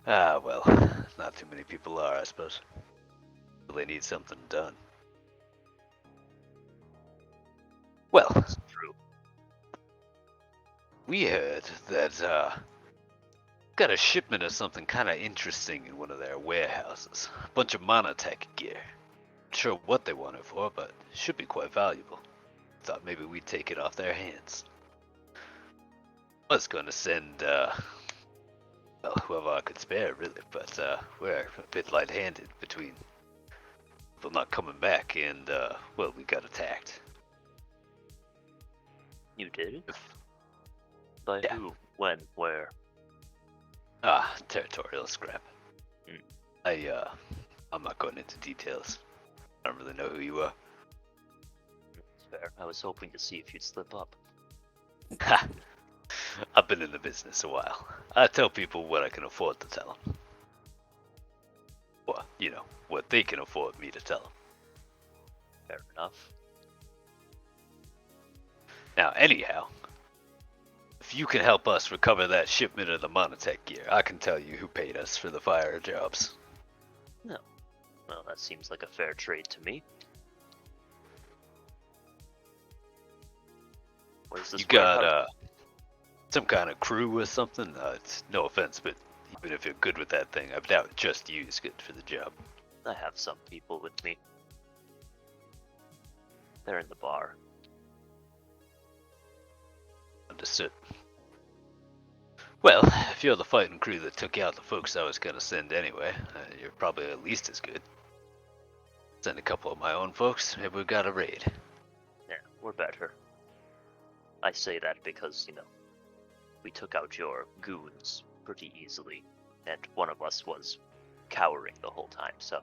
A: Well, not too many people are, I suppose. They need something done. Well,
E: It's true.
A: we heard that got a shipment of something kind of interesting in one of their warehouses. A bunch of monotech gear. Not sure what they want it for, but it should be quite valuable. Thought maybe we'd take it off their hands. Was going to send well, whoever I could spare, really, but we're a bit light-handed between people not coming back and, well, we got attacked.
E: You did? By
A: Yeah.
E: who? When? Where?
A: Territorial scrap.
E: Hmm.
A: I'm not going into details. I don't really know who you are.
E: It's fair. I was hoping to see if you'd slip up.
A: Ha! I've been in the business a while. I tell people what I can afford to tell them. Well, you know, what they can afford me to tell them.
E: Fair enough.
A: Now, anyhow, if you can help us recover that shipment of the monotech gear, I can tell you who paid us for the fire jobs.
E: Well, that seems like a fair trade to me. What is this?
A: You got
E: warehouse?
A: some kind of crew or something? It's no offense, but even if you're good with that thing, I doubt just you is good for the job.
E: I have some people with me. They're in the bar.
A: Understood. Well, if you're the fighting crew that took out the folks I was gonna send anyway, you're probably at least as good. Send a couple of my own folks, maybe we got a raid.
E: Yeah, we're better. I say that because, you know, we took out your goons pretty easily, and one of us was cowering the whole time, so...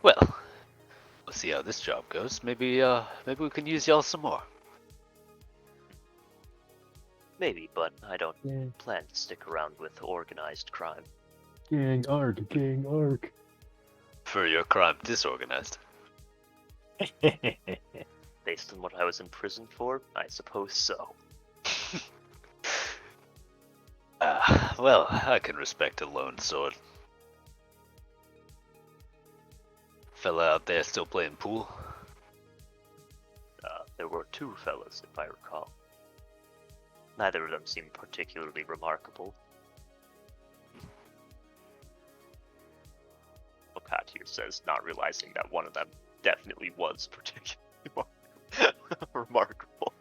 A: Well, we'll see how this job goes. Maybe we can use y'all some more.
E: Maybe, but I don't
C: Yeah.
E: plan to stick around with organized crime.
C: Gang arc, gang arc.
A: For your crime disorganized.
E: Based on what I was in prison for, I suppose so.
A: Well, I can respect a lone sword. Fella out there still playing pool?
E: There were two fellas, if I recall. Neither of them seemed particularly remarkable. Okatir says, not realizing that one of them definitely was particularly remarkable.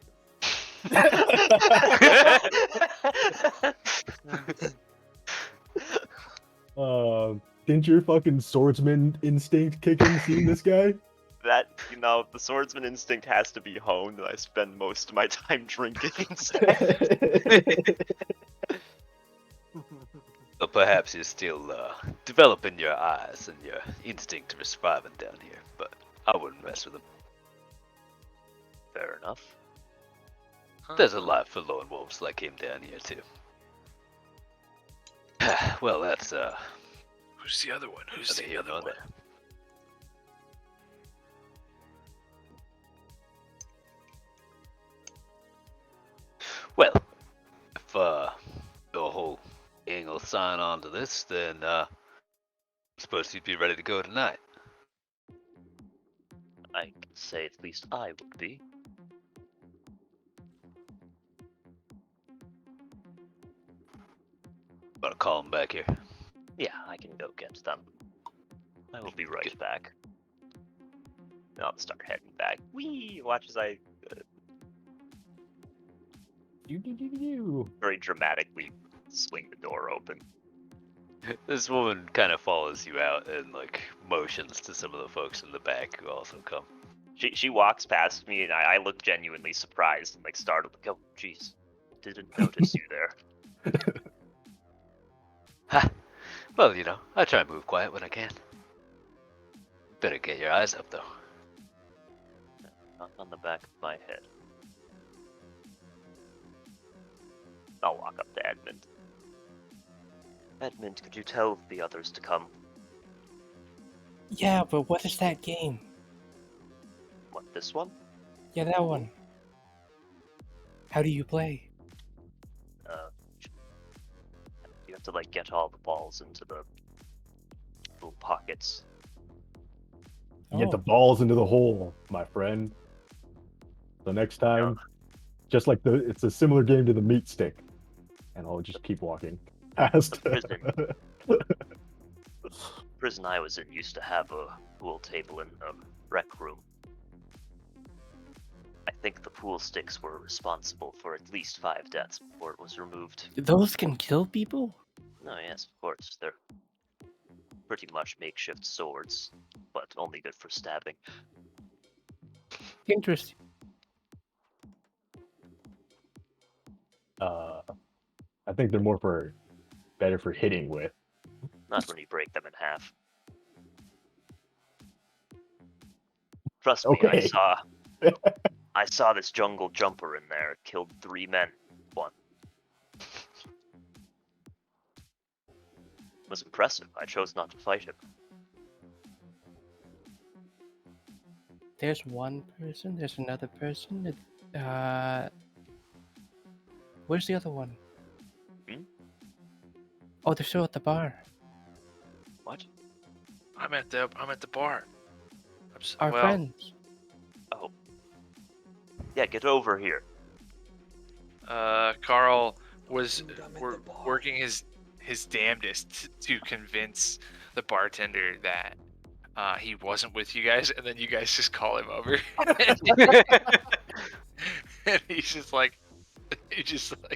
C: Didn't your fucking swordsman instinct kick in seeing this guy?
E: That, you know, the swordsman instinct has to be honed, and I spend most of my time drinking.
A: But perhaps you're still developing your eyes and your instinct for surviving down here, but I wouldn't mess with them.
E: Fair enough.
A: There's a life for lone wolves like him down here too. Well, that's
B: Who's the other one? Who's
A: neither
B: the
A: here
B: other
A: nor
B: one?
A: there. both sign on to this, then I suppose you'd be ready to go tonight.
E: I can say at least I would be.
A: Wanna call him back here?
E: Yeah, I can go get them. I will be right back. And I'll start heading back. Whee! Watch as I very dramatically swing the door open.
A: This woman kind of follows you out and like motions to some of the folks in the back who also come.
E: She walks past me and I look genuinely surprised and like startled. Like, oh, jeez, didn't notice you there.
A: Ha! Well, you know, I try and move quiet when I can. Better get your eyes up, though.
E: Not on the back of my head. I'll walk up to Edmund. Edmund, could you tell the others to come?
F: Yeah, but what is that game?
E: What, this one?
F: Yeah, that one. How do you play?
E: You have to like get all the balls into the little pockets.
C: Get the balls into the hole, my friend. So next time, just like it's a similar game to the meat stick, and I'll just keep walking past.
E: The prison I was in used to have a pool table in the rec room. I think the pool sticks were responsible for at least 5 deaths before it was removed.
F: Those can kill people?
E: No, yes, of course. They're pretty much makeshift swords, but only good for stabbing.
F: Interesting.
C: I think they're better for hitting with.
E: Not when you break them in half. Trust me,
C: Okay.
E: I saw this jungle jumper in there. It killed 3 men. One. It was impressive. I chose not to fight him.
F: There's one person, there's another person. Where's the other one?
E: Hmm?
F: Oh, they're still at the bar.
E: What?
B: I'm at the bar.
F: Our friends.
E: Oh. Yeah, get over here.
B: Carl was working his damnedest to convince the bartender that he wasn't with you guys, and then you guys just call him over. And he just like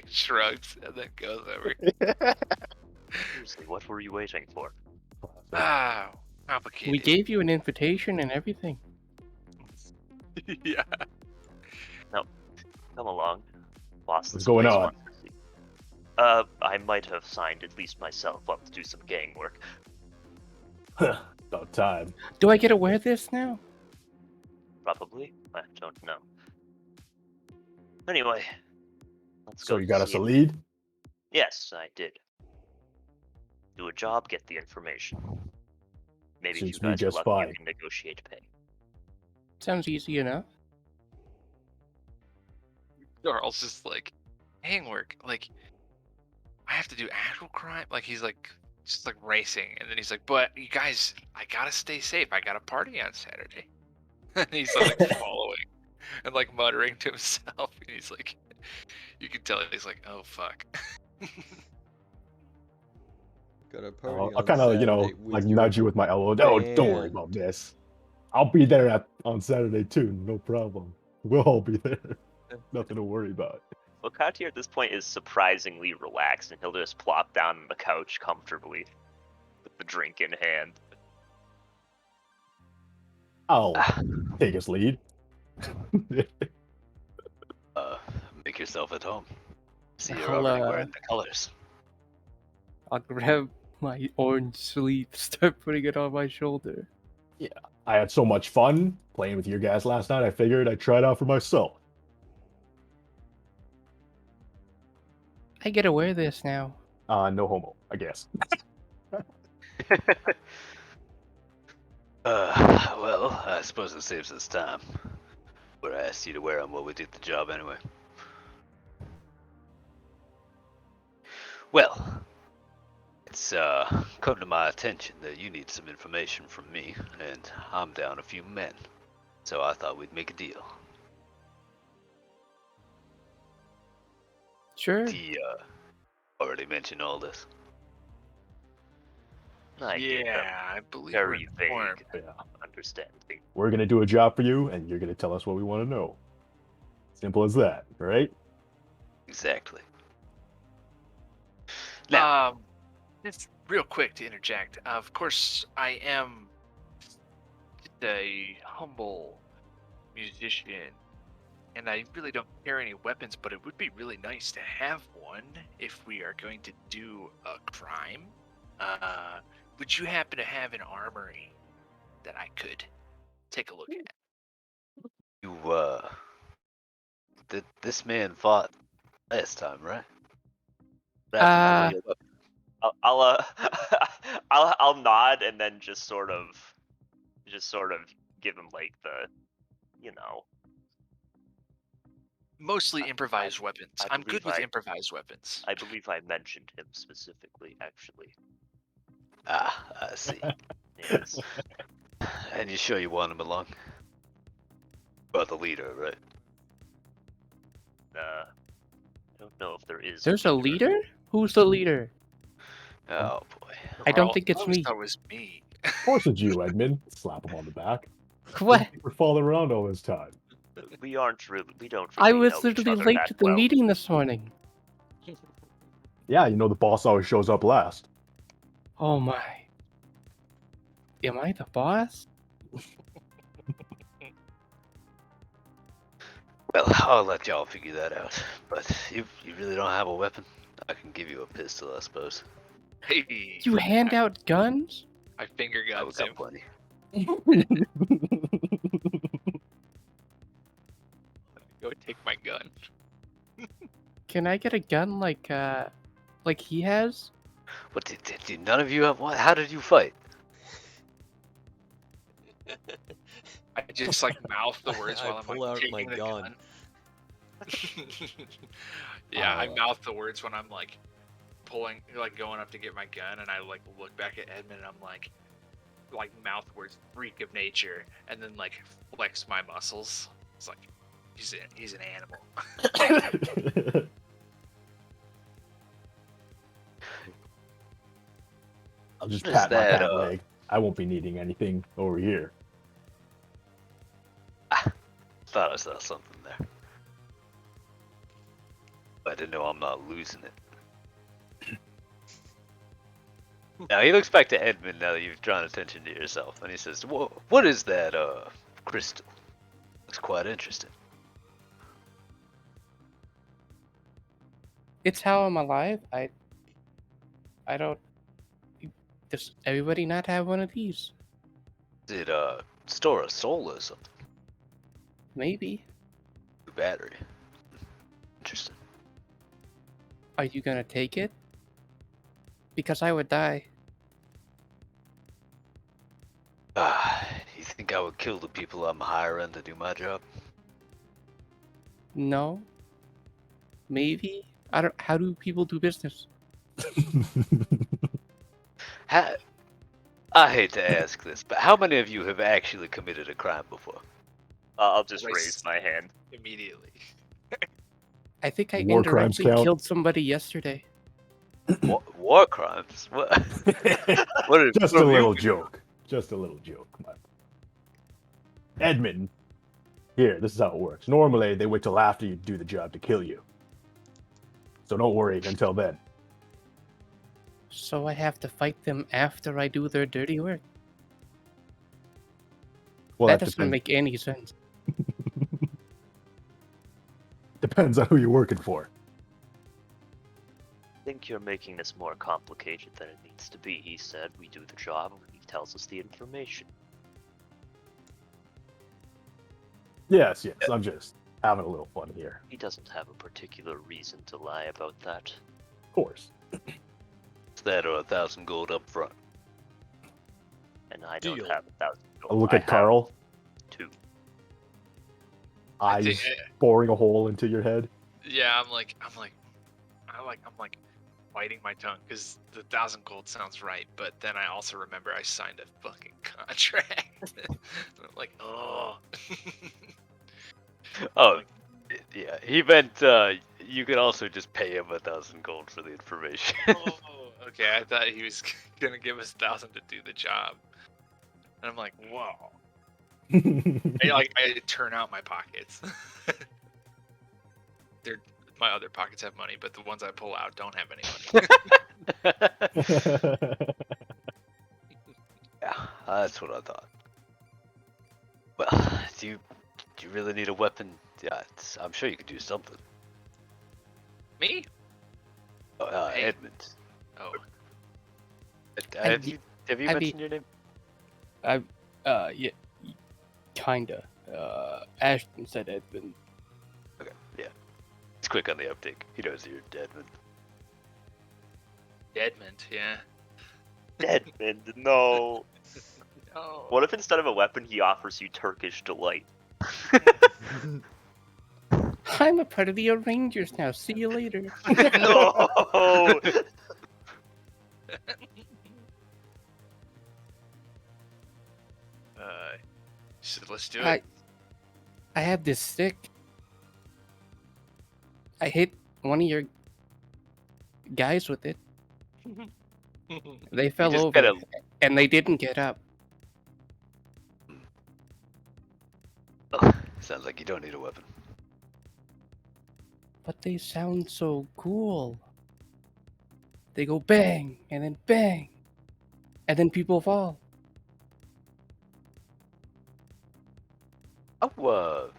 B: shrugs and then goes over.
E: Seriously, what were you waiting for?
B: Ah, complicated.
F: We gave you an invitation and everything.
B: Yeah.
E: Come along. Boss,
C: What's
E: this
C: going
E: place
C: on?
E: wants to see. I might have signed at least myself up to do some gang work.
C: About time.
F: Do I get to wear this now?
E: Probably. I don't know. Anyway, let's
C: So
E: go
C: you got us
E: see
C: a
E: it.
C: lead?
E: Yes, I did. Do a job, get the information. Maybe
C: Suits
E: if you
C: me
E: guys are
C: just
E: lucky,
C: fine.
E: you can negotiate pay.
F: Sounds easy enough.
B: Carl's just like, gang work. Like, I have to do actual crime. Like he's like just like racing, and then he's like, but you guys, I gotta stay safe. I got a party on Saturday. And he's like following and like muttering to himself. And he's like, you can tell he's like, oh fuck.
D: Got a party
C: I'll
D: on
C: kind of,
D: Saturday
C: like
D: with your
C: nudge you with my elbow. No, don't worry
D: band.
C: about this. I'll be there on Saturday too. No problem. We'll all be there. Nothing to worry about.
E: Well, Katia at this point is surprisingly relaxed, and he'll just plop down on the couch comfortably with the drink in hand.
C: I'll take his lead.
A: Make yourself at home. See, you're
F: I'll,
A: already wearing the colors.
F: I'll grab my orange sleeve, start putting it on my shoulder.
C: I had so much fun playing with you guys last night. I figured I'd try it out for myself.
F: I get to wear this now.
C: No homo, I guess.
A: Well, I suppose it saves us time. But I asked you to wear them while we did the job anyway. Well, It's come to my attention that you need some information from me, and I'm down a few men. So I thought we'd make a deal.
F: Sure.
A: He already mentioned all this.
E: I gave them
B: I believe we're
E: very
B: informed.
E: vague
C: Yeah.
E: understanding.
C: We're gonna do a job for you, and you're gonna tell us what we want to know. Simple as that, right?
A: Exactly. Now,
B: Just real quick to interject. Of course, I am just a humble musician, and I really don't carry any weapons, but it would be really nice to have one if we are going to do a crime. Would you happen to have an armory that I could take a look at?
A: you this man fought last time, right?
F: Uh,
E: I'll I'll nod and then just sort of give him like the, you know,
B: Mostly improvised weapons.
E: I
B: I'm good
E: believe
B: with
E: I-
B: improvised weapons.
E: I believe I mentioned him specifically, actually.
A: Ah, I see.
E: Yes.
A: And you sure you want him along? Or the leader, right?
E: I don't know if there is.
F: there's a leader? Who's the leader?
A: Oh boy.
F: I don't
B: Carl,
F: think it's
B: I always
F: me.
B: thought it was me.
C: Of course it's you, Edmund. Slap him on the back.
F: What?
C: We're following around all this time.
E: We aren't really. We don't.
F: I
E: Really
F: was
E: know each
F: literally
E: other
F: late
E: that
F: to the
E: well.
F: meeting this morning.
C: Yeah, you know the boss always shows up last.
F: Oh my. Am I the boss?
A: Well, I'll let y'all figure that out. But if you really don't have a weapon, I can give you a pistol, I suppose.
B: Hey,
F: You hand out guns?
B: I finger
A: I
B: guns
A: got
B: him.
A: plenty.
B: Go take my gun.
F: Can I get a gun like he has?
A: What did none of you have one? How did you fight?
B: I just like mouth the words
D: I
B: while I'm
D: pull
B: like
D: out
B: taking
D: my
B: the
D: gun.
B: Yeah, I mouth the words when I'm like pulling, like going up to get my gun, and I like look back at Edmund, and I'm like mouth the words "freak of nature," and then like flex my muscles. It's like he's an animal.
C: I'll just
A: Is
C: pat my
A: that,
C: back leg. I won't be needing anything over here.
A: Thought I saw something there. But I didn't know I'm not losing it. Now he looks back to Edmund now that you've drawn attention to yourself, and he says, "What is that crystal? Looks quite interesting."
F: It's how I'm alive. I don't. Does everybody not have one of these?
A: Is it store a soul or something?
F: Maybe.
A: Battery. Interesting.
F: Are you gonna take it? Because I would die.
A: You think I would kill the people I'm hiring to do my job?
F: No. Maybe. I don't. How do people do business?
A: I hate to ask this, but how many of you have actually committed a crime before?
E: I'll just
B: Raise-
E: raise my hand.
B: Immediately.
F: I think I
C: War crimes
F: indirectly
C: count.
F: killed somebody yesterday.
A: War crimes? What? What is,
C: Just a little joke. Just a little joke. Come on. Edmund, here, this is how it works. Normally, they wait till after you do the job to kill you. So don't worry until then.
F: So I have to fight them after I do their dirty work.
C: Well,
F: that
C: that
F: doesn't
C: depends,
F: make any sense.
C: depends on who you're working for.
E: I think you're making this more complicated than it needs to be. He said we do the job and he tells us the information.
C: Yes, I'm just having a little fun here.
E: He doesn't have a particular reason to lie about that.
C: Of course.
A: Is that or 1,000 gold up front?
E: And I don't
D: Deal.
E: have 1,000 gold.
C: I'll look
E: I
C: at
E: have
C: Carl,
E: 2.
C: eyes boring a hole into your head.
B: Yeah, I'm like, biting my tongue because the 1,000 gold sounds right, but then I also remember I signed a fucking contract. And I'm like, oh.
A: Oh, yeah. He meant you could also just pay him 1,000 gold for the information.
B: Oh, okay. I thought he was gonna give us 1,000 to do the job, and I'm like, whoa. I turn out my pockets. My other pockets have money, but the ones I pull out don't have any money.
A: Yeah, that's what I thought. Well, do you really need a weapon? Yeah, I'm sure you could do something.
B: Me? Hey.
A: Edmund.
B: Oh,
A: Have you mentioned your name?
F: Yeah, kinda. Ashton said Edmund.
A: Okay, yeah. He's quick on the uptake. He knows you're Edmund.
B: Edmund, yeah.
E: Edmund, no.
B: No.
E: What if instead of a weapon, he offers you Turkish delight?
F: I'm a part of the Rangers now. See you later.
E: No.
B: So let's do it.
F: I have this stick. I hit one of your guys with it. They fell
A: just
F: over,
A: gotta-
F: and they didn't get up.
A: Oh, sounds like you don't need a weapon.
F: But they sound so cool. They go bang, and then people fall.
A: Oh,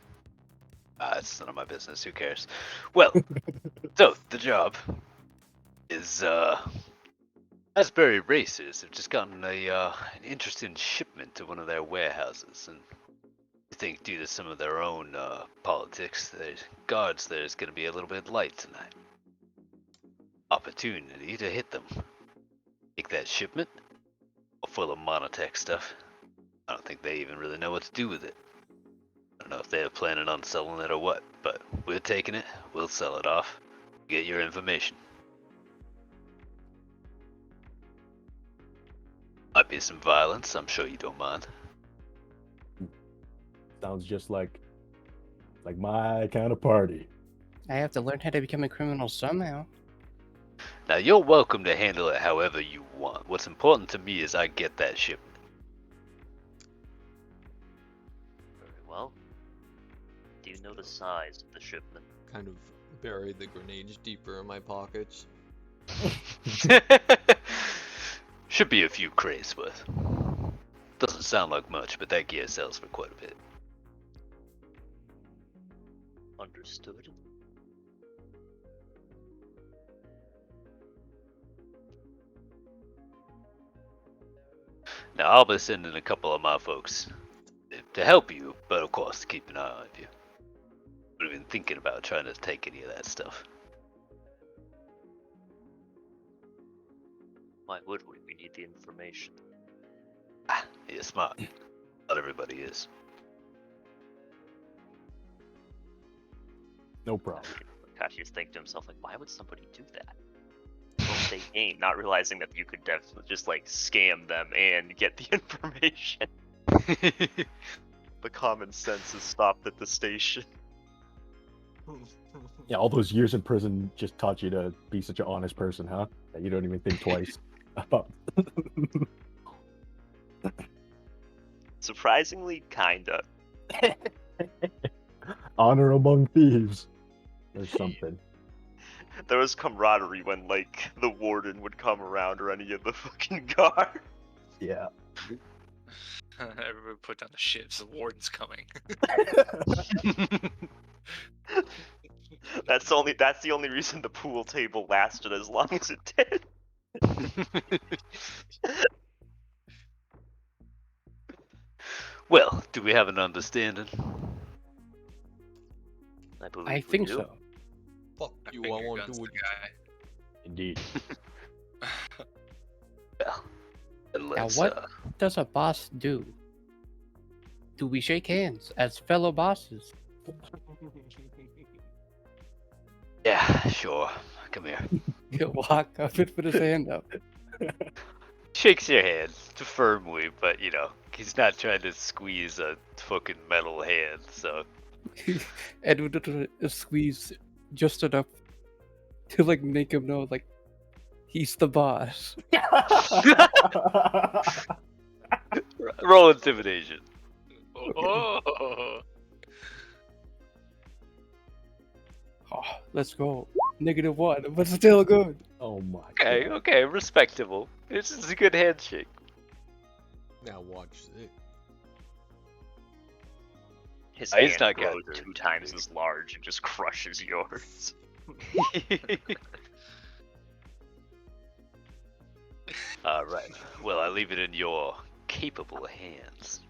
A: it's none of my business. Who cares? Well, so the job is Asbury Racers have just gotten an interesting shipment to one of their warehouses, and I think due to some of their own politics, the guards there's going to be a little bit light tonight. Opportunity to hit them. Take that shipment, full of monotech stuff. I don't think they even really know what to do with it. I don't know if they're planning on selling it or what, but we're taking it, we'll sell it off, get your information. Might be some violence, I'm sure you don't mind.
C: Sounds just like my kind of party.
F: I have to learn how to become a criminal somehow.
A: Now you're welcome to handle it however you want. What's important to me is I get that shipment.
E: Very well. Do you know the size of the shipment?
D: Kind of bury the grenades deeper in my pockets.
A: Should be a few crates worth. Doesn't sound like much, but that gear sells for quite a bit.
E: Understood.
A: Now I'll be sending a couple of my folks to help you, but of course to keep an eye on you. Would have been thinking about trying to take any of that stuff.
E: Why would we? We need the information.
A: You're smart. Not everybody is.
C: No problem.
E: Cassius think to himself, like, why would somebody do that? Well, they game, not realizing that you could definitely just like scam them and get the information. The common sense is stopped at the station.
C: Yeah, all those years in prison just taught you to be such an honest person, huh? That you don't even think twice about.
E: Surprisingly, kinda.
C: Honor among thieves. There's something.
E: There was camaraderie when, like, the warden would come around or any of the fucking guards.
C: Yeah.
B: Everybody put down the ships. The warden's coming.
E: That's the only reason the pool table lasted as long as it did.
A: Well, do we have an understanding?
E: I believe
F: I
E: we
F: think
E: do.
F: so.
D: Fuck you, I
B: Finger
D: won't
B: guns
D: do
B: the
D: it.
B: guy.
C: Indeed.
A: Well, then
F: Now
A: let's,
F: what does a boss do? Do we shake hands as fellow bosses?
A: Yeah, sure. come here.
F: He'll walk up and put his hand up.
A: Shakes your hand firmly, but you know, he's not trying to squeeze a fucking metal hand, so.
F: And would squeeze just enough to like make him know like he's the boss.
A: Roll intimidation.
B: Oh.
F: Oh, let's go. -1, but still good.
C: Oh my
A: Okay,
C: god.
A: okay, respectable. This is a good handshake.
D: Now watch it.
E: His
A: He's
E: hand
A: not
E: grows
A: got
E: 2 times as large and just crushes yours.
A: Alright, well, I leave it in your capable hands.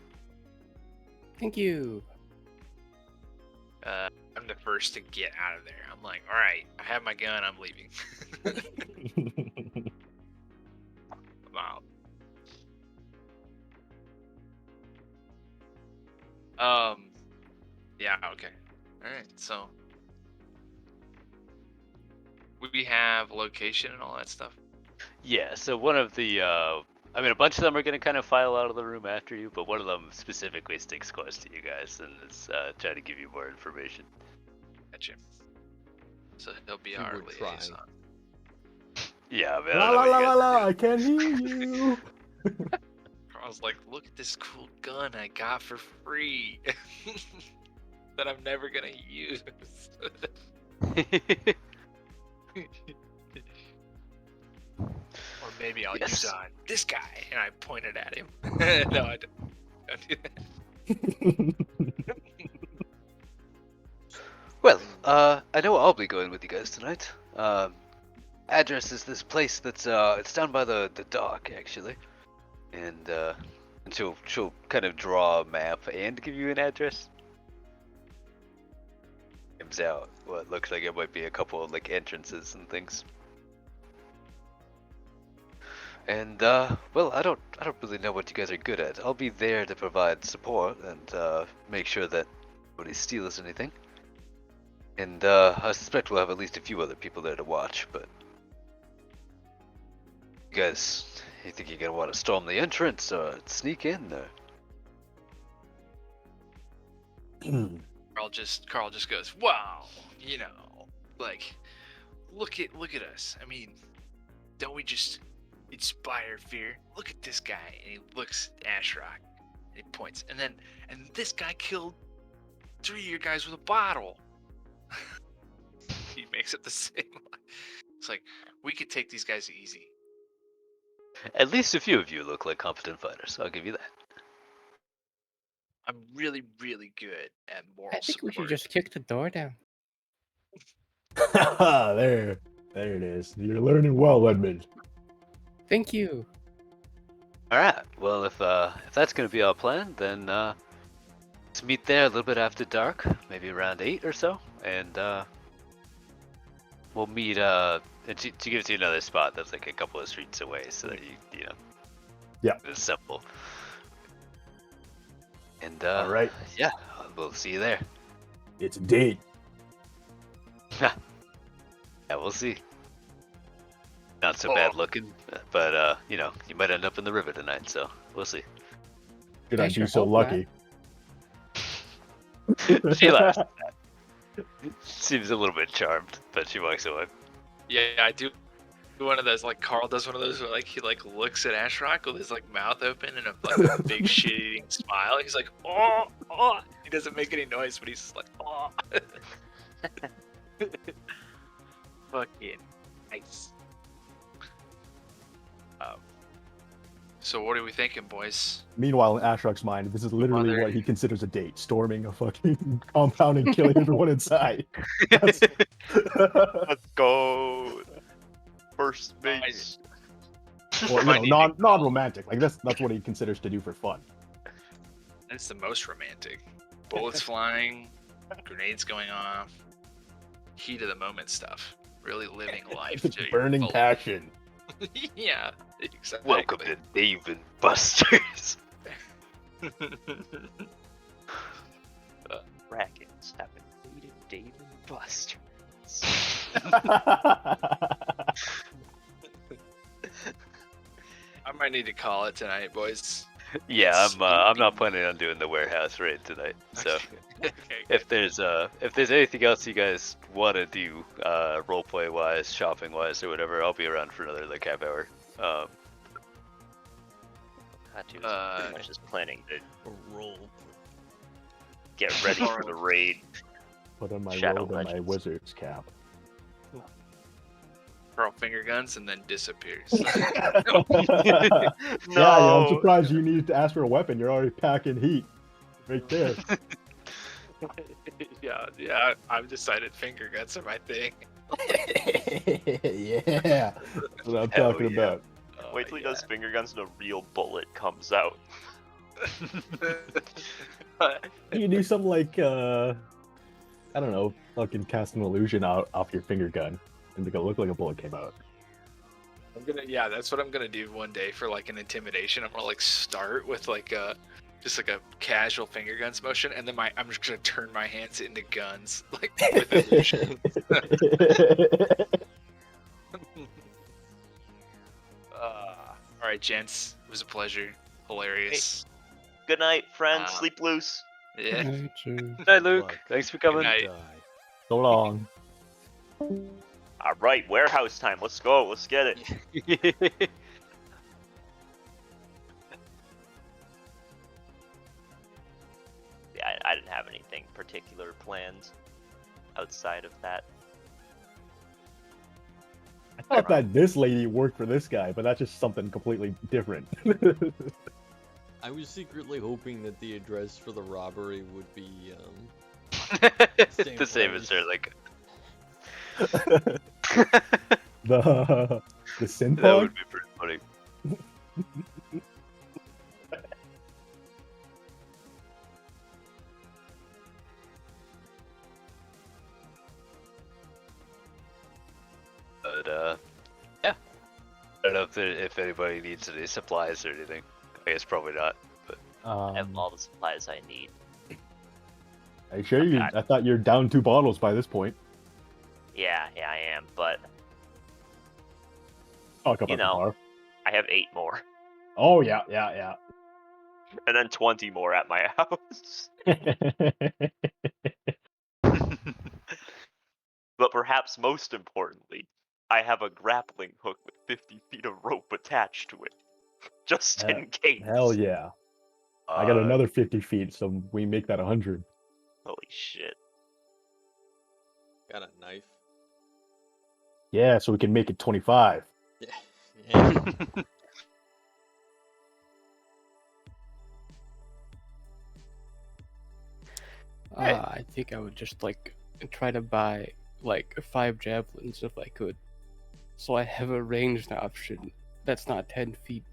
F: Thank you.
B: I'm the first to get out of there. I'm like, all right, I have my gun. I'm leaving. I'm out. Yeah. Okay. All right. So we have location and all that stuff.
A: Yeah, so one of the, I mean, a bunch of them are going to kind of file out of the room after you, but one of them specifically sticks close to you guys and is trying to give you more information.
B: Gotcha. So he'll be
D: He
B: our
D: would try.
B: liaison.
A: Yeah, I mean, I
C: La
A: don't know
C: la
A: what
C: la
A: you
C: la
A: guys
C: la! I can't hear you.
B: Carl's like, look at this cool gun I got for free that I'm never gonna use.
A: do.
B: Or maybe I'll
A: Yes.
B: use on this guy, and I pointed at him. No, I don't do that.
A: Well, I know I'll be going with you guys tonight. Address is this place that's it's down by the dock actually, and she'll kind of draw a map and give you an address. Comes out what looks like it might be a couple of like entrances and things. And well, I don't really know what you guys are good at. I'll be there to provide support and make sure that nobody steals anything. And I suspect we'll have at least a few other people there to watch, but you think you're gonna want to storm the entrance or sneak in or?
B: Carl just goes, wow, you know, like, look at us. I mean, don't we just inspire fear? Look at this guy, and he looks at Ashrock, and he points, and this guy killed 3 of your guys with a bottle. He makes it the same. It's like, we could take these guys easy.
A: At least a few of you look like competent fighters. I'll give you that.
B: I'm really, really good at moral
F: I think we should
B: support.
F: just kick the door down.
C: there it is. You're learning well, Edmund.
F: Thank you.
A: All right. Well, if that's gonna be our plan, then let's meet there a little bit after dark, maybe around 8 or so, and we'll meet. And she gives you another spot that's like a couple of streets away, so that you know.
C: Yeah.
A: It's simple. And
C: All right.
A: yeah, we'll see you there.
C: It's a date.
A: Yeah, we'll see. Not so bad
B: Oh.
A: looking, but you know, you might end up in the river tonight, so we'll see.
C: Did
F: I
C: I do
F: sure
C: so
F: hope
C: lucky?
A: She laughs at that. Seems a little bit charmed, but she walks away.
B: Yeah, I do one of those, like Carl does one of those where like he like looks at Ashrock with his like mouth open and a big shit-eating smile. He's like, oh, oh. He doesn't make any noise, but he's just like, oh. Fucking nice. So what are we thinking, boys?
C: Meanwhile, in Ashrock's mind, this is literally
B: Mother-
C: what he considers a date: storming a fucking compound and killing everyone inside. That's-
E: Let's go. First base.
C: Or,
B: Might need
C: non-romantic. Like that's what he considers to do for fun.
B: That's the most romantic. Bullets flying, grenades going off, heat of the moment stuff. Really living life.
C: It's
B: to your
C: burning
B: full-
C: passion.
B: Yeah, exactly.
A: Welcome to Dave and Buster's.
E: Dragons have invaded Dave and Buster's.
B: I might need to call it tonight, boys.
A: Yeah,
B: It's
A: I'm not
B: 18.
A: planning on doing the warehouse raid tonight. So
B: Okay.
A: if there's anything else you guys want to do, roleplay wise, shopping wise, or whatever, I'll be around for another like half hour.
E: Hatu is pretty much just planning to
D: Roll.
E: get ready for the raid.
C: Put on my
E: Shadow
C: robe and my
E: Legends.
C: wizard's cap.
B: Throw finger guns and then disappears.
C: Yeah, I'm
E: No.
C: surprised you needed to ask for a weapon. You're already packing heat. Right there.
B: yeah. I've decided finger guns are my thing.
C: Yeah. That's what I'm
A: Hell
C: talking
A: yeah.
C: about.
E: Wait till he does finger guns and a real bullet comes out.
C: You do some like I don't know, fucking cast an illusion out off your finger gun and make it look like a bullet came out.
B: That's what I'm gonna do one day for like an intimidation. I'm gonna like start with like just like a casual finger guns motion, and then I'm just gonna turn my hands into guns, like with illusion. All right, gents, it was a pleasure. Hilarious.
E: Good night, friends.
B: Um,
E: Sleep loose.
B: Yeah.
A: Hi, Luke.
D: Luck.
A: Thanks for coming.
B: night.
D: Die.
C: So long.
E: All right, warehouse time. Let's go. Let's get it. Yeah, I didn't have anything particular planned outside of that.
C: I thought that this lady worked for this guy, but that's just something completely different.
D: I was secretly hoping that the address for the robbery would be
A: The same as her, like.
C: the synth
A: That
C: bug?
A: would be pretty funny. But yeah. I don't know if anybody needs any supplies or anything. I guess probably not. But
E: I have all the supplies I need.
C: Are you sure?
E: Okay.
C: I thought you're down 2 bottles by this point.
E: Yeah, I am, but
C: Talk about
E: You know.
C: the bar.
E: I have 8 more.
C: Oh yeah.
E: And then 20 more at my house. But perhaps most importantly, I have a grappling hook with 50 feet of rope attached to it. Just in case.
C: Hell yeah. I got another 50 feet, so we make that 100.
E: Holy shit.
D: got a knife.
C: Yeah, so we can make it 25.
D: Yeah.
F: I think I would just like try to buy like 5 javelins if I could, so I have a ranged option that's not 10 feet.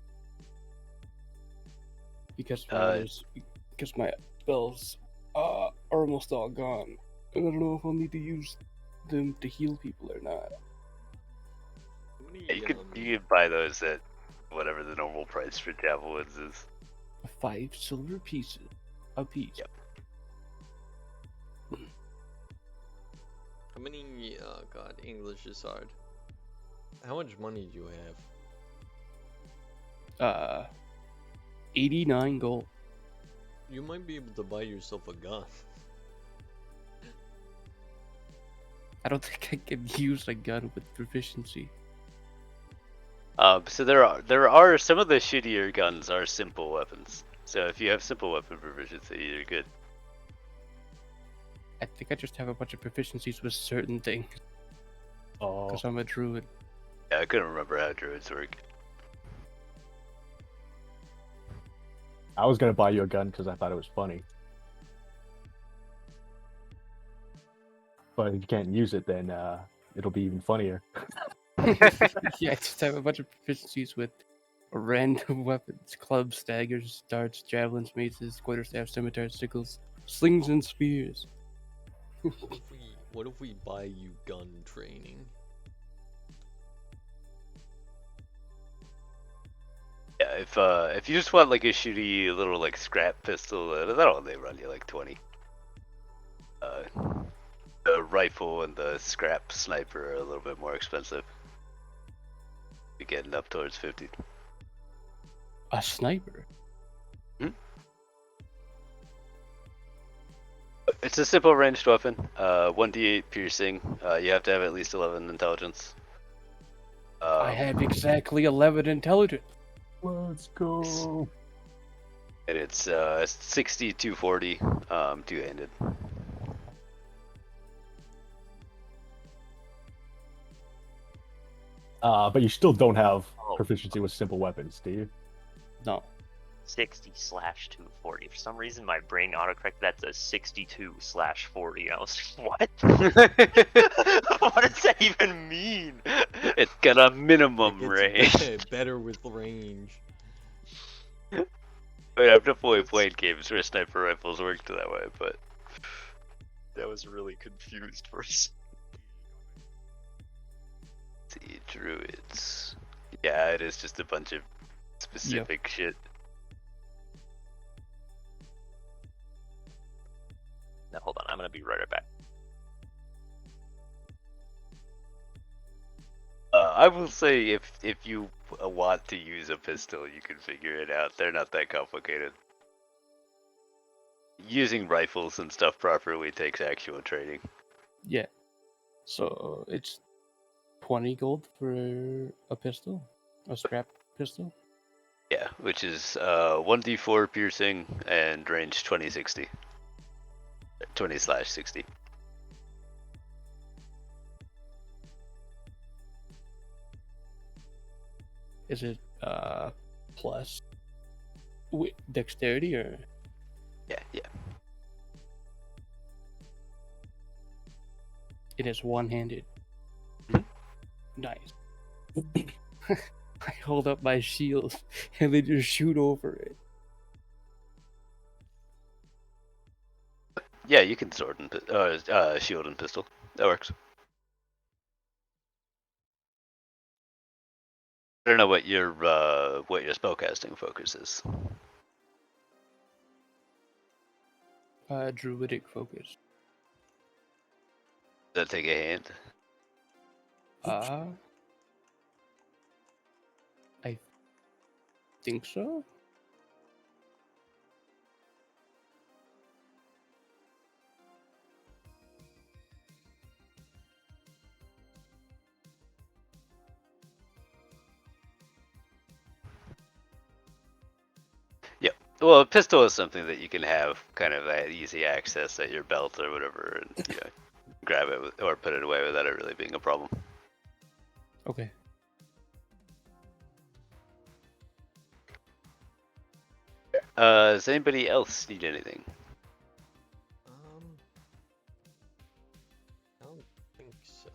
F: Because my spells are almost all gone. I don't know if I'll need to use them to heal people or not.
D: How many,
A: Yeah, you could buy those at whatever the normal price for javelins is.
F: 5 silver pieces a piece.
A: Yep.
D: How many? Oh god, English is hard. How much money do you have?
F: 89 gold.
D: You might be able to buy yourself a gun.
F: I don't think I can use a gun with proficiency.
A: So there are some of the shittier guns are simple weapons. So if you have simple weapon proficiency, you're good.
F: I think I just have a bunch of proficiencies with certain things
C: Oh,
F: because I'm a druid.
A: Yeah, I couldn't remember how druids work.
C: I was gonna buy you a gun because I thought it was funny. But if you can't use it, then it'll be even funnier.
F: Yeah, I just have a bunch of proficiencies with random weapons: clubs, daggers, darts, javelins, maces, quarterstaffs, scimitars, sickles, slings, and spears.
D: What if we buy you gun training?
A: Yeah, if you just want like a shitty little like scrap pistol, that'll only run you like 20. The rifle and the scrap sniper are a little bit more expensive. You're getting up towards 50.
F: A sniper.
A: It's a simple ranged weapon. 1d8 piercing. You have to have at least 11 intelligence.
F: I have exactly 11 intelligence.
C: Let's go.
A: And it's 60 240 two-handed.
C: But you still don't have
E: Oh.
C: proficiency with simple weapons, do you?
F: No.
E: 60/240. For some reason, my brain autocorrected that to 62/40. I was like, what? What does that even mean?
A: It's got a minimum
D: It
A: range.
D: gets better with range.
A: I've definitely played games where sniper rifles worked that way, but
E: I was really confused for a second.
A: see, druids. Yeah, it is just a bunch of specific shit.
E: Now, hold on. I'm going to be right back.
A: I will say if you want to use a pistol, you can figure it out. They're not that complicated. Using rifles and stuff properly takes actual training.
F: Yeah. So it's 20 gold for a pistol? A scrap pistol?
A: Yeah, which is 1d4 piercing and range 20/60. 20/60.
F: Is it plus dexterity or?
A: Yeah.
F: It is one-handed.
A: Mhm.
F: Nice. I hold up my shield and then just shoot over it.
A: Yeah, you can sword and shield and pistol. That works. I don't know what your spellcasting focus is.
F: Druidic focus.
A: Does that take a hand?
F: I think so.
A: Well, a pistol is something that you can have kind of at easy access at your belt or whatever, and grab it or put it away without it really being a problem.
F: Okay.
A: Does anybody else need anything?
D: I don't think so.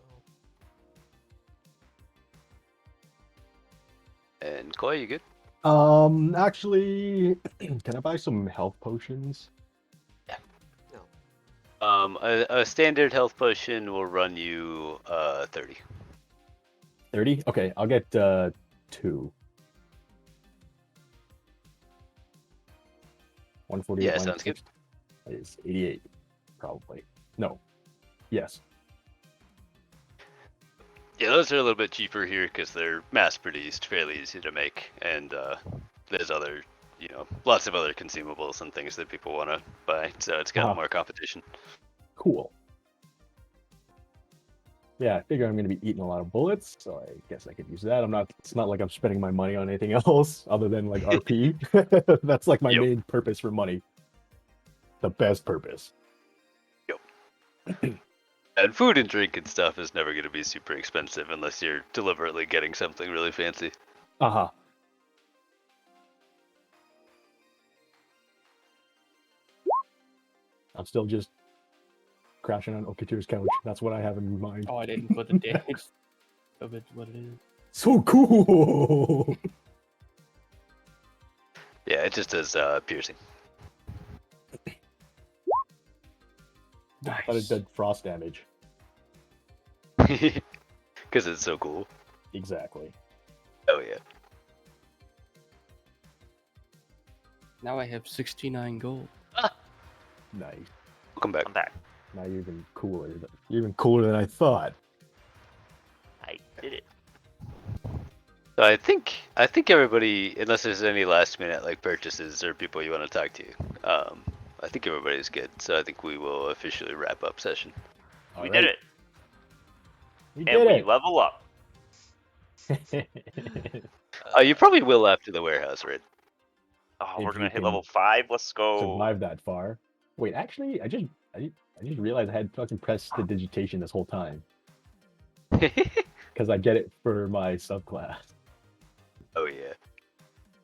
A: And Koi, you good?
C: Actually, can I buy some health potions?
A: A standard health potion will run you 30.
C: 30? Okay, I'll get 2. 148
A: Yeah,
C: minus
A: sounds good.
C: 6 is 88, probably. No. Yes.
A: Yeah, those are a little bit cheaper here because they're mass-produced, fairly easy to make, and there's other, lots of other consumables and things that people want to buy, so it's got more competition.
C: Cool. Yeah, I figure I'm going to be eating a lot of bullets, so I guess I could use that. It's not like I'm spending my money on anything else other than like RP. That's like my main purpose for money. The best purpose.
A: Yep. And food and drink and stuff is never going to be super expensive unless you're deliberately getting something really fancy.
C: Uh-huh. I'm still just crashing on Okatir's couch. That's what I have in mind.
F: Oh, I didn't put the damage of it. What it is?
C: So cool.
A: Yeah, it just does piercing.
C: I thought it did frost damage.
A: Because it's so cool.
C: Exactly.
A: Oh yeah.
F: Now I have 69 gold.
C: Nice.
A: Welcome back.
E: I'm back.
C: Now you're even cooler. You're even cooler than I thought.
E: I did it.
A: So I think everybody, unless there's any last minute like purchases or people you want to talk to, I think everybody's good. So I think we will officially wrap up session.
E: We did it.
C: We
E: And
C: did
E: we
C: it.
E: level up.
A: You probably will after the warehouse, right?
E: Oh,
C: If
E: we're gonna
C: you
E: hit
C: can
E: level 5. Let's go.
C: survive that far. Wait, actually, I just realized I had fucking pressed the digitation this whole time because I get it for my subclass.
A: Oh yeah.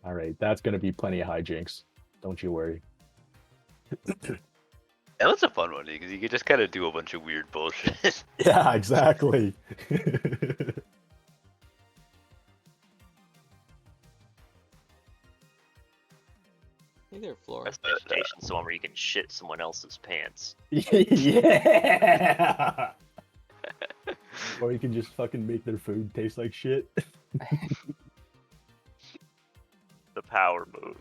C: All right, that's gonna be plenty of hijinks. Don't you worry.
A: That was a fun one because you could just kind of do a bunch of weird bullshit.
C: Yeah, exactly.
D: Hey there, Flora.
E: That's vegetation, so one where you can shit someone else's pants.
C: Yeah. Or you can just fucking make their food taste like shit.
E: The power move.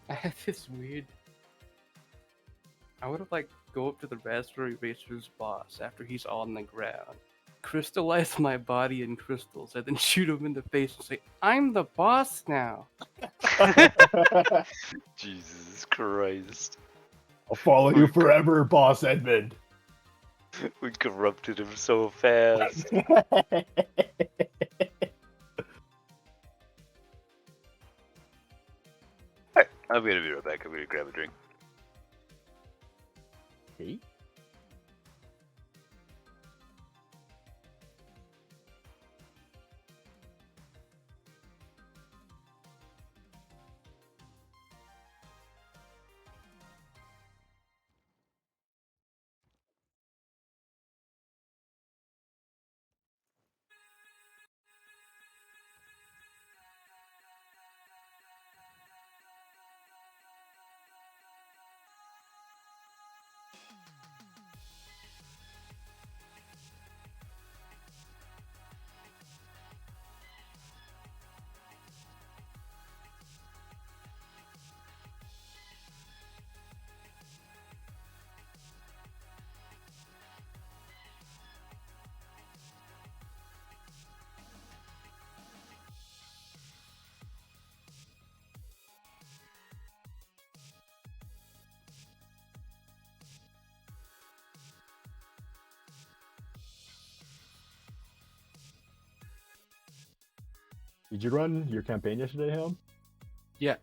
F: I have this weird. I would have like go up to the Raspberry Racer's boss after he's on the ground, crystallize my body in crystals, and then shoot him in the face and say, "I'm the boss now."
A: Jesus Christ.
C: I'll follow you forever, Boss Edmund.
A: We corrupted him so fast. Alright, I'm gonna be right back. I'm gonna grab a drink.
C: Hey? Did you run your campaign yesterday, Helm?
F: Yeah,